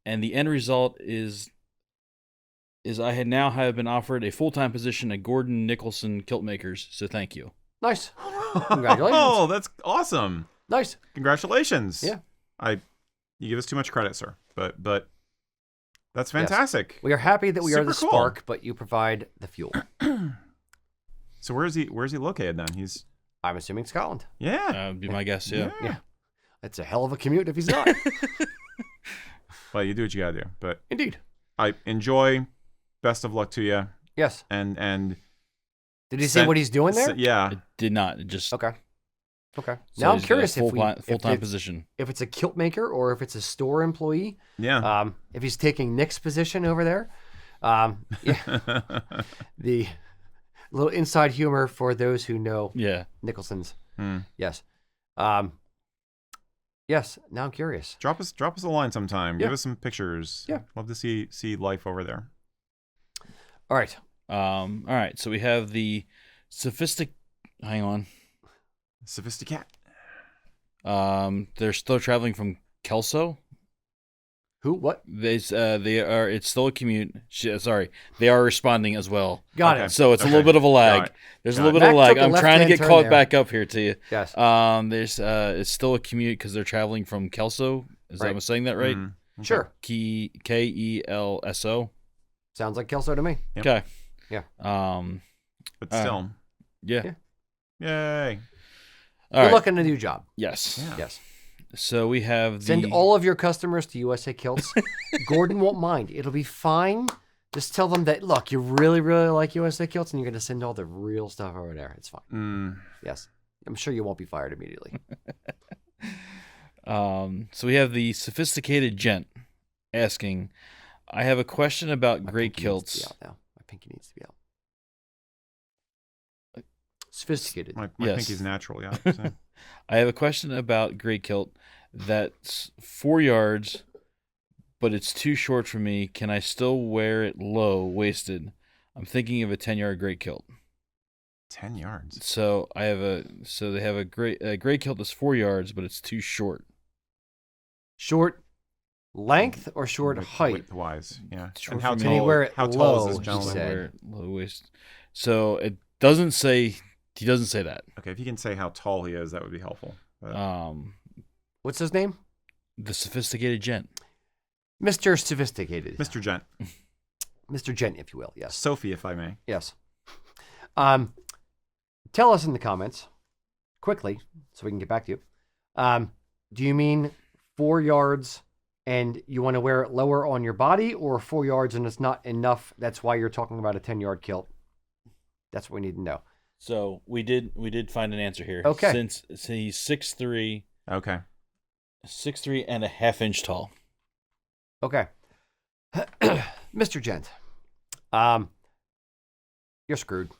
and the end result is I have been offered a full-time position at Gordon Nicholson Kilt Makers. So thank you. Nice. Congratulations. Oh, that's awesome. Nice. Congratulations. Yeah. You give us too much credit, sir. But that's fantastic. We are happy that we are the Super cool. spark, but you provide the fuel. So where's he located then? He's I'm assuming Scotland. yeah. Be my guess. Yeah. Yeah. It's a hell of a commute if he's not. Well, you do what you gotta do. But Indeed. I enjoy. Best of luck to you. Yes. And Did he say what he's doing there? yeah. It did not. It just Okay. so Now I'm he's got a curious if full-time it's, position. if it's a kilt maker or if it's a store employee. Yeah. If he's taking Nick's position over there. Yeah. The little inside humor for those who know Yeah. Nicholson's. Hmm. Yes. Yes. Now I'm curious. Drop us a line sometime. Yeah. Give us some pictures. Yeah. Love to see life over there. All right. All right. So we have the Hang on. Sophisticat. They're still traveling from Kelso. Who? What? It's still a commute. Sorry, they are responding as well. Got Okay. it. So it's a Okay. little bit of a lag. Got it. There's a Got little it. bit of a Mac lag. took a I'm trying to left-hand get turn caught there. back up here to you. Yes. It's still a commute because they're traveling from Kelso. Is Right. that I'm saying that right? Mhm. Okay. Sure. Kelso. Sounds like Kelso to me. Yep. Okay. Yeah. But still. Yeah. Yay. All Good right. luck in a new job. Yes. Yeah. Yes. So we have the Send all of your customers to USA Kilts. Gordon won't mind. It'll be fine. Just tell them that, look, you really, really like USA Kilts, and you're going to send all the real stuff over there. It's fine. Yes. I'm sure you won't be fired immediately. So we have the sophisticated gent asking, I have a question about My great pinky needs to kilts. be out now. My pinky needs to be out. Sophisticated. My Yes. pinky's natural, yeah. So. I have a question about great kilt that's 4 yards, but it's too short for me. Can I still wear it low waisted? I'm thinking of a 10-yard great kilt. 10 yards. So they have a great kilt that's 4 yards, but it's too short. Short length or short height? Width-wise, yeah. Short And how for me. Can he tall, wear it how tall low, is this he gentleman? said? Wear it low waist. So it doesn't say. He doesn't say that. Okay, if you can say how tall he is, that would be helpful. But- What's his name? The sophisticated gent. Mr. Sophisticated. Mr. Gent. Mr. Gent, if you will. Yes. Sophie, if I may. Yes. Tell us in the comments quickly so we can get back to you. Do you mean 4 yards and you want to wear it lower on your body, or 4 yards and it's not enough? That's why you're talking about a 10-yard kilt. That's what we need to know. So we did find an answer here. Okay. Since he's 6'3", Okay. 6'3" and a half-inch tall. Okay. Mr. Gent, you're screwed.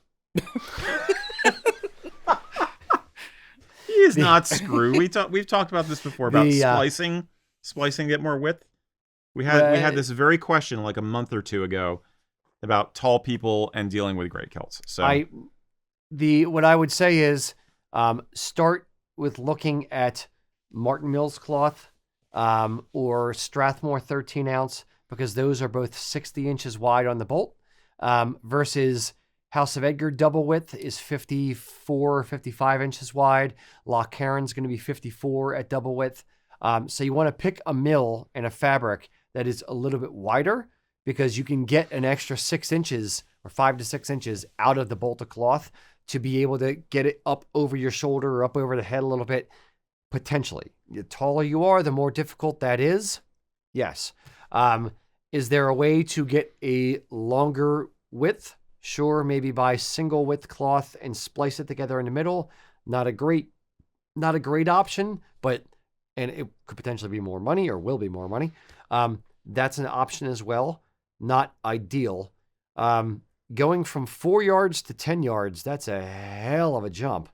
He is not screwed. We've talked about this before about The, splicing to get more width. We had this very question like a month or two ago about tall people and dealing with great kilts. So what I would say is start with looking at Martin Mills cloth or Strathmore 13 ounce, because those are both 60 inches wide on the bolt, versus House of Edgar double width is 54 or 55 inches wide. Loch Heron's going to be 54 at double width. So you want to pick a mill and a fabric that is a little bit wider, because you can get an extra 6 inches or 5 to 6 inches out of the bolt of cloth to be able to get it up over your shoulder or up over the head a little bit, potentially. The taller you are, the more difficult that is. Yes. Is there a way to get a longer width? Sure, maybe buy single width cloth and splice it together in the middle. Not a great option, but and it could potentially be more money or will be more money. That's an option as well. Not ideal. Going from 4 yards to 10 yards, that's a hell of a jump.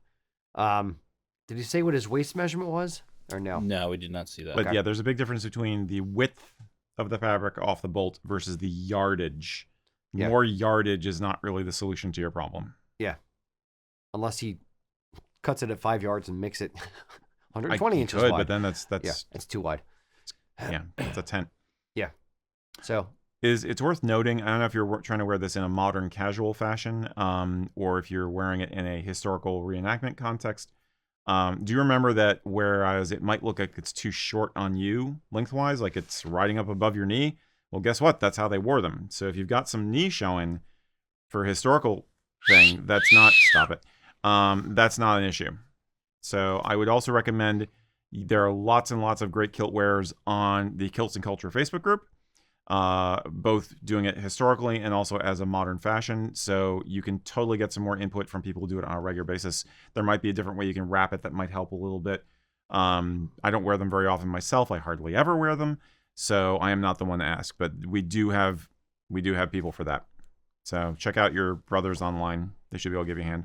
Did he say what his waist measurement was or no? No, we did not see that. But yeah, there's a big difference between the width of the fabric off the bolt versus the yardage. Yeah. More yardage is not really the solution to your problem. Yeah. Unless he cuts it at 5 yards and makes it 120 inches wide. But then that's it's too wide. yeah, it's a tent. Yeah. So It's worth noting, I don't know if you're trying to wear this in a modern casual fashion, or if you're wearing it in a historical reenactment context. Do you remember that whereas it might look like it's too short on you lengthwise, like it's riding up above your knee? Well, guess what? That's how they wore them. So if you've got some knee showing for a historical thing, that's not an issue. So I would also recommend, there are lots and lots of great kilt wearers on the Kilts and Culture Facebook group, both doing it historically and also as a modern fashion. So you can totally get some more input from people who do it on a regular basis. There might be a different way you can wrap it that might help a little bit. I don't wear them very often myself. I hardly ever wear them. So I am not the one to ask, but we do have people for that. So check out your brothers online. They should be able to give you a hand.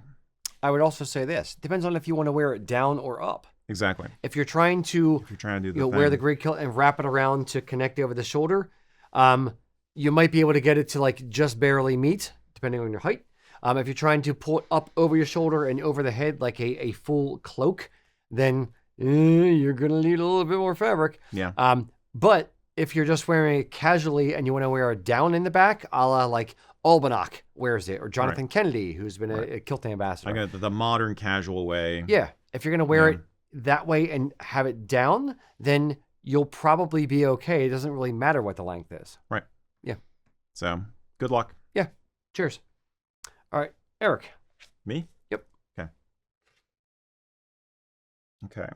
I would also say this. Depends on if you want to wear it down or up. Exactly. If you're trying to do the wear the great kilt and wrap it around to connect over the shoulder, you might be able to get it to like just barely meet, depending on your height. If you're trying to pull it up over your shoulder and over the head like a full cloak, then you're going to need a little bit more fabric. Yeah. But if you're just wearing it casually and you want to wear it down in the back, a la like Albanach wears it, or Jonathan Kennedy, who's been a Kilt Ambassador. I got the modern casual way. Yeah. If you're going to wear it that way and have it down, then you'll probably be okay. It doesn't really matter what the length is. Right. Yeah. So good luck. Yeah. Cheers. All right. Erik. Me? Yep. Okay.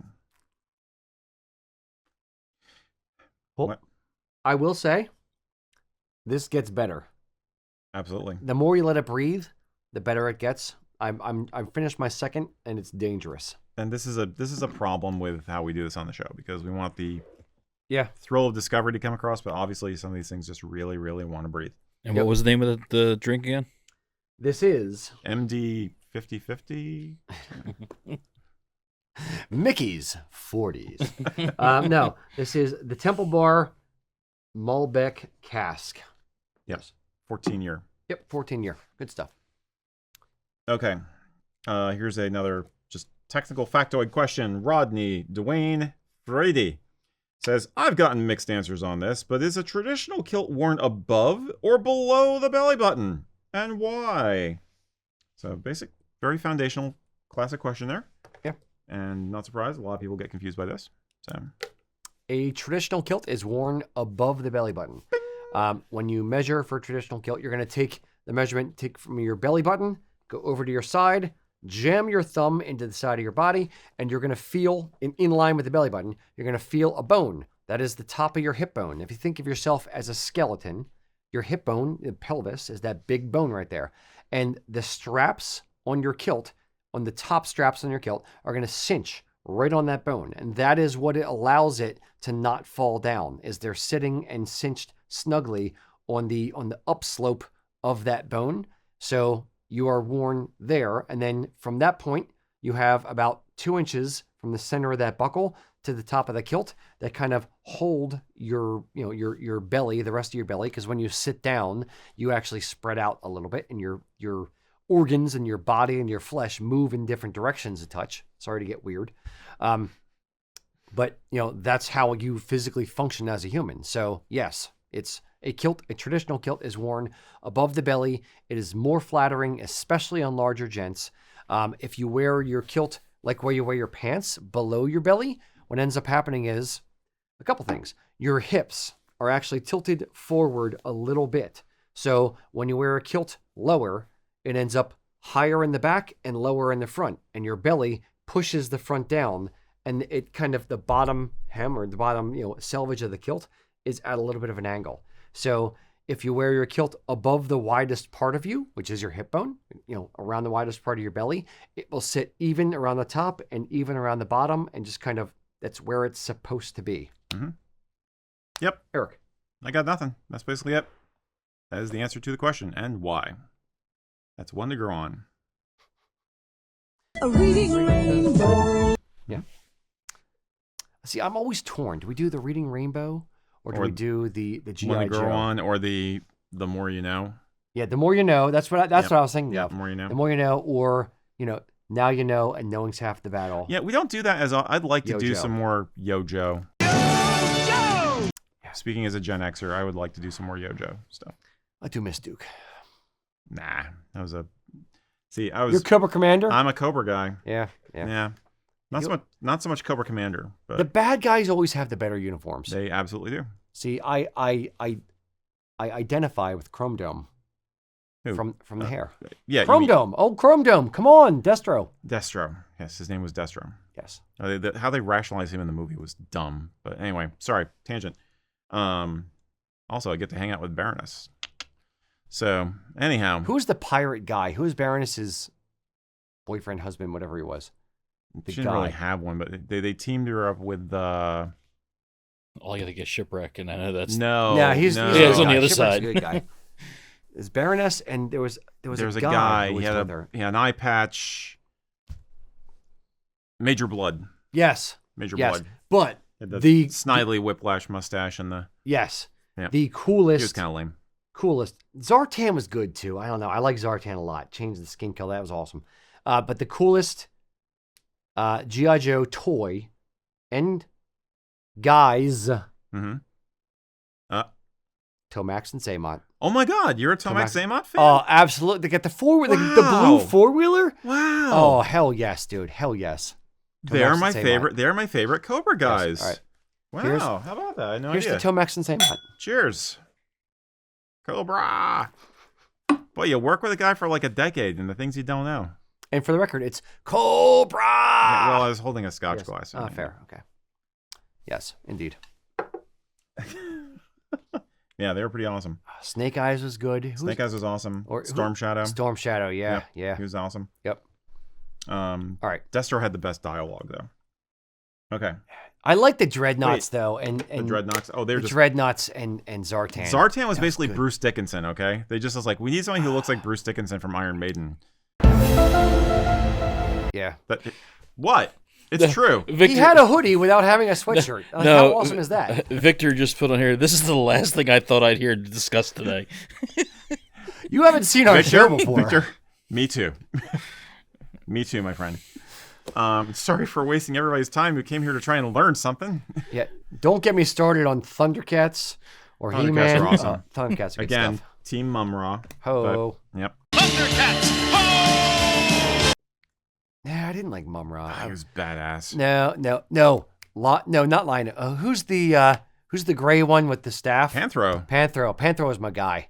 Well, What? I will say this gets better. Absolutely. The more you let it breathe, the better it gets. I'm finished my second, and it's dangerous. And this is a problem with how we do this on the show, because we want the Yeah. thrill of discovery to come across, but obviously some of these things just really, really want to breathe. And what was the name of the drink again? This is MD 50/50. Mickey's 40s. No, this is the Temple Bar Malbec Cask. Yes. 14 year. Yep, 14-year. Good stuff. Okay. Here's another just technical factoid question. Rodney Dwayne Frady says, I've gotten mixed answers on this, but is a traditional kilt worn above or below the belly button? And why? So basic, very foundational, classic question there. Yeah. And not surprised, a lot of people get confused by this. So A traditional kilt is worn above the belly button. When you measure for a traditional kilt, you're going to take the measurement, take from your belly button, go over to your side, jam your thumb into the side of your body, and you're going to feel, in line with the belly button, you're going to feel a bone. That is the top of your hip bone. If you think of yourself as a skeleton, your hip bone, the pelvis, is that big bone right there. And the straps on your kilt, on the top straps on your kilt, are going to cinch right on that bone. And that is what it allows it to not fall down, is they're sitting and cinched snugly on the upslope of that bone. So you are worn there. And then from that point, you have about 2 inches from the center of that buckle to the top of the kilt that kind of hold your belly, the rest of your belly. Because when you sit down, you actually spread out a little bit, and your organs and your body and your flesh move in different directions a touch. Sorry to get weird. But that's how you physically function as a human. So yes, it's a kilt. A traditional kilt is worn above the belly. It is more flattering, especially on larger gents. If you wear your kilt like where you wear your pants below your belly, what ends up happening is a couple things. Your hips are actually tilted forward a little bit. So when you wear a kilt lower, it ends up higher in the back and lower in the front, and your belly pushes the front down, and it kind of the bottom hem or the bottom, selvage of the kilt is at a little bit of an angle. So if you wear your kilt above the widest part of you, which is your hip bone, around the widest part of your belly, it will sit even around the top and even around the bottom, and just kind of, that's where it's supposed to be. Mm-hmm. Yep. Erik. I got nothing. That's basically it. That is the answer to the question, and why. That's one to grow on. A reading rainbow. Yeah. See, I'm always torn. Do we do the reading rainbow, or do we do the GI One to Joe? grow on, or the more you know. Yeah, the more you know. That's what I was thinking Yeah, of. the more you know. The more you know, or now you know, and knowing's half the battle. Yeah, we don't do that as. I'd like to do Yo-jo. some more Yo-Jo. Speaking as a Gen Xer, I would like to do some more Yo-Jo stuff. I do miss Duke. Nah, that was a. See, I was. You're Cobra Commander. I'm a Cobra guy. Yeah. Not so much Cobra Commander, but The bad guys always have the better uniforms. they absolutely do. See, I identify with Chrome Dome Who? from the hair. Yeah, Chrome you mean Dome. Oh, Chrome Dome. Come on, Destro. Destro. Yes, his name was Destro. Yes. How they rationalized him in the movie was dumb. But anyway, sorry, tangent. Also, I get to hang out with Baroness. So, anyhow. Who's the pirate guy? Who's Baroness's boyfriend, husband, whatever he was? She didn't really have one, but they teamed her up with Oh, I gotta get shipwreck, and I know that's he's Yeah, he's on the other Shipwreck's side. a good guy. There's Baroness, and there was a guy. who He was had with her. an eye patch. Major Blood. Yes. Major Yes. Blood. But Had the the Snidely Whiplash mustache and the. yes, Yeah. the He coolest. was kind of lame. Coolest. Zartan was good too. I don't know. I like Zartan a lot. Changed the skin color. That was awesome. But the coolest G.I. Joe toy and guys, Mm-hmm. Tomax and Zaymont. Oh my God, you're a Tomax Zaymont fan? Oh, absolutely. They got the the blue Wow. 4-wheeler. Wow. Oh, hell yes, dude. Hell yes. They're Tomax my and Zaymont. favorite. They're my favorite Cobra guys. Yes. All right. Wow. Here's- How about that? I had no Here's idea. the Tomax and Zaymont. Cheers. Cobra. Boy, you work with a guy for like a decade and the things you don't know. And for the record, it's Cobra. Yeah, well, I was holding a scotch Yes. glass. Oh, fair. Okay. Yes, indeed. Yeah, they were pretty awesome. Snake Eyes was good. Snake Eyes was awesome. Storm Shadow. Storm Shadow, yeah, Yep, yeah. He was awesome. Yep. All right. Destro had the best dialogue though. Okay. I like the Dreadnoughts though, and The Dreadnoughts. Oh, they're the just Dreadnoughts and Zartan. Zartan was That basically good. Bruce Dickinson, okay? They just was like, we need somebody who looks like Bruce Dickinson from Iron Maiden. Yeah. What? It's true. Victor, He had a hoodie without having a sweatshirt. Like, no, how awesome is that? Victor just put on here. This is the last thing I thought I'd hear discussed today. You haven't seen our show before. Victor, me too. Me too, my friend. Sorry for wasting everybody's time who came here to try and learn something. Yeah. Don't get me started on Thundercats or Thundercats He-Man. are awesome. Thundercats are good Again, stuff. Team Mumra. Ho. But, yep. Yeah, I didn't like Mumra. He was badass. No. No, not Lion. Who's the gray one with the staff? Panthro. Panthro was my guy.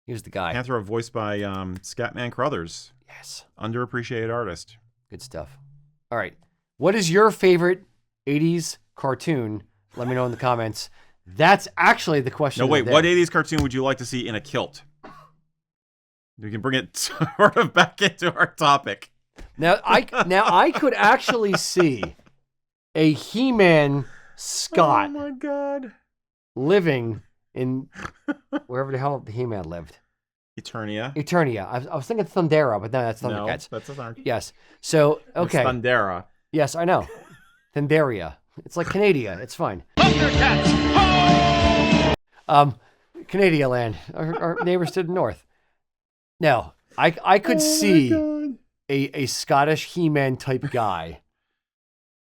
He was the guy. Panthro voiced by Scatman Crothers. Yes. Underappreciated artist. Good stuff. All right. What is your favorite 80s cartoon? Let me know in the comments. That's actually the question. No, of the wait. day. What 80s cartoon would you like to see in a kilt? We can bring it sort of back into our topic. Now I could actually see a He-Man Scott Oh my God. living in wherever the hell the He-Man lived. Eternia. Eternia. I was thinking Thundera, but no, that's Thundercats. No, that's a Yes. So okay. It's Thundera. Yes, I know. Thunderia. It's like Canada. It's fine. Canada land. Our neighbors to the north. Now, I could see a Scottish He-Man type guy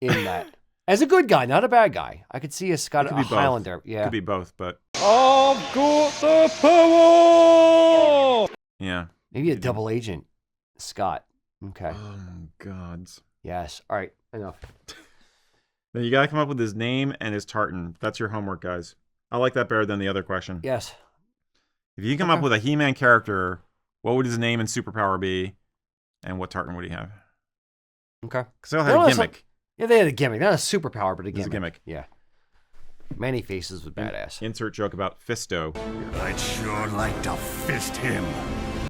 in that. As a good guy, not a bad guy. I could see a Could be both. Highlander. Yeah. Could be both, but I've got the power! yeah. Maybe a double agent. Scott. Okay. Oh my God. Yes. All right. Enough. Then you gotta come up with his name and his tartan. That's your homework, guys. I like that better than the other question. Yes. If you come up with a He-Man character, what would his name and superpower be, and what tartan would he have? Okay. Because they all had a gimmick. Yeah, they had a gimmick. Not a superpower, but a gimmick. It's a gimmick. Yeah. Many Faces was badass. Insert joke about Fisto. I'd sure like to fist him.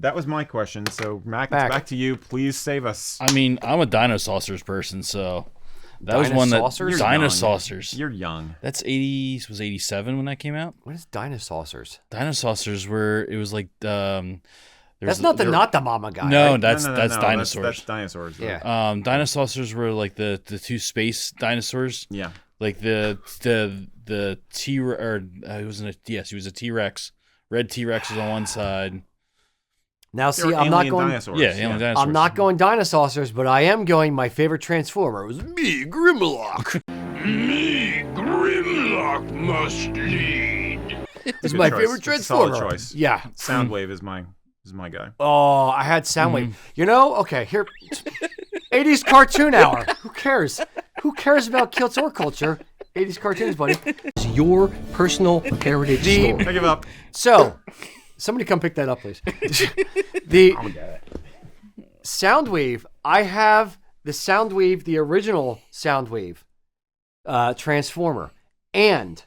That was my question. So, Mac, it's back to you. Please save us. I mean, I'm a Dinosaurs person, so that was one that Dinosaurs. You're young. That's 80s. Was 87 when that came out? What is Dinosaurs? Dinosaurs were. It was like. That's not the mama guy. No, right? that's no, dinosaurs. That's dinosaurs. Though. Yeah. Dinosaurs were like the two space dinosaurs. Yeah. Like the T or he wasn't a he was a T-Rex. Red T-Rex was on one side. Now see, I'm not going. Dinosaurs. Alien dinosaurs. I'm not going Dinosaurs, but I am going. My favorite Transformer. It was me, Grimlock. Me, Grimlock, must lead. It's my favorite Transformer. Solid choice. Yeah. Soundwave is my guy. Oh, I had Soundwave. You know, okay, here, 80s cartoon hour. Who cares? Who cares about kilts or culture? 80s cartoons, buddy. It's your personal heritage story. I give up. So, somebody come pick that up, please. The Soundwave, I have the Soundwave, the original Soundwave Transformer, and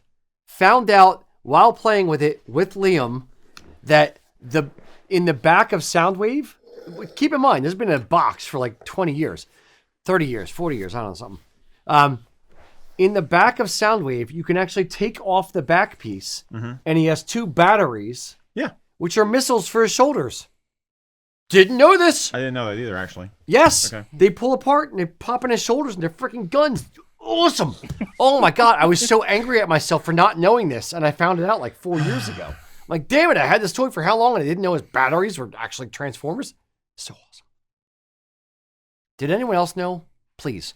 found out while playing with it with Liam that in the back of Soundwave, keep in mind, this has been in a box for like 20 years, 30 years, 40 years, I don't know, something. In the back of Soundwave, you can actually take off the back piece, and he has 2 batteries, which are missiles for his shoulders. Didn't know this. I didn't know that either, actually. Yes. Okay. They pull apart, and they pop in his shoulders, and they're freaking guns. Awesome. Oh, my God. I was so angry at myself for not knowing this, and I found it out like 4 years ago. I'm like, damn it, I had this toy for how long and I didn't know his batteries were actually Transformers? So awesome. Did anyone else know? Please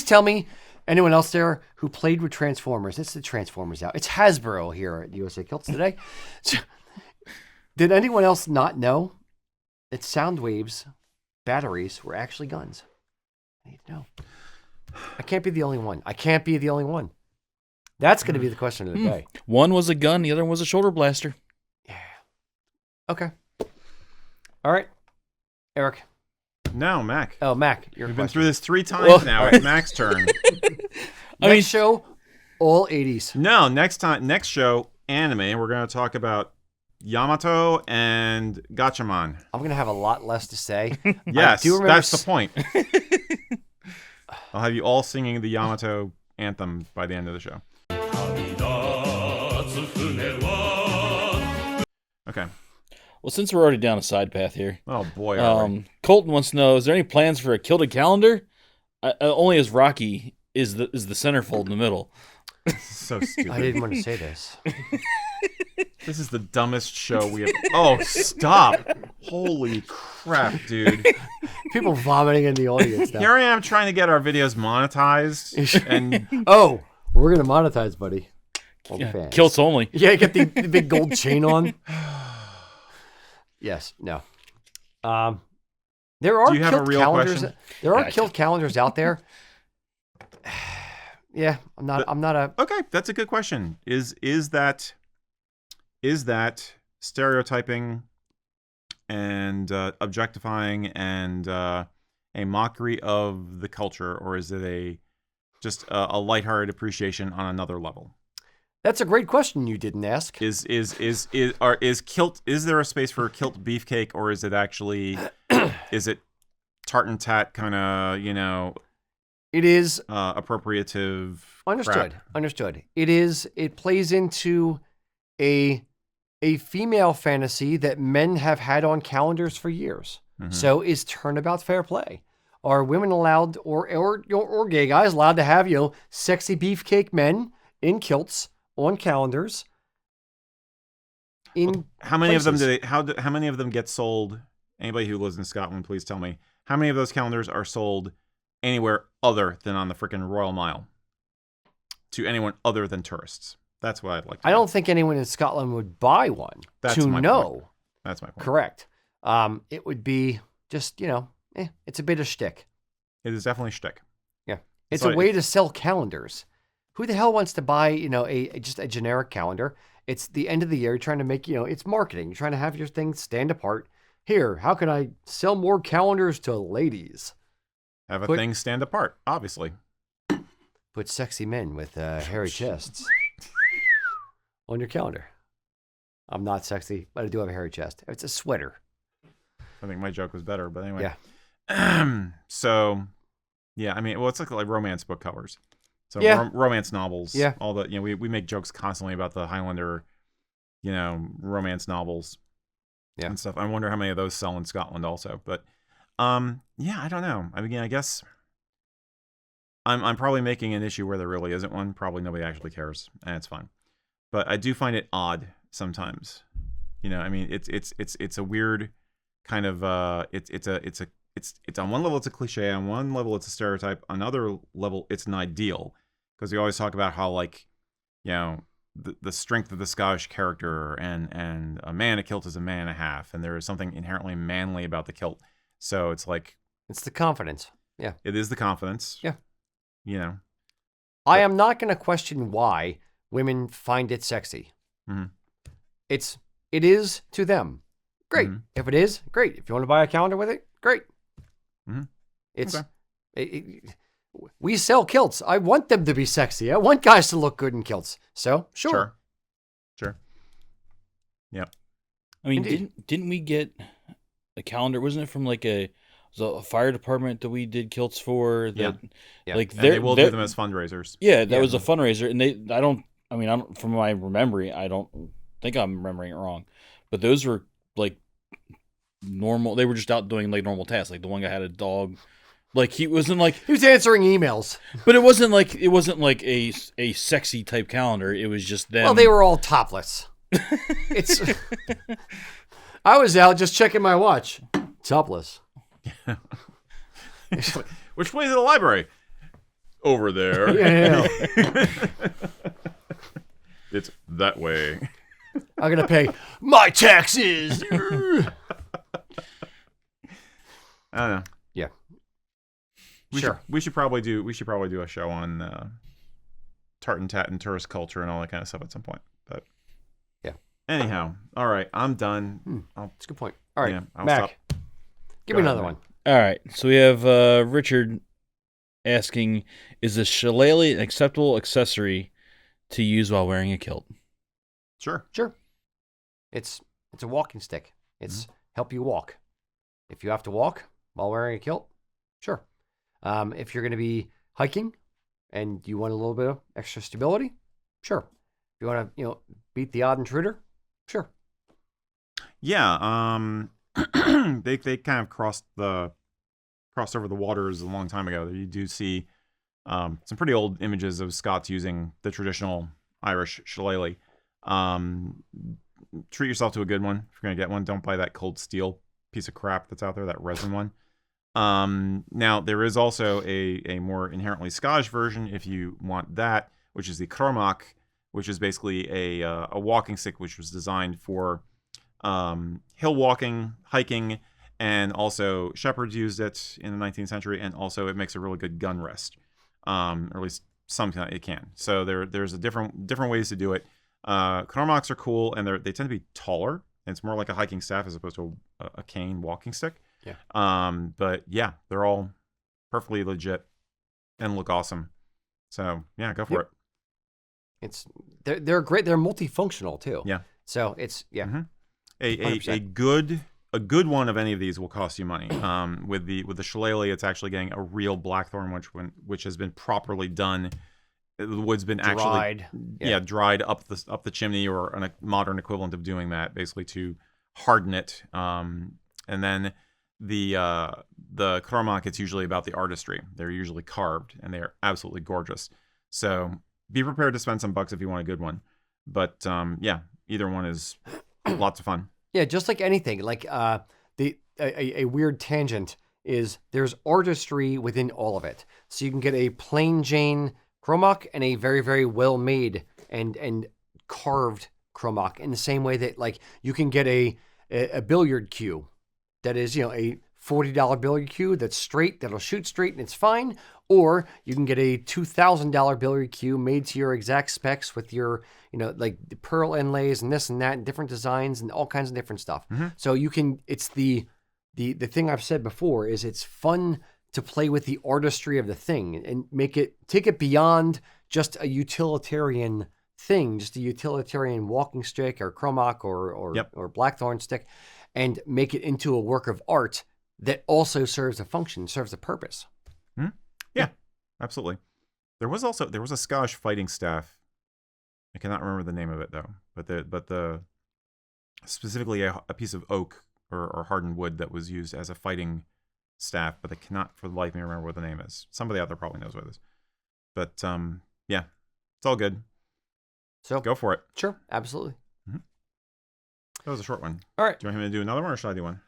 tell me, anyone else there who played with Transformers. It's the Transformers out. It's Hasbro here at USA Kilts today. Did anyone else not know that Soundwave's batteries were actually guns? I need to know. I can't be the only one. That's going to be the question of the day. One was a gun, the other one was a shoulder blaster. Yeah. Okay. All right. Eric. No, Mac. Oh, Mac. Your We've question. been through this 3 times now. It's Mac's turn. Next show, all 80s. No, next show, anime. We're going to talk about Yamato and Gatchaman. I'm going to have a lot less to say. Yes, that's the point. I'll have you all singing the Yamato anthem by the end of the show. Okay. Well, since we're already down a side path here. Oh, boy. Are we. Colton wants to know, is there any plans for a Kilted calendar? Only as Rocky is the centerfold in the middle. So stupid. I didn't want to say this. This is the dumbest show we have. Oh, stop. Holy crap, dude. People vomiting in the audience now. Here I am trying to get our videos monetized. And oh, we're going to monetize, buddy. Yeah, Kilts only. Yeah, get the big gold chain on. Yes, no. There are Do you have a Kilt real calendars. question? There are Kilt calendars out there. Yeah, I'm not a. Okay, that's a good question. Is that stereotyping and objectifying and a mockery of the culture, or is it just a lighthearted appreciation on another level? That's a great question you didn't ask. Is Kilt? Is there a space for Kilt beefcake, or is it actually is it tartan tat kind of It is appropriative? Understood. It plays into a female fantasy that men have had on calendars for years. Mm-hmm. So is turnabout fair play? Are women allowed, or gay guys allowed to have sexy beefcake men in kilts on calendars? How many of them how many of them get sold? Anybody who lives in Scotland, please tell me. How many of those calendars are sold anywhere other than on the frickin' Royal Mile to anyone other than tourists? That's what I'd like to know. I don't think anyone in Scotland would buy one. That's to my know. Point. That's my point. Correct. It would be just, it's a bit of shtick. It is definitely shtick. Yeah. It's a way to sell calendars. Who the hell wants to buy, just a generic calendar? It's the end of the year. You're trying to make, it's marketing. You're trying to have your thing stand apart. Here, how can I sell more calendars to ladies? Have a thing stand apart, obviously. Put sexy men with hairy chests on your calendar. I'm not sexy, but I do have a hairy chest. It's a sweater. I think my joke was better, but anyway. Yeah. So, yeah, I mean, well, it's like romance book covers. So Yeah. romance novels. Yeah. All the, we make jokes constantly about the Highlander, romance novels. Yeah. And stuff. I wonder how many of those sell in Scotland also. But, yeah, I don't know. I mean, I guess I'm probably making an issue where there really isn't one. Probably nobody actually cares, and it's fine. But I do find it odd sometimes. I mean, it's a weird kind of it's on one level it's a cliche, on one level it's a stereotype, on another level it's an ideal, because we always talk about how, like, the strength of the Scottish character, and a man a kilt is a man and a half, and there is something inherently manly about the kilt. So it's like, it's the confidence. Yeah. It is the confidence. Yeah. I am not going to question why women find it sexy. Mm-hmm. It is to them. Great. Mm-hmm. If it is, great. If you want to buy a calendar with it, great. Mm-hmm. It's Okay. We sell kilts. I want them to be sexy. I want guys to look good in kilts. So sure. Yep. I mean, Indeed. didn't we get a calendar? Wasn't it from like a fire department that we did kilts for? That, Yeah. Like And they will do them as fundraisers. Yeah, that was a fundraiser, and I don't from my memory, I don't think I'm remembering it wrong, but those were like normal. They were just out doing like normal tasks. Like the one guy had a dog. Like he was answering emails. But it wasn't like a sexy type calendar. It was just them. Well, they were all topless. I was out just checking my watch. Topless. Which way is the library? Over there. Yeah. It's that way. I'm gonna pay my taxes. I don't know. Yeah. We should probably do a show on tartan, tattan, tourist culture, and all that kind of stuff at some point. But yeah. Anyhow, all right, I'm done. That's a good point. All right, Yeah, I'll Mac, stop. give Go me ahead, another Mac. one. All right, so we have Richard asking, is a shillelagh an acceptable accessory to use while wearing a kilt? Sure. It's a walking stick. It's help you walk. If you have to walk while wearing a kilt, sure. If you're going to be hiking and you want a little bit of extra stability, sure. If you want to, beat the odd intruder, sure. Yeah. They kind of crossed over the waters a long time ago. You do see some pretty old images of Scots using the traditional Irish shillelagh. Treat yourself to a good one if you're gonna get one. Don't buy that cold steel piece of crap that's out there, that resin one. Now there is also a more inherently Scottish version if you want that, which is the Cormac, which is basically a walking stick which was designed for hill walking, hiking, and also shepherds used it in the 19th century, and also it makes a really good gun rest, or at least sometimes it can. So there's a different ways to do it. Cormacs are cool, and they tend to be taller, and it's more like a hiking staff as opposed to a cane walking stick. Yeah. But yeah, they're all perfectly legit and look awesome. So yeah, go for it. They're great. They're multifunctional too. Yeah. So it's A good one of any of these will cost you money. With the shillelagh, it's actually getting a real blackthorn, which has been properly done. The wood's been dried. actually dried up the chimney, or a modern equivalent of doing that, basically to harden it. And then the Cormac, it's usually about the artistry. They're usually carved, and they are absolutely gorgeous. So be prepared to spend some bucks if you want a good one. But yeah, either one is lots of fun. Yeah, just like anything. Like a weird tangent is there's artistry within all of it. So you can get a plain Jane Cormac and a very, very well made and carved Cormac, in the same way that like you can get a billiard cue that is a $40 billiard cue that's straight, that'll shoot straight and it's fine. Or you can get a $2,000 billiard cue made to your exact specs with your, like the pearl inlays and this and that and different designs and all kinds of different stuff. So you can, it's the thing I've said before is it's fun to play with the artistry of the thing and take it beyond just a utilitarian thing, just a utilitarian walking stick or chromock or blackthorn stick, and make it into a work of art that also serves a function, serves a purpose. Yeah, absolutely. There was a Scottish fighting staff. I cannot remember the name of it though, but the specifically a piece of oak or hardened wood that was used as a fighting staff, but I cannot for the life of me remember what the name is. Somebody out there probably knows what it is. But yeah, it's all good. So go for it. Sure, absolutely. That was a short one. All right. Do you want me to do another one or should I do one?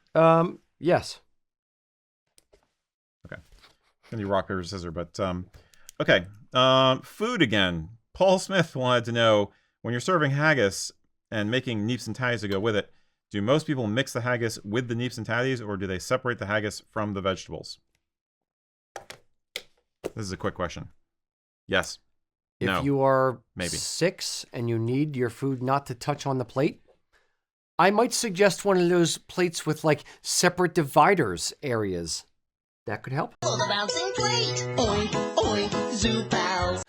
Yes. Okay. Gonna do rock, paper, scissors, but okay. Food again. Paul Smith wanted to know, when you're serving haggis and making neeps and tatties to go with it, do most people mix the haggis with the neeps and tatties, or do they separate the haggis from the vegetables? This is a quick question. Yes. If you are 6 and you need your food not to touch on the plate, I might suggest one of those plates with like separate dividers areas. That could help. Bouncing plate. Oink, oink, zoo pals.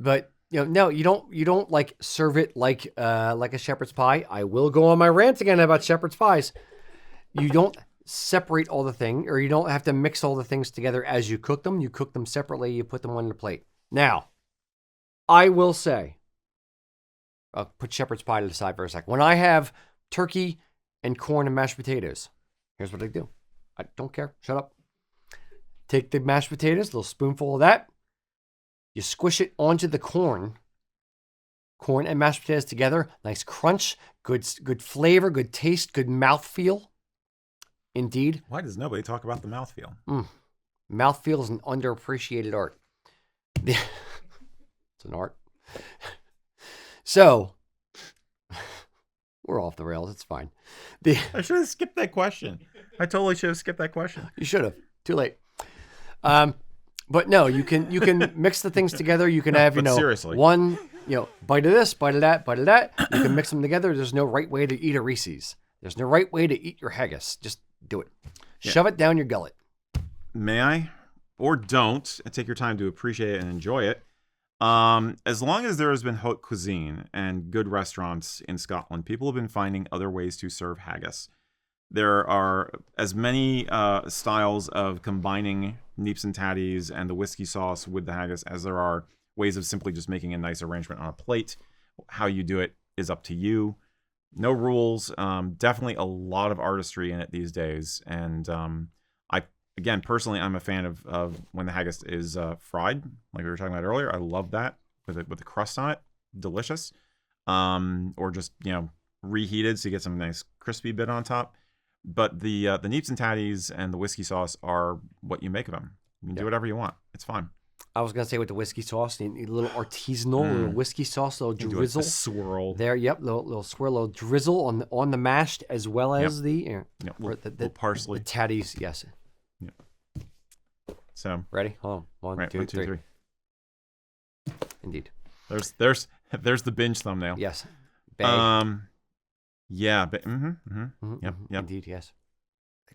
But no, you don't like serve it like a shepherd's pie. I will go on my rant again about shepherd's pies. You don't separate all the thing, or you don't have to mix all the things together as you cook them. You cook them separately. You put them on the plate. Now, I will say, I'll put shepherd's pie to the side for a sec. When I have turkey and corn and mashed potatoes, here's what I do. I don't care. Shut up. Take the mashed potatoes, a little spoonful of that. You squish it onto the corn and mashed potatoes together. Nice crunch, good flavor, good taste, good mouthfeel. Indeed. Why does nobody talk about the mouthfeel? Mouthfeel is an underappreciated art. It's an art. So, we're off the rails. It's fine. I should have skipped that question. I totally should have skipped that question. You should have. Too late. But no, you can mix the things together. You can have, seriously. one, bite of this, bite of that, bite of that. You can mix them together. There's no right way to eat a Reese's. There's no right way to eat your haggis. Just do it. Yeah. Shove it down your gullet. May I? Or don't, and take your time to appreciate it and enjoy it. As long as there has been haute cuisine and good restaurants in Scotland, people have been finding other ways to serve haggis. There are as many styles of combining neeps and tatties and the whiskey sauce with the haggis as there are ways of simply just making a nice arrangement on a plate. How you do it is up to you. No rules. Definitely a lot of artistry in it these days. And Again, personally, I'm a fan of when the haggis is fried, like we were talking about earlier. I love that with the crust on it, delicious. Or just reheated so you get some nice crispy bit on top. But the neeps and tatties and the whiskey sauce are what you make of them. You can do whatever you want. It's fine. I was gonna say with the whiskey sauce, you need a little artisanal, little whiskey sauce, little drizzle, swirl there. Yep, little swirl, little drizzle on the mashed as well as the parsley, the tatties. Yes. So ready? Hold on. One, two, three. Indeed. There's the binge thumbnail. Yes. Yeah. Yep. Indeed. Yes.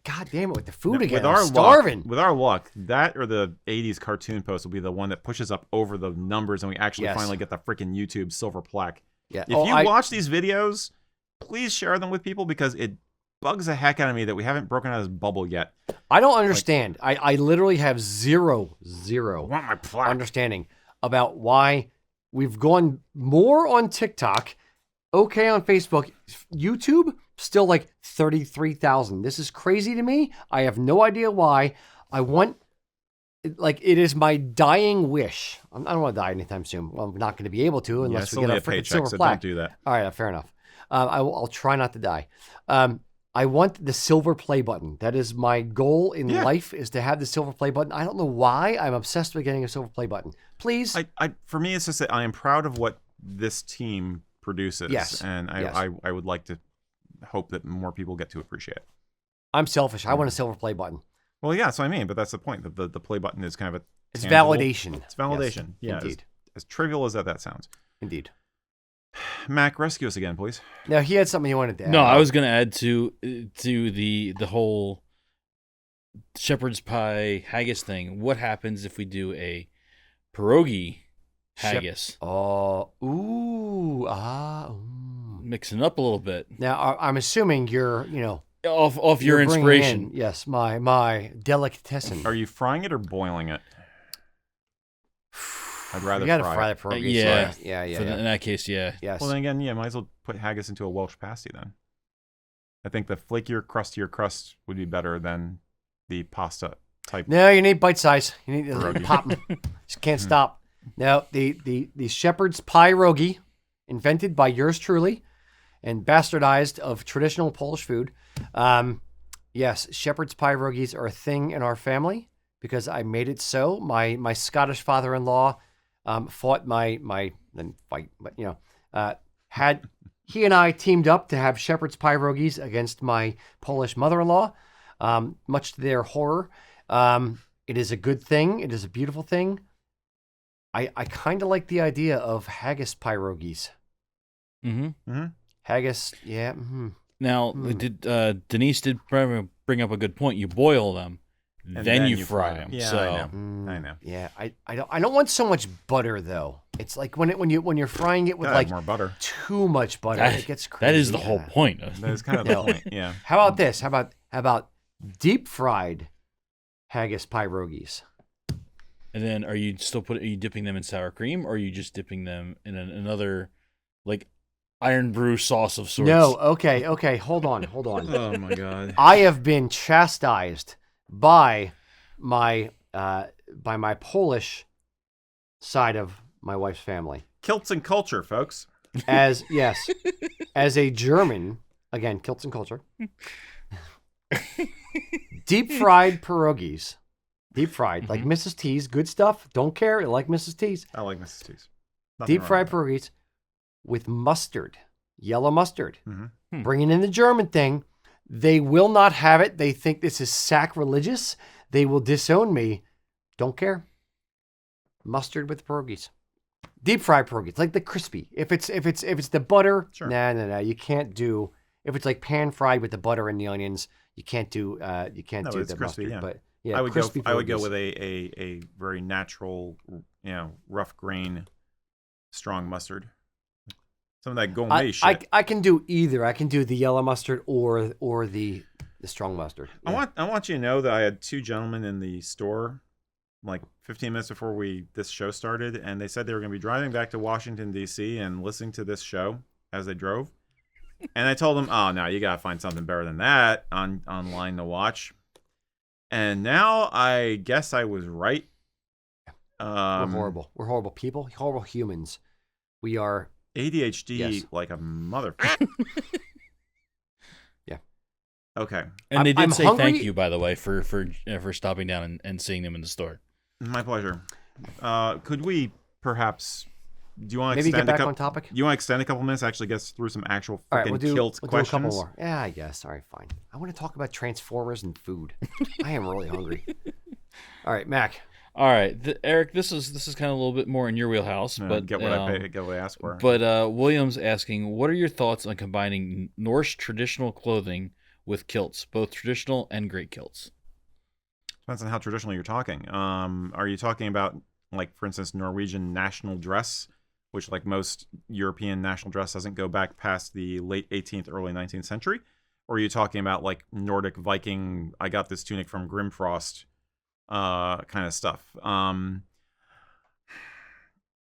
God damn it with the food again. I'm starving. With our luck, that or the 80s cartoon post will be the one that pushes up over the numbers and we actually finally get the freaking YouTube silver plaque. Yeah. If you watch these videos, please share them with people because it bugs the heck out of me that we haven't broken out of this bubble yet. I don't understand. I literally have zero want my plaque. understanding about why we've gone more on TikTok, okay on Facebook, YouTube, still like 33,000. This is crazy to me. I have no idea why. It is my dying wish. I don't want to die anytime soon. Well, I'm not going to be able to unless we get a freaking silver plaque. Don't do that. All right, fair enough. I'll try not to die. I want the silver play button. That is my goal in life, is to have the silver play button. I don't know why I'm obsessed with getting a silver play button. Please. For me, it's just that I am proud of what this team produces. Yes. And I would like to hope that more people get to appreciate it. I'm selfish. I want a silver play button. Well, yeah, that's what I mean. But that's the point. The play button is kind of a It's tangible- validation. It's validation. Yes, yeah, indeed. As trivial as that sounds. Indeed. Mac, rescue us again, please. Now he had something he wanted to add. No, I was going to add to the whole shepherd's pie haggis thing. What happens if we do a pierogi haggis? Mixing it up a little bit. Now I'm assuming you're, off your you're bringing inspiration. in, yes, my delicatessen. Are you frying it or boiling it? I'd rather You gotta fry fry it. the pierogi. Yeah. Yeah. In that case, yeah. Yes. Well, then again, might as well put haggis into a Welsh pasty then. I think the flakier, crustier crust would be better than the pasta type. No, you need bite size. You need to Pierogi. pop 'em. Just can't stop. Now, the shepherd's pie pierogi, invented by yours truly and bastardized of traditional Polish food. Yes, shepherd's pie pierogis are a thing in our family because I made it so. My Scottish father-in-law fought had he and I teamed up to have shepherd's pie pierogis against my Polish mother-in-law, much to their horror. It is a good thing. It is a beautiful thing. I kind of like the idea of haggis pierogis. Mm-hmm. Haggis, yeah. Mm-hmm. Now, Denise did bring up a good point. You boil them, And then you fry them. Yeah, so, I know. Yeah, I don't want so much butter though. It's like when you're frying it with Gotta like have more butter. too much butter, it gets crazy. That is the whole point. That is kind of the point. Yeah. How about this? How about deep fried haggis pierogis? And then, are you dipping them in sour cream, or are you just dipping them in another, like, iron brew sauce of sorts? No, okay, hold on. Oh my god. I have been chastised by my Polish side of my wife's family. Kilts and culture, folks. As a German, again, kilts and culture. Deep fried pierogis. Deep fried, like Mrs. T's, good stuff. Don't care, like Mrs. T's. I like Mrs. T's. Deep fried pierogis with mustard, yellow mustard. Mm-hmm. Bringing in the German thing. They will not have it. They think this is sacrilegious. They will disown me. Don't care. Mustard with pierogis. Deep fried pierogis, like the crispy. If it's the butter, Sure. no. You can't do. If it's like pan fried with the butter and the onions, you can't do. You can't do it's the crispy, mustard. yeah. But yeah, I would crispy go pierogis. with a very natural, rough grain, strong mustard. Some of that gourmet shit. I can do either. I can do the yellow mustard or the strong mustard. Yeah. I want you to know that I had two gentlemen in the store like 15 minutes before this show started, and they said they were going to be driving back to Washington, D.C. and listening to this show as they drove. And I told them, oh, no, you got to find something better than that online to watch. And now I guess I was right. We're horrible. We're horrible people, horrible humans. We are ADHD Yes. like a mother. Yeah. Okay. And they did I'm say hungry. thank you, by the way, for stopping down and seeing them in the store. My pleasure. Could we perhaps... Do you want to maybe extend get back a couple, on topic. You want to extend a couple minutes? Actually, get us through some actual All right, freaking Kilt we'll questions. do a couple more. Yeah, I guess. All right, fine. I want to talk about Transformers and food. I am really hungry. All right, Mac. All right, Eric, this is kind of a little bit more in your wheelhouse, but get what I asked for. But William's asking, what are your thoughts on combining Norse traditional clothing with kilts, both traditional and great kilts? Depends on how traditional you're talking. Are you talking about, like, for instance, Norwegian national dress, which, like most European national dress, doesn't go back past the late 18th, early 19th century? Or are you talking about, like, Nordic Viking, I got this tunic from Grimfrost kind of stuff? I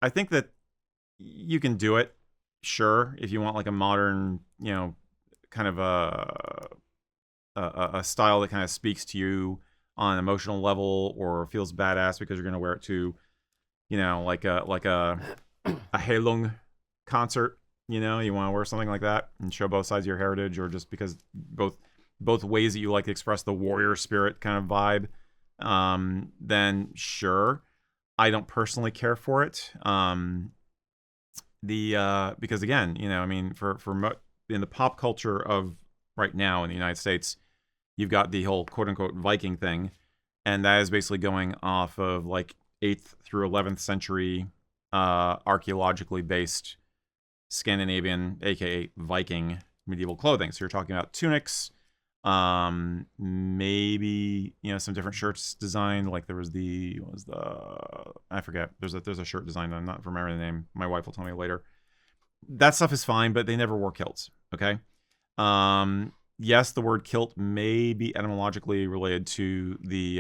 think that you can do it, sure, if you want, like, a modern, kind of a style that kind of speaks to you on an emotional level or feels badass because you're going to wear it to, like a Heilung concert, you want to wear something like that and show both sides of your heritage, or just because both ways that you like to express the warrior spirit kind of vibe, then sure. I don't personally care for it. Because again, for in the pop culture of right now in the United States, you've got the whole quote unquote Viking thing, and that is basically going off of like 8th through 11th century archaeologically based Scandinavian, aka Viking medieval clothing. So you're talking about tunics, maybe some different shirts designed. Like there was I forget. There's a shirt design. I'm not remembering the name. My wife will tell me later. That stuff is fine, but they never wore kilts. Okay. Yes, the word kilt may be etymologically related to the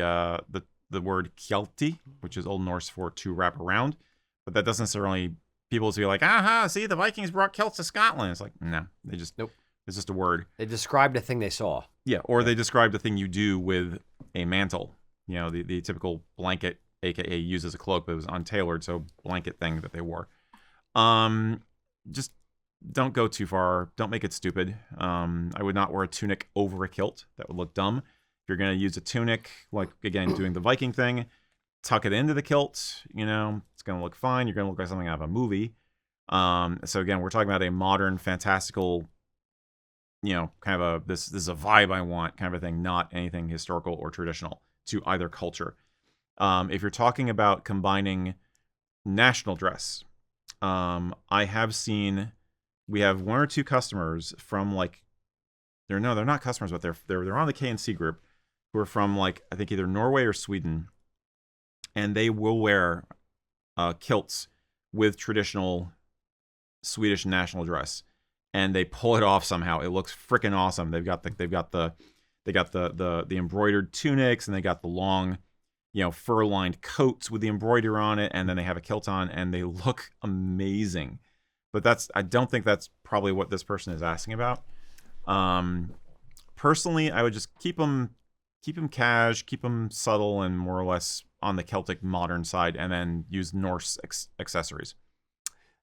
word Kelti, which is Old Norse for to wrap around, but that doesn't necessarily. People will be like, aha, see, the Vikings brought kilts to Scotland. It's like, no, they just nope. It's just a word. They described a thing they saw. Yeah, or they described the thing you do with a mantle. The typical blanket, aka used as a cloak, but it was untailored, so blanket thing that they wore. Just don't go too far. Don't make it stupid. I would not wear a tunic over a kilt. That would look dumb. If you're going to use a tunic, like, again, doing the Viking thing, tuck it into the kilt. It's going to look fine. You're going to look like something out of a movie. So, again, we're talking about a modern, fantastical, kind of this is a vibe I want kind of a thing, not anything historical or traditional to either culture. If you're talking about combining national dress, I have seen, we have one or two customers from they're not customers, but they're on the K&C group who are from I think either Norway or Sweden, and they will wear kilts with traditional Swedish national dress, and they pull it off somehow. It looks freaking awesome. They've got the embroidered tunics, and they got the long, fur-lined coats with the embroidery on it, and then they have a kilt on, and they look amazing. But I don't think that's probably what this person is asking about. Personally, I would just keep them cash, keep them subtle, and more or less on the Celtic modern side, and then use Norse accessories.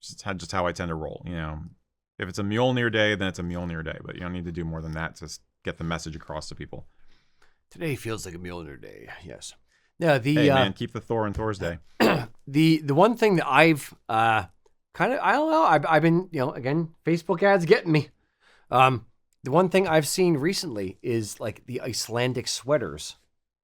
Just how I tend to roll. If it's a Mjolnir day, then it's a Mjolnir day, but you don't need to do more than that to get the message across to people. Today feels like a Mjolnir day. Yes. Yeah. Hey man, keep the Thor and Thor's day. The one thing that I've I don't know. I've been again, Facebook ads getting me. The one thing I've seen recently is the Icelandic sweaters.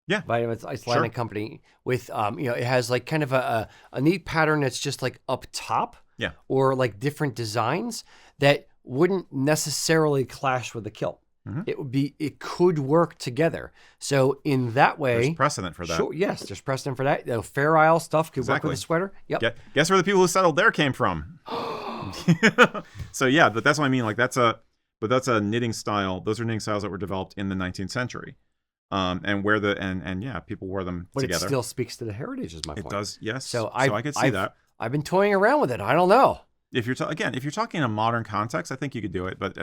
Yeah. By its Icelandic company with it has kind of a neat pattern that's just up top. Yeah. Or different designs that wouldn't necessarily clash with the kilt. Mm-hmm. It could work together. So in that way, there's precedent for that. Sure, yes, there's precedent for that. Fair Isle stuff could work with a sweater. Yep. Guess where the people who settled there came from? So yeah, but that's what I mean. That's a knitting style. Those are knitting styles that were developed in the 19th century. And people wore them together. But it still speaks to the heritage, is my point. It does, yes. So I could see that. I've been toying around with it. I don't know. If you're talking in a modern context, I think you could do it. But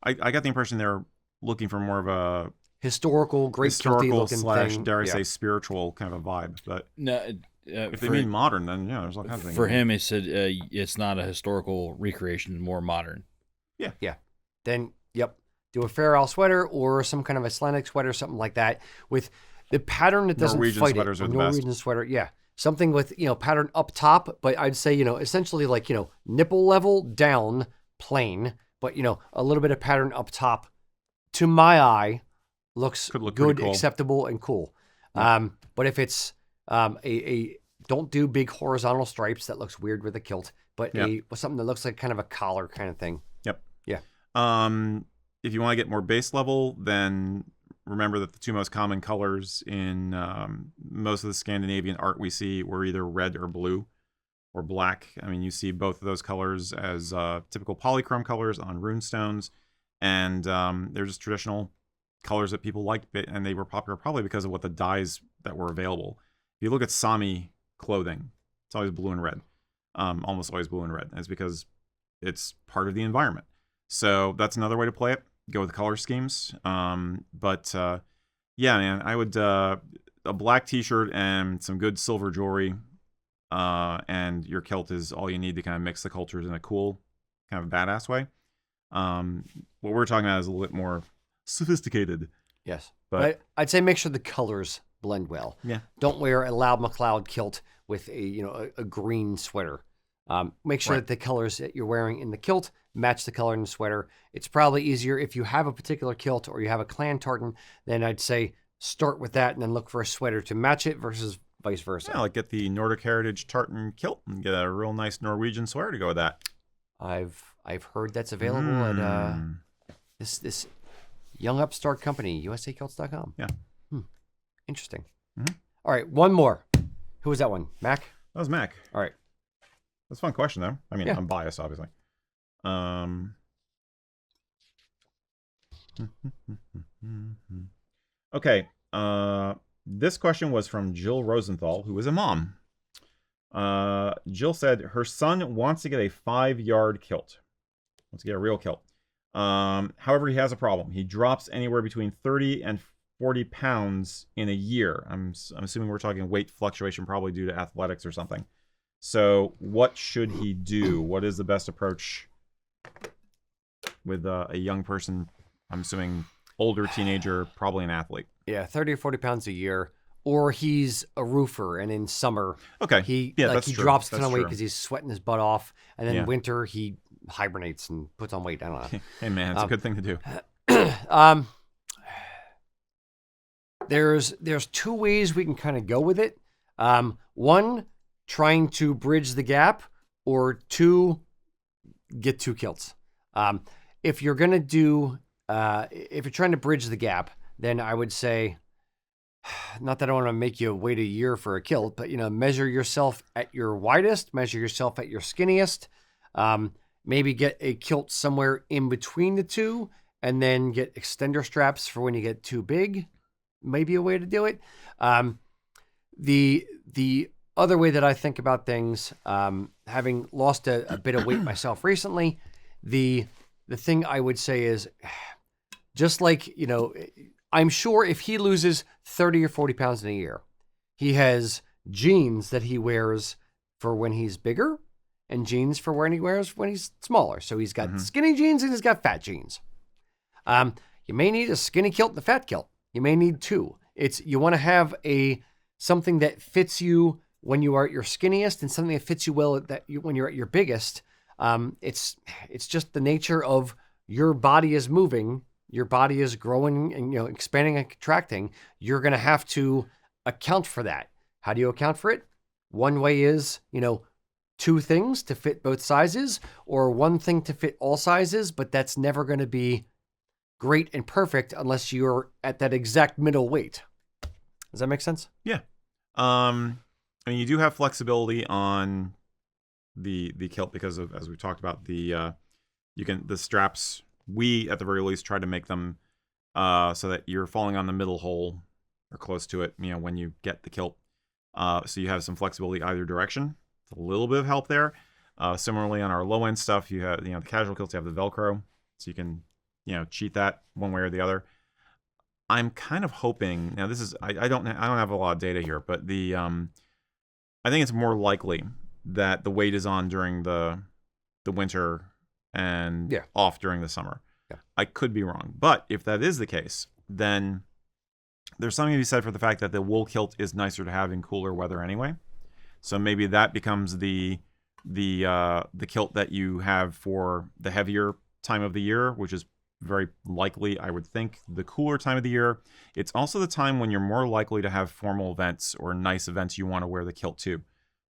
I got the impression they're looking for more of a historical, looking thing. Dare I say, spiritual kind of a vibe. But no, if they mean modern, then there's all kinds of things. For him, he said it's not a historical recreation, more modern. Yeah. Then, yep. Do a Fair Isle sweater or some kind of Icelandic sweater, something like that, with the pattern that doesn't Norwegian fight sweaters it. are the Norwegian best. sweater, yeah. Something with, pattern up top, but I'd say, essentially nipple level down, plain, but, a little bit of pattern up top, to my eye, looks look good, cool. acceptable, and cool. Yeah. But if it's don't do big horizontal stripes, that looks weird with a kilt, but something that looks like kind of a collar kind of thing. Yep. Yeah. If you want to get more base level, then remember that the two most common colors in most of the Scandinavian art we see were either red or blue or black. I mean, you see both of those colors as typical polychrome colors on rune stones, and they're just traditional colors that people liked, and they were popular probably because of what the dyes that were available. If you look at Sami clothing, it's always blue and red, almost always blue and red. And it's because it's part of the environment. So that's another way to play it. Go with color schemes. Yeah, man, I would a black t-shirt and some good silver jewelry, and your kilt is all you need to kind of mix the cultures in a cool, kind of badass way. What we're talking about is a little bit more sophisticated. Yes, but I'd say make sure the colors blend well. Yeah. Don't wear a Loud McLeod kilt with a green sweater. Make sure that the colors that you're wearing in the kilt match the color in the sweater. It's probably easier if you have a particular kilt or you have a clan tartan, then I'd say start with that and then look for a sweater to match it versus vice versa. Yeah, like get the Nordic Heritage tartan kilt and get a real nice Norwegian sweater to go with that. I've heard that's available at this young upstart company, usakilts.com. Yeah. Interesting. Mm-hmm. All right, one more. Who was that one? Mac? That was Mac. All right. That's a fun question, though. I mean, Yeah. I'm biased, obviously. Okay. This question was from Jill Rosenthal, who is a mom. Jill said her son wants to get a 5-yard kilt. Wants to get a real kilt. However, he has a problem. He drops anywhere between 30 and 40 pounds in a year. I'm assuming we're talking weight fluctuation, probably due to athletics or something. So what should he do? What is the best approach with a young person? I'm assuming older teenager, probably an athlete. Yeah, 30 or 40 pounds a year. Or he's a roofer, and in summer, okay, he that's he true. drops a That's ton of weight true. because he's sweating his butt off, and then Yeah. winter he hibernates and puts on weight. I don't know. Hey man, it's a good thing to do. There's two ways we can kind of go with it. One, trying to bridge the gap, or two, get 2 kilts. If you're gonna do, if you're trying to bridge the gap, then I would say, not that I want to make you wait a year for a kilt, but measure yourself at your widest, measure yourself at your skinniest. Maybe get a kilt somewhere in between the two, and then get extender straps for when you get too big. Maybe a way to do it. The other way that I think about things, having lost a bit of weight myself recently, the thing I would say is, just like, I'm sure if he loses 30 or 40 pounds in a year, he has jeans that he wears for when he's bigger and jeans for when he wears when he's smaller. So he's got skinny jeans and he's got fat jeans. You may need a skinny kilt and a fat kilt. You may need 2. You want to have something that fits you when you are at your skinniest and something that fits you well when you're at your biggest. It's just the nature of your body is moving. Your body is growing and expanding and contracting. You're going to have to account for that. How do you account for it? One way is, 2 things to fit both sizes, or 1 thing to fit all sizes, but that's never going to be great and perfect unless you're at that exact middle weight. Does that make sense? Yeah. I mean, you do have flexibility on the kilt because of, as we talked about, the straps. We, at the very least, try to make them so that you're falling on the middle hole or close to it, when you get the kilt. So you have some flexibility either direction. It's a little bit of help there. Similarly, on our low-end stuff, you have, the casual kilts, you have the Velcro. So you can, cheat that one way or the other. I'm kind of hoping, now this is, I don't have a lot of data here, but I think it's more likely that the weight is on during the winter and off during the summer. Yeah. I could be wrong. But if that is the case, then there's something to be said for the fact that the wool kilt is nicer to have in cooler weather anyway. So maybe that becomes the kilt that you have for the heavier time of the year, which is very likely, I would think, the cooler time of the year. It's also the time when you're more likely to have formal events or nice events you want to wear the kilt to.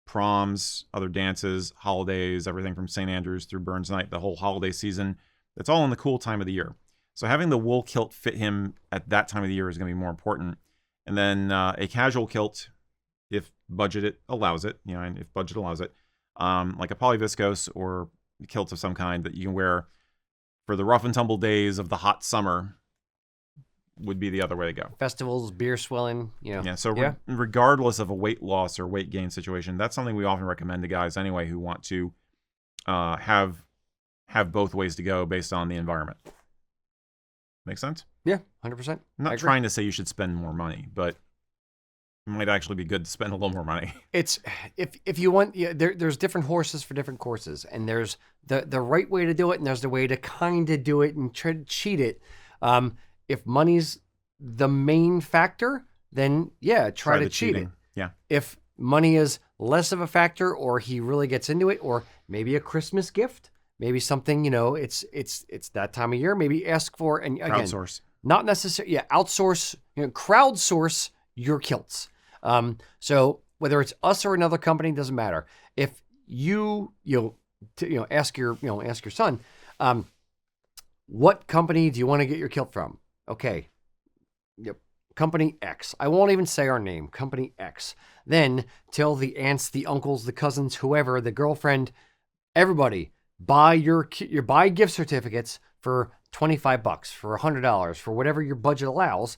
Proms, other dances, holidays, everything from St. Andrews through Burns Night, the whole holiday season. It's all in the cool time of the year. So having the wool kilt fit him at that time of the year is going to be more important. And then a casual kilt, if budget allows it, and if budget allows it, like a polyviscose or kilt of some kind that you can wear for the rough and tumble days of the hot summer, would be the other way to go. Festivals, beer swelling, Yeah, so regardless of a weight loss or weight gain situation, that's something we often recommend to guys anyway who want to have both ways to go based on the environment. Make sense? Yeah, 100%. I'm not trying to say you should spend more money, but it might actually be good to spend a little more money. It's if you want, there's different horses for different courses, and there's the right way to do it, and there's the way to kind of do it and try to cheat it. If money's the main factor, then try to cheat it. Yeah. If money is less of a factor, or he really gets into it, or maybe a Christmas gift, maybe something, it's that time of year. Maybe ask for, and again, Crowdsource. not necessarily, outsource, crowdsource your kilts. So whether it's us or another company, doesn't matter. If ask your son, what company do you want to get your kilt from? Okay. Yep. Company X. I won't even say our name. Company X. Then tell the aunts, the uncles, the cousins, whoever, the girlfriend, everybody, buy buy gift certificates for $25, for $100, for whatever your budget allows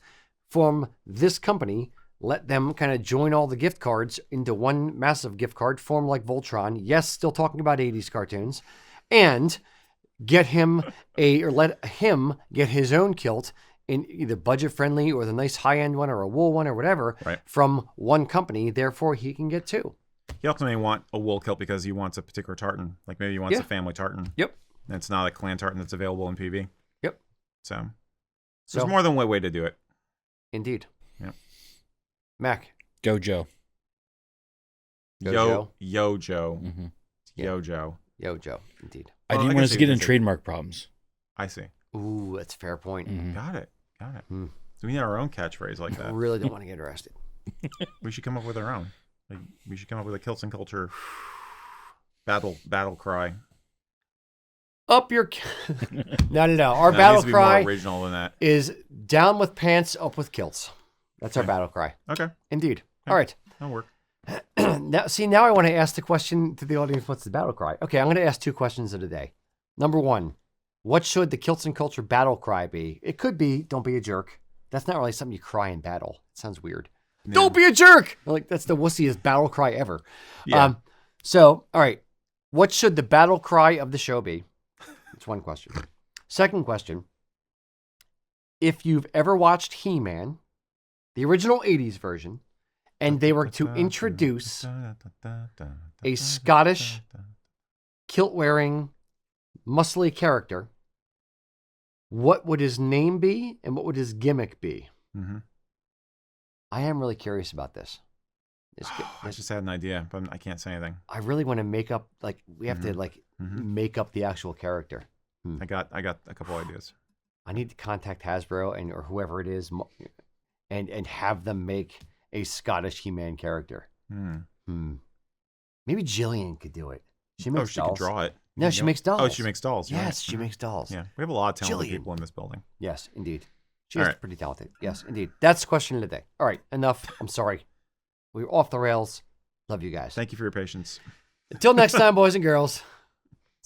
from this company. Let them kind of join all the gift cards into one massive gift card, form like Voltron. Yes, still talking about 80s cartoons. And let him get his own kilt in either budget friendly or the nice high end one or a wool one or whatever from one company. Therefore, he can get two. He also may want a wool kilt because he wants a particular tartan. Like maybe he wants a family tartan. Yep. And it's not a clan tartan that's available in PV. Yep. So there's more than one way to do it. Indeed. Yep. Mac. Go Joe. Yo Joe. Mm-hmm. Yo Joe. Yo Joe. Indeed. I didn't want us to get in trademark problems. I see. Ooh, that's a fair point. Mm-hmm. Got it. So we need our own catchphrase like that. I really don't want to get arrested. We should come up with our own. Like, we should come up with a Kilts and Culture battle cry. Up your... No. Our No, battle needs to be cry more original than that. is down with pants, up with kilts. That's our battle cry. Okay. Indeed. All right. That'll work. Now I want to ask the question to the audience, what's the battle cry? Okay, I'm going to ask 2 questions of the day. Number 1, what should the Kilts and Culture battle cry be? It could be, don't be a jerk. That's not really something you cry in battle. It sounds weird. Yeah. Don't be a jerk! Like, that's the wussiest battle cry ever. Yeah. So, all right. What should the battle cry of the show be? That's one question. Second question. If you've ever watched He-Man, the original 80s version, and they were to introduce a Scottish kilt-wearing, muscly character, what would his name be and what would his gimmick be? Mm-hmm. I am really curious about this. I just had an idea, but I can't say anything. I really want to make up, we have to make up the actual character. I got a couple ideas. I need to contact Hasbro or whoever it is and have them make a Scottish He-Man character. Maybe Jillian could do it. She makes dolls. Could draw it. No, she makes dolls. Oh, she makes dolls. Yes, right. she makes dolls. Yeah, we have a lot of talented people in this building. Yes, indeed. She's pretty talented. Yes, indeed. That's the question of the day. All right, enough. I'm sorry. We're off the rails. Love you guys. Thank you for your patience. Until next time, boys and girls.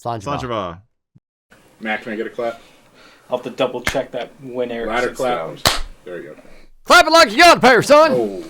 Slanjava. Mac, can I get a clap? I'll have to double check that when Erik Ladder sits clap. down. There you go. Clap it like you got a pair, son. Oh.